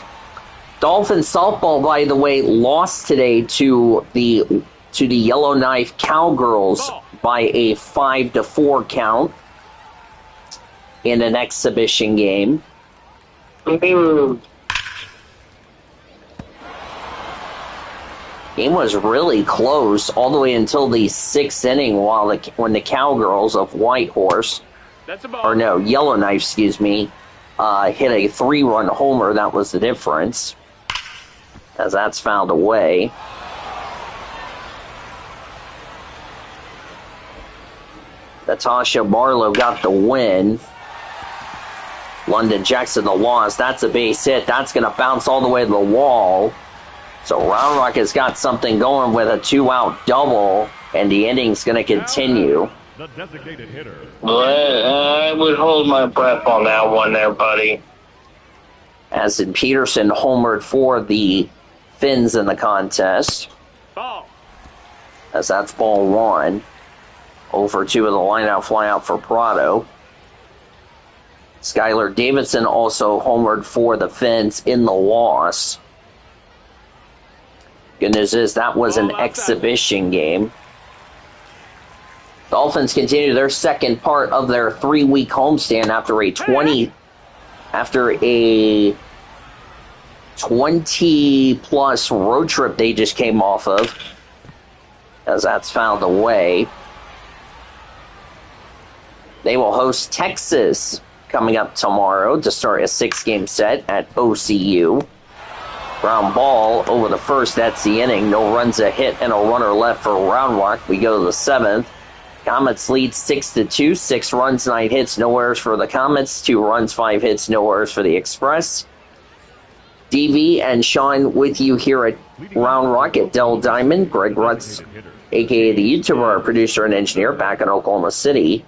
Dolphins softball, by the way, lost today to the Yellowknife Cowgirls by a 5-4 count in an exhibition game. Game was really close all the way until the 6th inning when the Cowgirls of Whitehorse, That's a ball. or no, Yellowknife, excuse me, hit a 3-run homer. That was the difference, as that's fouled away. Natasha Barlow got the win. London Jackson the loss. That's a base hit. That's going to bounce all the way to the wall. So Round Rock has got something going with a 2-out double, and the inning's going to continue. The designated hitter. I would hold my breath on that one there, buddy. As in Peterson homered for the Finns in the contest. Ball. As that's ball 1. Over 2 of the lineout flyout for Prado. Skylar Davidson also homered for the Finns in the loss. Good news is that was an exhibition game. Dolphins continue their second part of their 3-week homestand after a 20-plus road trip they just came off of, as that's fouled away. They will host Texas coming up tomorrow to start a 6-game set at OCU. Ground ball over the first, that's the inning. No runs, a hit, and a runner left for Round Rock. We go to the 7th. Comets lead 6-2. 6 runs, 9 hits, no errors for the Comets. 2 runs, 5 hits, no errors for the Express. DV and Sean with you here at Round Rock at Dell Diamond. Greg Rutz, a.k.a. the YouTuber, our producer and engineer, back in Oklahoma City.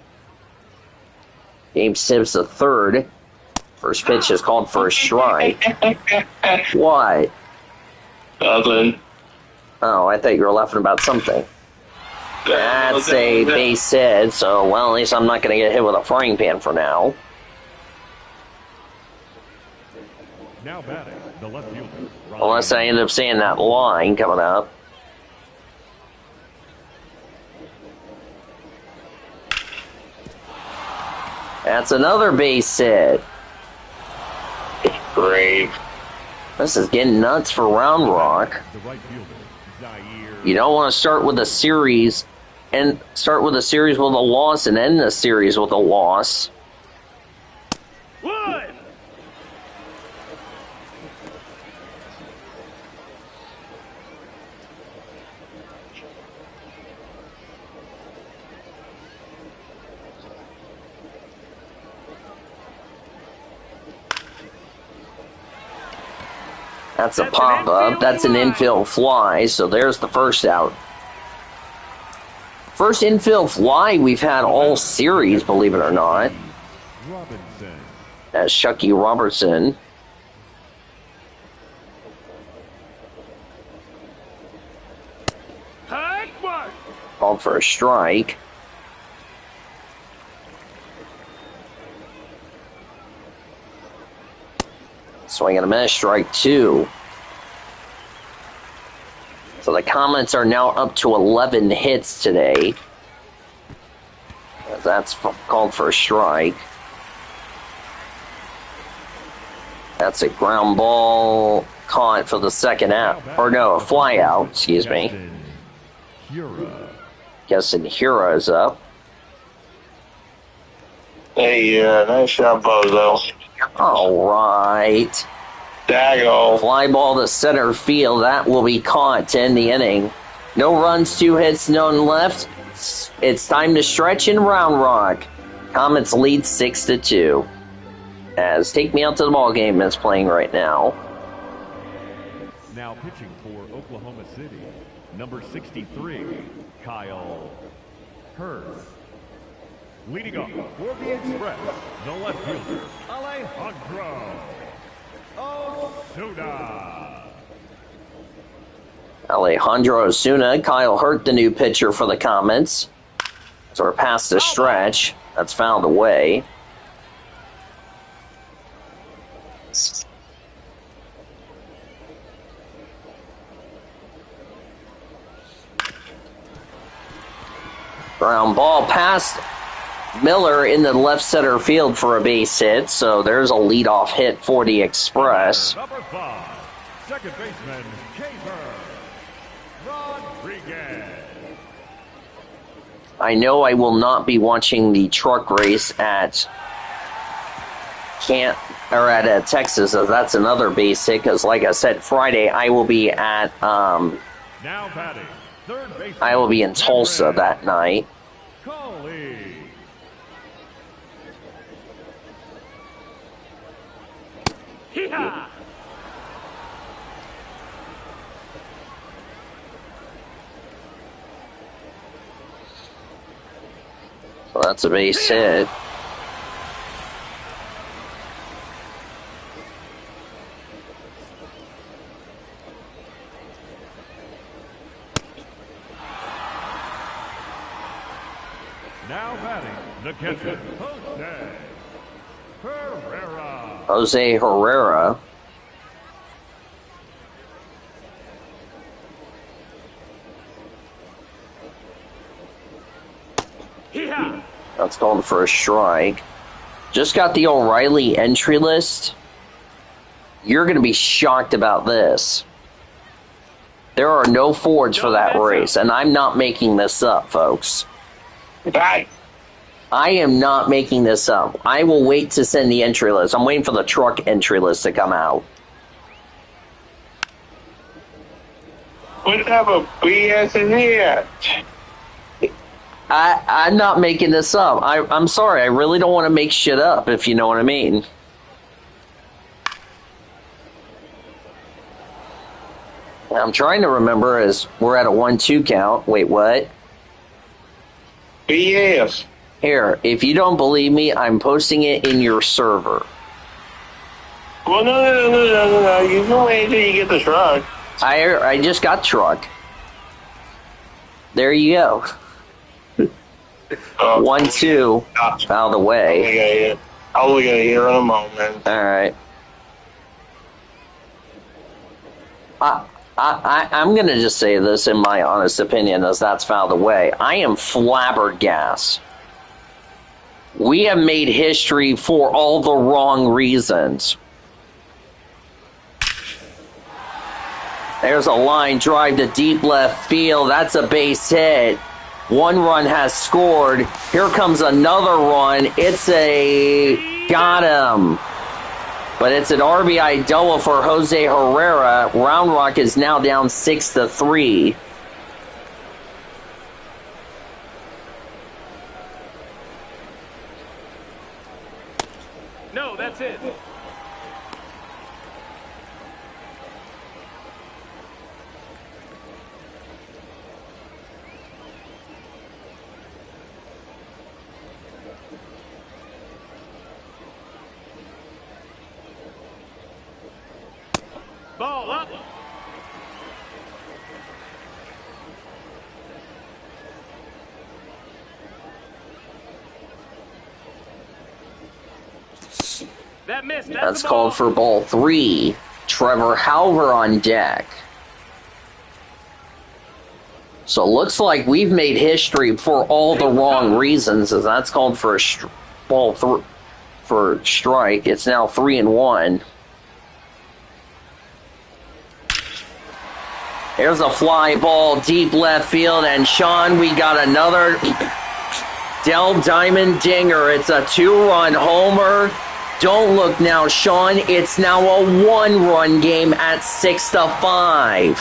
James Sims the third. First pitch is called for a strike. What? Nothing. Oh, I thought you were laughing about something. That's a base hit, so, well, at least I'm not going to get hit with a frying pan for now. Now batting, the left fielder. Unless I end up seeing that line coming up. That's another base hit. Great. This is getting nuts for Round Rock. The right fielder, Zaire. You don't want to start with a series with a loss and end the series with a loss. One. That's a pop-up. That's an infield fly, so there's the first out. First infield fly we've had all series, believe it or not. Robinson. That's Shucky Robertson. Hot one. Called for a strike. Swing and a miss, strike 2. So the Comets are now up to 11 hits today. That's called for a strike. That's a ground ball caught for the second out. Or no, a fly out, excuse me. Hura. Guessing Hura is up. Hey, nice shot, Bozo. All right. Dago. Fly ball to center field. That will be caught to end the inning. No runs, 2 hits, none left. It's time to stretch in Round Rock. Comets lead 6-2. As Take Me Out to the Ball Game is playing right now. Now pitching for Oklahoma City, number 63, Kyle Hurst. Leading off for the Express, the left fielder, Alejandro Osuna. Alejandro Osuna. Kyle Hurt, the new pitcher for the Comets. So we're past the stretch. That's fouled away. Ground ball past Miller in the left center field for a base hit, so there's a leadoff hit for the Express. Number 5, second baseman, Kayver Rodriguez. I know I will not be watching the truck race at Texas, as that's another base hit. Because, like I said, Friday I will be at Now batting, third base. I will be in Tulsa that night. Coley. Hee-haw! So that's a base hit. Now batting, the catcher, Herrera. Jose Herrera. Hee-haw! That's called for a strike. Just got the O'Reilly entry list. You're going to be shocked about this. There are no Fords for that race, and I'm not making this up, folks. Right. I am not making this up. I will wait to send the entry list. I'm waiting for the truck entry list to come out. What type of BS is that? I'm not making this up. I'm sorry. I really don't want to make shit up, if you know what I mean. I'm trying to remember as we're at a 1-2 count. Wait, what? BS. Here, if you don't believe me, I'm posting it in your server. Well, no. You can wait until you get the truck. I just got truck. There you go. 1-2 out of the way. I'll look at it here in a moment. All right. I'm going to just say this in my honest opinion, as that's foul the way. I am flabbergasted. We have made history for all the wrong reasons. There's a line drive to deep left field. That's a base hit. One run has scored. Here comes another run. It's a... Got him. But it's an RBI double for Jose Herrera. Round Rock is now down 6-3. No, that's it. Ball up. That missed. That's the called for ball 3. Trevor Halver on deck. So it looks like we've made history for all the wrong reasons, as that's called for a ball for strike. It's now 3-1. There's a fly ball deep left field, and Sean, we got another Dell Diamond dinger. It's a 2-run homer. Don't look now, Sean. It's now a 1-run game at 6-5.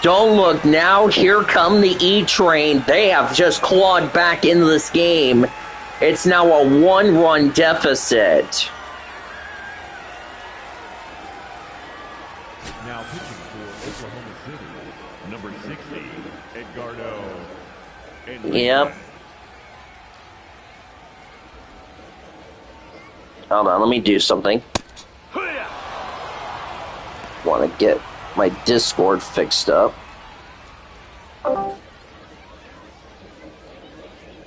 Don't look now. Here come the E-Train. They have just clawed back into this game. It's now a 1-run deficit. Now pitching for Oklahoma City, number 60, Edgardo. Yep. Hold on, let me do something. Want to get my Discord fixed up.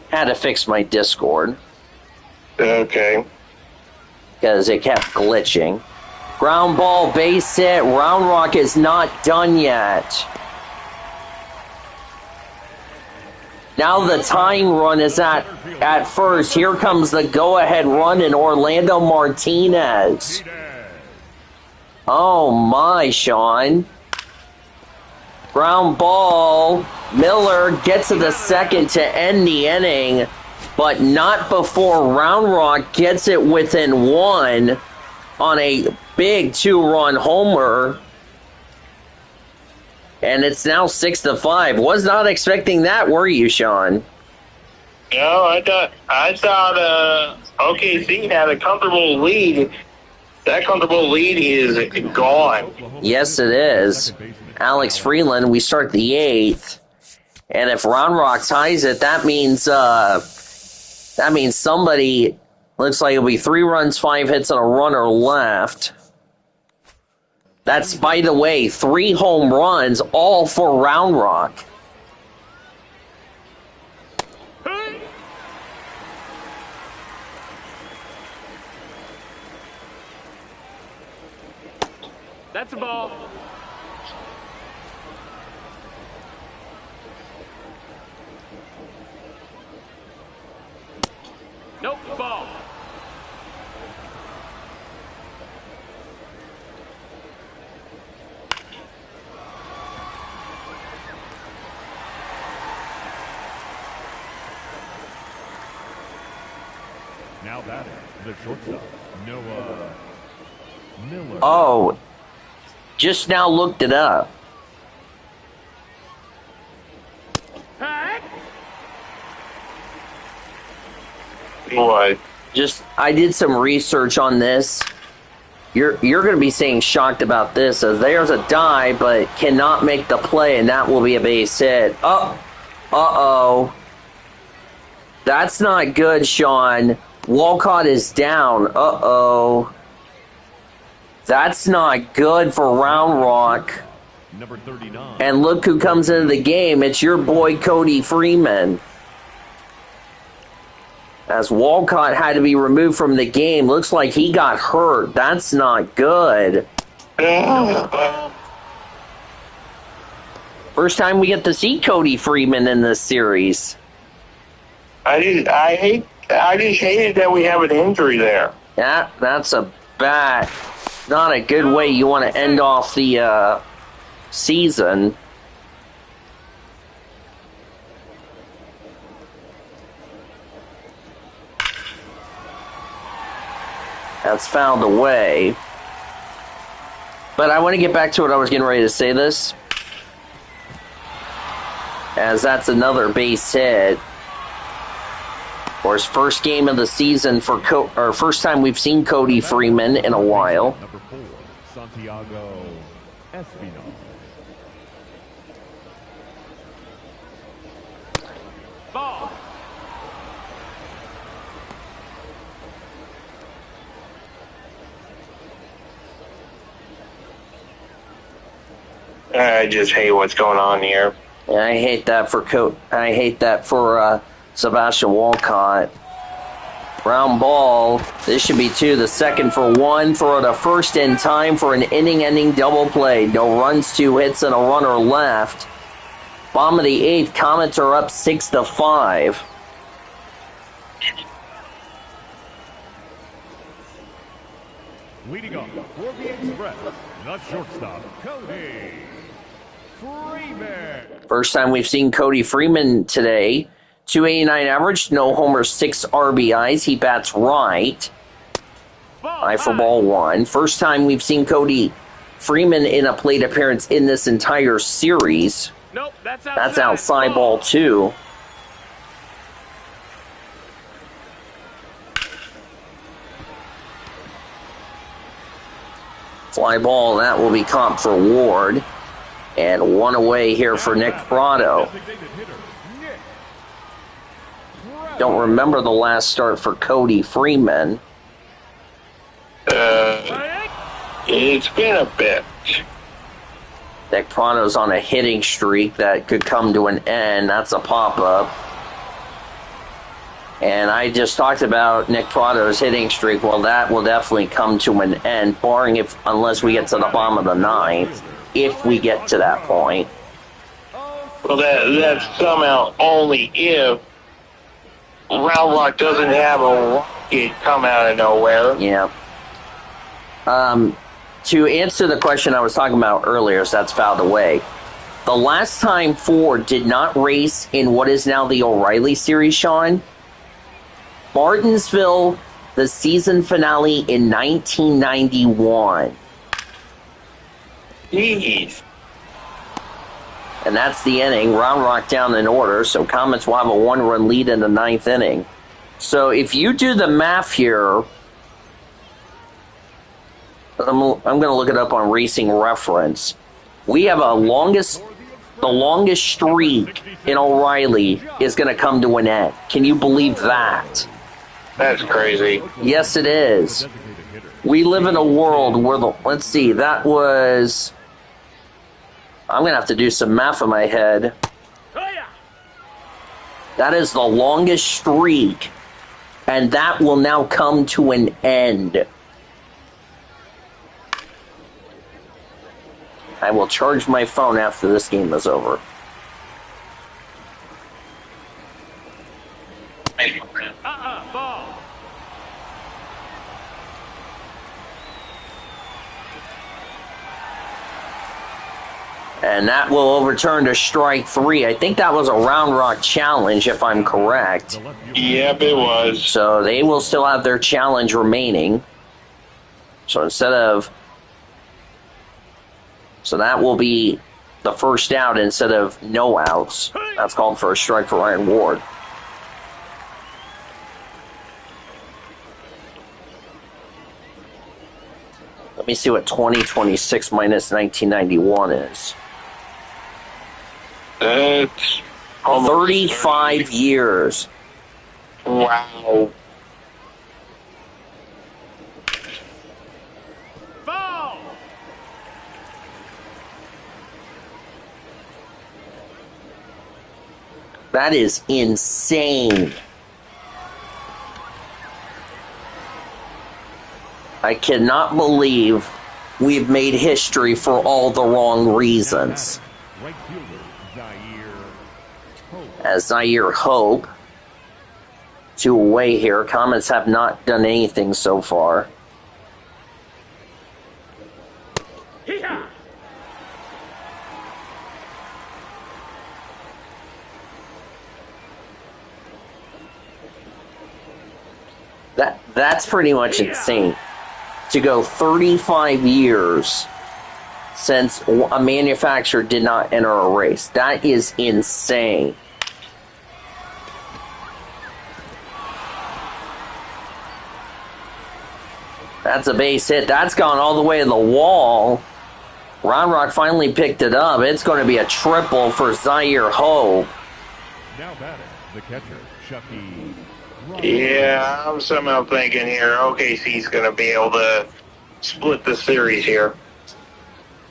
Had to fix my Discord Okay. because it kept glitching. Ground ball, base hit. Round Rock is not done yet. Now the tying run is at first. Here comes the go-ahead run in Orlando Martinez. Oh my, Sean. Ground ball. Miller gets to the second to end the inning, but not before Round Rock gets it within one on a big 2-run homer. And it's now 6-5. Was not expecting that, were you, Sean? No, I thought OKC had a comfortable lead. That comfortable lead is gone. Yes, it is. Alex Freeland, we start the 8th. And if Round Rock ties it, that means somebody, looks like it'll be 3 runs, 5 hits, and a runner left. That's, by the way, 3 home runs, all for Round Rock. That's a ball. Nope, ball. Now batting, the shortstop, Noah Miller. Oh, just now looked it up. Hey! What? I did some research on this. You're going to be saying shocked about this, as there's a dive, but cannot make the play, and that will be a base hit. Uh-oh. That's not good, Sean. Walcott is down. Uh-oh. That's not good for Round Rock. Number 39. And look who comes into the game. It's your boy Cody Freeman. As Walcott had to be removed from the game. Looks like he got hurt. That's not good. First time we get to see Cody Freeman in this series. I just hated that we have an injury there. That's a bad, not a good way you want to end off the season. That's fouled away. But I want to get back to what I was getting ready to say this. As that's another base hit. For his first game of the season or first time we've seen Cody Freeman in a while. Number 4, Santiago Espinal. Ball. I just hate what's going on here. Yeah, I hate that for Sebastian Walcott. Ground ball. This should be 2. The second for 1. Throw to first in time for an inning-ending double play. No runs, 2 hits, and a runner left. Bottom of the 8th. Comets are up 6-5. Leading off for the Express, the shortstop, Cody Freeman. First time we've seen Cody Freeman today. 289 average, no homers, 6 RBIs. He bats right. Eye for ball 1. First time we've seen Cody Freeman in a plate appearance in this entire series. Nope, that's outside. That's outside ball 2. Fly ball, that will be caught for Ward. And 1 away here for Nick Prado. Don't remember the last start for Cody Freeman. It's been a bit. Nick Prado's on a hitting streak that could come to an end. That's a pop-up. And I just talked about Nick Prado's hitting streak. Well, that will definitely come to an end, unless we get to the bottom of the 9th, if we get to that point. Well, that's somehow only if Round Rock doesn't have a rocket come out of nowhere. Yeah. to answer the question I was talking about earlier, so that's out of the way. The last time Ford did not race in what is now the O'Reilly Series, Sean, Martinsville, the season finale in 1991. Jeez. And that's the inning. Round Rock down in order, so Comets will have a 1-run lead in the 9th inning. So if you do the math here, I'm going to look it up on Racing Reference. We have the longest streak in O'Reilly is going to come to an end. Can you believe that? That's crazy. Yes, it is. We live in a world where let's see, that was, I'm going to have to do some math in my head. That is the longest streak, and that will now come to an end. I will charge my phone after this game is over. Ball. And that will overturn to strike 3. I think that was a Round Rock challenge, if I'm correct. Yep, it was. So they will still have their challenge remaining. So that will be the first out instead of no outs. That's called for a strike for Ryan Ward. Let me see what 2026 minus 1991 is. That's 35 years. Wow. Ball. That is insane. I cannot believe we've made history for all the wrong reasons. Right fielder, Zaire Hope. As Zaire Hope, 2 away here. Comets have not done anything so far. Hee-haw. That's pretty much insane. To go 35 years since a manufacturer did not enter a race. That is insane. That's a base hit. That's gone all the way to the wall. Round Rock finally picked it up. It's going to be a triple for Zaire Hope. Now batting, the catcher, Chucky. Yeah, I'm somehow thinking here OKC's going to be able to split the series here.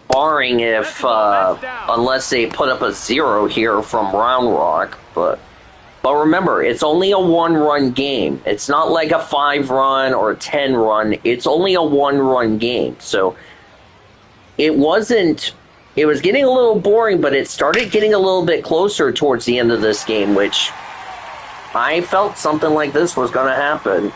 Barring if, unless they put up a 0 here from Round Rock. But remember, it's only a 1-run game. It's not like a 5-run or a 10-run. It's only a 1-run game. So it was getting a little boring, but it started getting a little bit closer towards the end of this game, which I felt something like this was going to happen.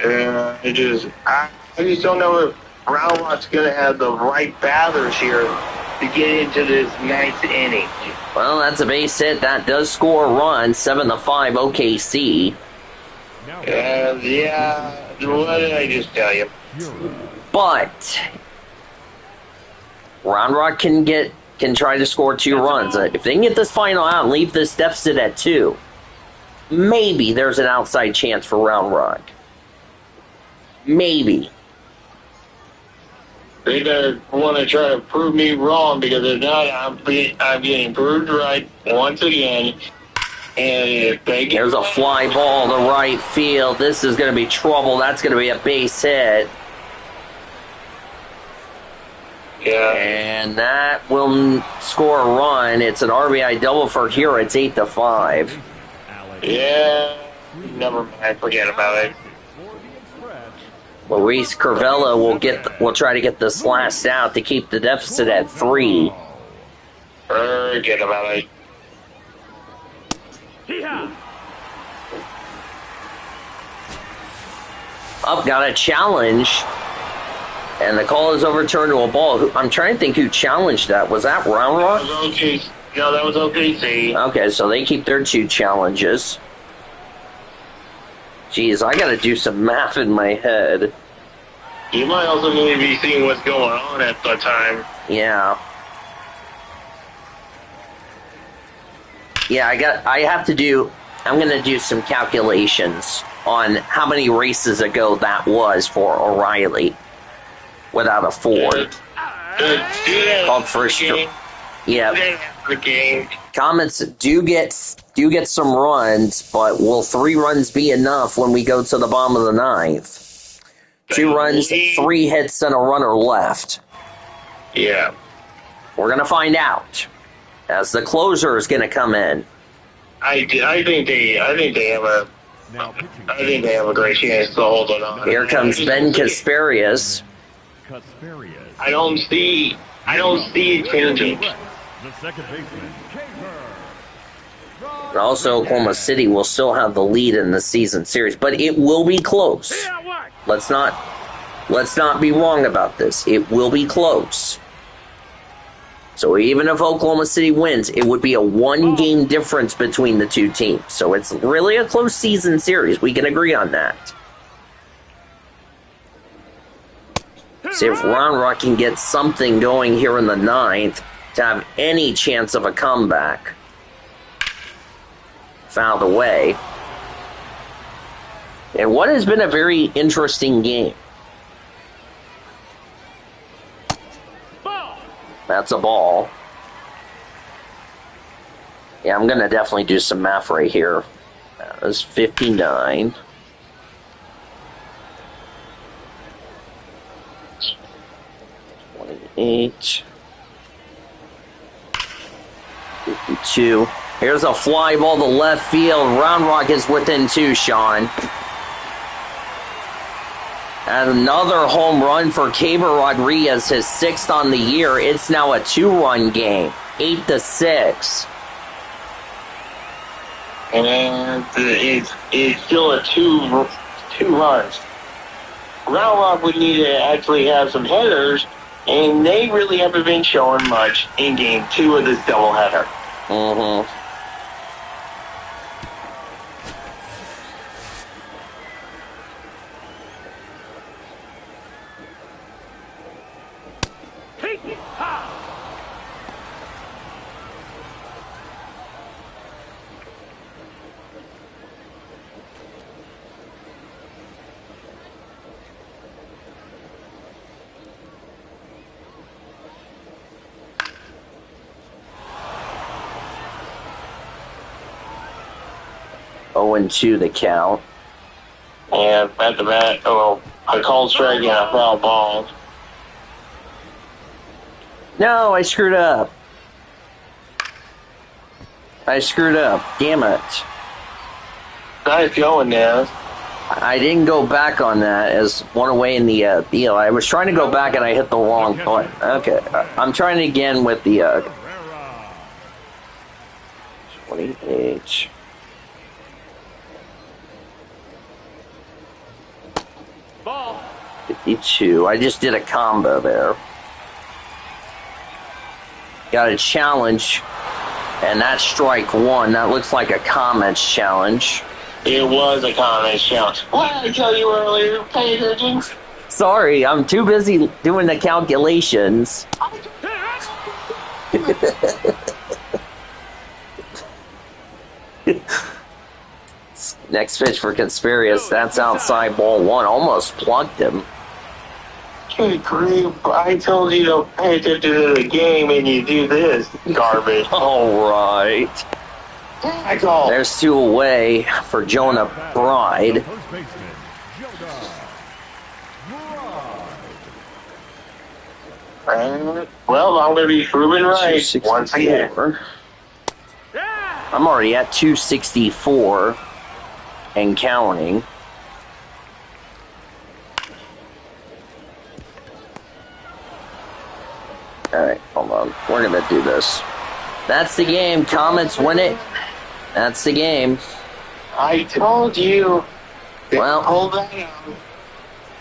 I just don't know if Round Rock's going to have the right batters here to get into this 9th inning. Well, that's a base hit. That does score a run. 7-5 OKC. Yeah, what did I just tell you? But Round Rock can try to score 2 runs. If they can get this final out and leave this deficit at 2, maybe there's an outside chance for Round Rock. Maybe. They better want to try to prove me wrong, because if not, I'm getting proved right once again. And if they get There's a fly ball to right field. This is going to be trouble. That's going to be a base hit. Yeah. And that will score a run. It's an RBI double for here. It's 8-5. Yeah, never mind. Forget about it. Luis Curvelo will try to get this last out to keep the deficit at 3. Forget about it. Hee-haw. Up, got a challenge. And the call is overturned to a ball. I'm trying to think who challenged that. Was that Round Rock? That was OKC. No, that was OKC. Okay, so they keep their 2 challenges. Jeez, I gotta do some math in my head. You might also need to be seeing what's going on at the time. Yeah. Yeah, I'm gonna do some calculations on how many races ago that was for O'Reilly without a Ford. Called first. Yeah. The game. Comets do get some runs, but will 3 runs be enough when we go to the bottom of the 9th? 2 runs, 3 hits, and a runner left. Yeah. We're gonna find out as the closer is gonna come in. I think they have a great chance to hold it on. Here comes Ben Kasparius. I don't see it changing. The second baseman, And also, Oklahoma City will still have the lead in the season series, but it will be close. Let's not be wrong about this. It will be close. So even if Oklahoma City wins, it would be a 1-game difference between the 2 teams. So it's really a close season series. We can agree on that. See if Round Rock can get something going here in the 9th to have any chance of a comeback. Fouled away. And what has been a very interesting game. That's a ball. Yeah, I'm going to definitely do some math right here. That was 59. $28. 52. Here's a fly ball to left field. Round Rock is within 2, Sean. And another home run for Caber Rodriguez, his 6th on the year. It's now a 2-run game, 8-6. And it's still a two runs. Round Rock would need to actually have some headers, and they really haven't been showing much in game 2 of this doubleheader. Mm-hmm. Oh, and 2 the count. And at the bat, I called strike and a foul ball. No, I screwed up. Damn it. Nice going, Naz. I didn't go back on that as one away in the deal. I was trying to go back and I hit the wrong button. Okay, I'm trying again with the 28. Ball. 52. I just did a combo there. Got a challenge, and that's strike 1. That looks like a Comets challenge. It was a Comets challenge. What did I tell you earlier? Pay attention. Sorry, I'm too busy doing the calculations. Next pitch for Conspirius. That's outside ball 1. Almost plugged him. Good grief. I told you to pay attention to the game and you do this garbage. All right. Tackle. There's 2 away for Jonah Bride. first baseman, Jonah. Well, I'm going to be proven right once again. 264. I'm already at 264 and counting. Alright, hold on. We're going to do this. That's the game. Comets win it. That's the game. I told you. Well, Hold on.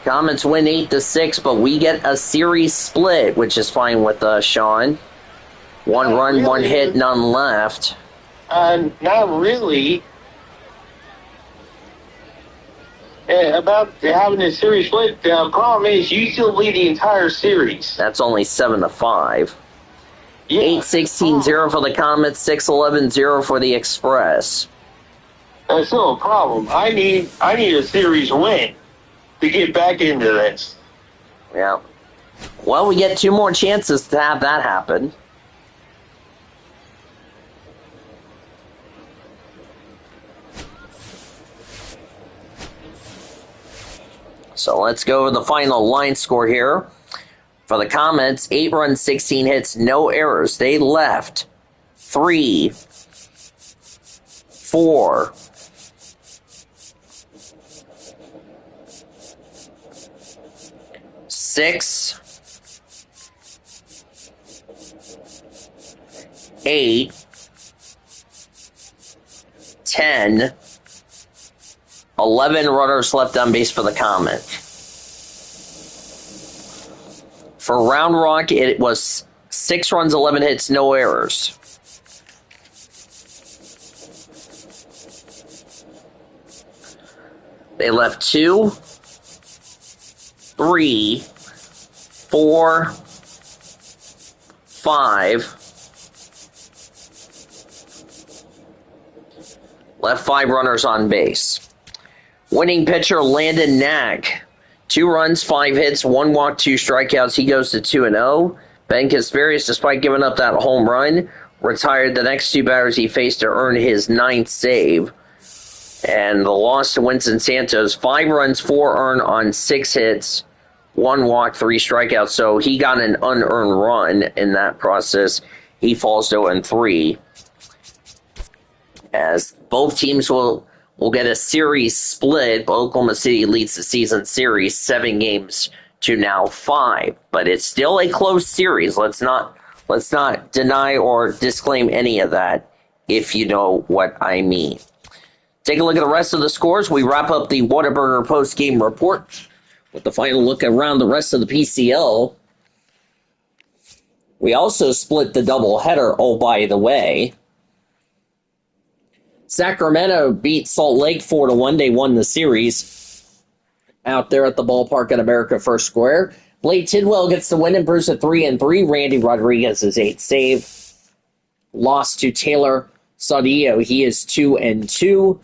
Comets win 8-6, but we get a series split, which is fine with Sean. One run, really, 1 hit, none left. Not really. About having a series split, the problem is you still lead the entire series. That's only 7-5. Yeah. 8-16-0 for the Comets, 6-11-0 for the Express. That's still a problem. I need a series win to get back into this. Yeah. Well, we get 2 more chances to have that happen. So let's go over the final line score here. For the Comets, 8 runs, 16 hits, no errors. They left 3, 4, 6, 8, 10, 11 runners left on base for the Comet. For Round Rock, it was 6 runs, 11 hits, no errors. They left 2, 3, 4, 5. Left 5 runners on base. Winning pitcher Landon Knack. 2 runs, 5 hits, 1 walk, 2 strikeouts. He goes to 2-0. Ben Casparius, despite giving up that home run, retired the next 2 batters he faced to earn his 9th save. And the loss to Winston Santos, 5 runs, 4 earned on 6 hits, 1 walk, 3 strikeouts. So he got an unearned run in that process. He falls to 0-3. As both teams will get a series split, but Oklahoma City leads the season series 7 games to now 5. But it's still a close series. Let's not deny or disclaim any of that, if you know what I mean. Take a look at the rest of the scores. We wrap up the Whataburger post-game report with the final look around the rest of the PCL. We also split the doubleheader, oh, by the way. Sacramento beat Salt Lake 4-1. They won the series out there at the ballpark at America First Square. Blake Tidwell gets the win, improves to 3-3. Randy Rodriguez's 8th save. Lost to Taylor Saudillo. He is 2-2.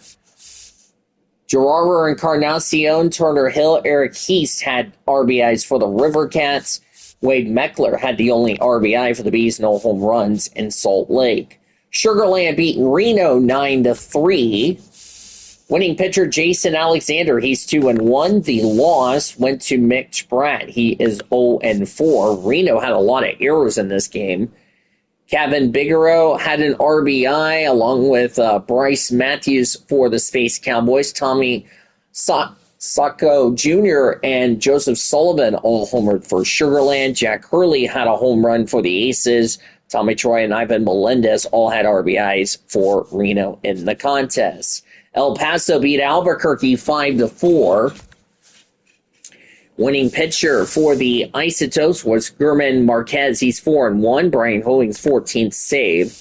Gerardo Encarnacion, Turner Hill, Eric Heast had RBIs for the River Cats. Wade Meckler had the only RBI for the Bees, no home runs in Salt Lake. Sugarland beat Reno 9-3. Winning pitcher Jason Alexander, he's 2-1. The loss went to Mitch Bratt. He is 0-4. Reno had a lot of errors in this game. Kevin Bigelow had an RBI along with Bryce Matthews for the Space Cowboys. Tommy Sacco Jr. and Joseph Sullivan all homered for Sugarland. Jack Hurley had a home run for the Aces. Tommy Troy and Ivan Melendez all had RBIs for Reno in the contest. El Paso beat Albuquerque 5-4. Winning pitcher for the Isotopes was German Marquez. He's 4-1. Brian Holding's 14th save.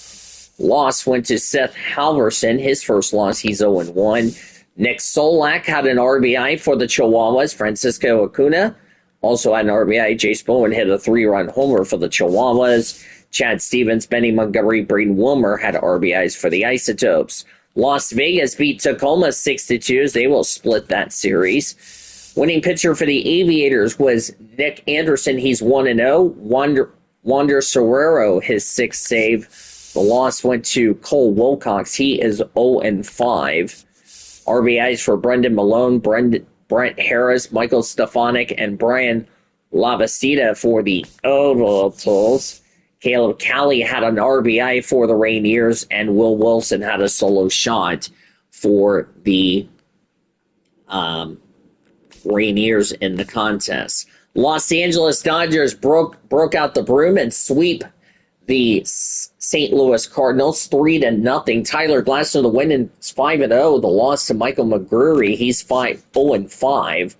Loss went to Seth Halverson. His first loss, he's 0-1. Nick Solak had an RBI for the Chihuahuas. Francisco Acuna also had an RBI. Jace Bowen hit a 3-run homer for the Chihuahuas. Chad Stevens, Benny Montgomery, Braden Wilmer had RBIs for the Isotopes. Las Vegas beat Tacoma 6-2. They will split that series. Winning pitcher for the Aviators was Nick Anderson. He's 1-0. Wander Serrero, his 6th save. The loss went to Cole Wilcox. He is 0-5. RBIs for Brendan Malone, Brent Harris, Michael Stefanik, and Brian Lavastida for the Ovals. Caleb Cali had an RBI for the Rainiers, and Will Wilson had a solo shot for the Rainiers in the contest. Los Angeles Dodgers broke out the broom and sweep the St. Louis Cardinals 3-0. Tyler Glasnow the win, and it's 5-0. The loss to Michael McGreary, he's 0-5.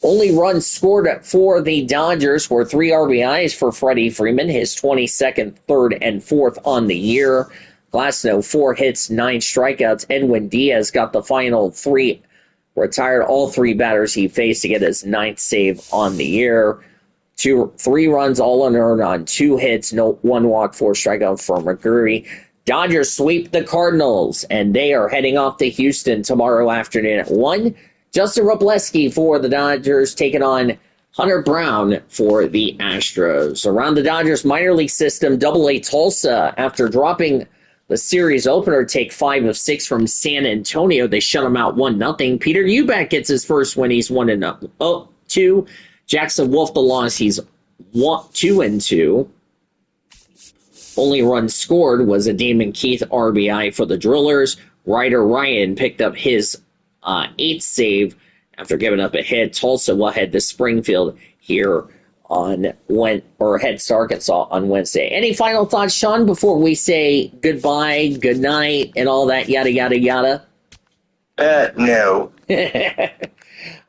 Only runs scored for the Dodgers were 3 RBIs for Freddie Freeman, his 22nd, 3rd, and 4th on the year. Glasnow, 4 hits, 9 strikeouts. Edwin Diaz got the final 3, retired all 3 batters he faced to get his 9th save on the year. 3 runs all unearned on 2 hits, 1 walk, 4 strikeouts for McGurry. Dodgers sweep the Cardinals, and they are heading off to Houston tomorrow afternoon at 1. Justin Robleski for the Dodgers taking on Hunter Brown for the Astros. Around the Dodgers minor league system, Double-A Tulsa, after dropping the series opener, take 5 of 6 from San Antonio. They shut them out 1-0. Peter Eubank gets his first win. He's 1-2. Jackson Wolf the loss. He's 2-2. Only run scored was a Damon Keith RBI for the Drillers. Ryder Ryan picked up his 8th save after giving up a hit. Tulsa will head to Springfield here head to Arkansas on Wednesday. Any final thoughts, Sean, before we say goodbye, good night, and all that yada yada yada? No.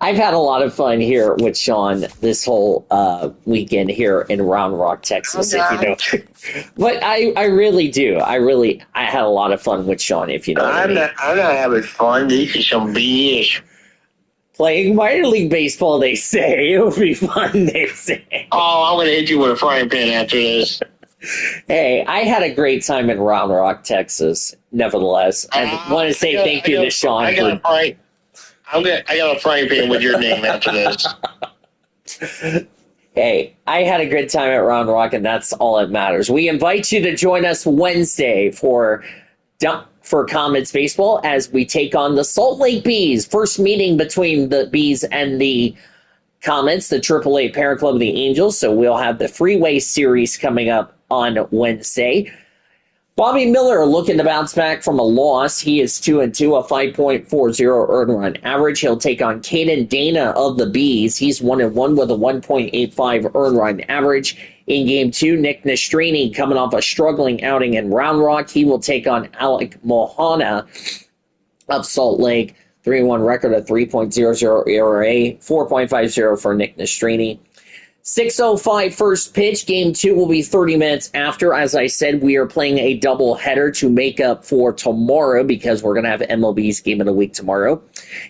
I've had a lot of fun here with Sean this whole weekend here in Round Rock, Texas. If you know, but I really do. I had a lot of fun with Sean. If you know, I'm not having fun. This is some BS. Playing minor league baseball, they say it would be fun. They say. Oh, I'm gonna hit you with a frying pan after this. Hey, I had a great time in Round Rock, Texas. Nevertheless, I want to say thank you to Sean. I got a frying pan with your name after this. Hey, I had a good time at Round Rock, and that's all that matters. We invite you to join us Wednesday for Comets baseball as we take on the Salt Lake Bees. First meeting between the Bees and the Comets, the AAA parent club of the Angels. So we'll have the Freeway Series coming up on Wednesday. Bobby Miller looking to bounce back from a loss. He is 2-2, a 5.40 earned run average. He'll take on Caden Dana of the Bees. He's 1-1 with a 1.85 earned run average. In Game 2, Nick Nastrini coming off a struggling outing in Round Rock. He will take on Alec Mohana of Salt Lake. 3-1 record, a 3.00 ERA, 4.50 for Nick Nastrini. 6:05 first pitch. Game 2 will be 30 minutes after. As I said, we are playing a double header to make up for tomorrow because we're going to have MLB's Game of the Week tomorrow.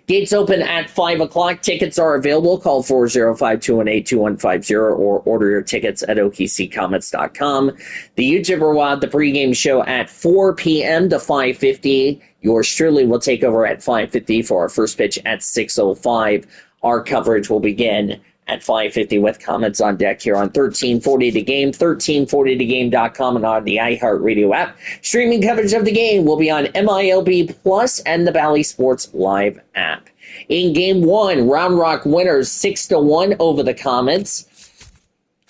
Gates open at 5 o'clock. Tickets are available. Call 405-218-2150 or order your tickets at okccomets.com. The YouTuber will have the pregame show at 4 p.m. to 5:50. Yours truly will take over at 5:50 for our first pitch at 6:05. Our coverage will begin at 5:50 with Comets on deck here on 1340 The Game, 1340thegame.com, and on the iHeartRadio app. Streaming coverage of the game will be on MILB Plus and the Bally Sports Live app. In Game 1, Round Rock winners 6-1 over the Comets.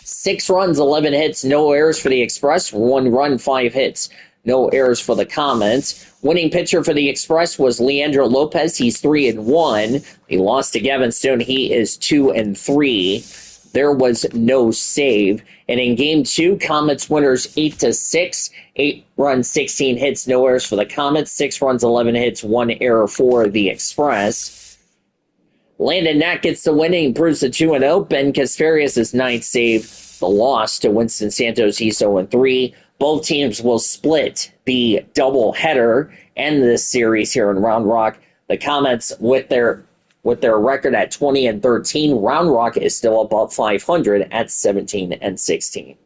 6 runs, 11 hits, no errors for the Express. 1 run, 5 hits, no errors for the Comets. Winning pitcher for the Express was Leandro Lopez. He's 3-1. He lost to Gavin Stone. He is 2-3. There was no save. And in Game 2, Comets winners 8-6. 8 runs, 16 hits, no errors for the Comets. 6 runs, 11 hits, 1 error for the Express. Landon Knack gets the win and improves to 2-0. Ben Kasperius' 9th save. The loss to Winston Santos. He's 0-3. Both teams will split the doubleheader and this series here in Round Rock. The Comets, with their record at 20-13, Round Rock is still above 500 at 17-16.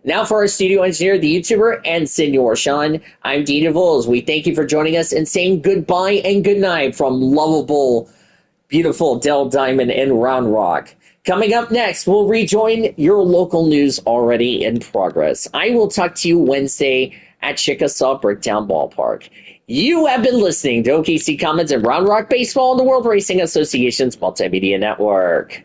Now for our studio engineer, the YouTuber, and Senor Sean, I'm Dee DeVos. We thank you for joining us and saying goodbye and goodnight from lovable, beautiful Del Diamond in Round Rock. Coming up next, we'll rejoin your local news already in progress. I will talk to you Wednesday at Chickasaw Bricktown Ballpark. You have been listening to OKC Comets and Round Rock Baseball on the World Racing Association's Multimedia Network.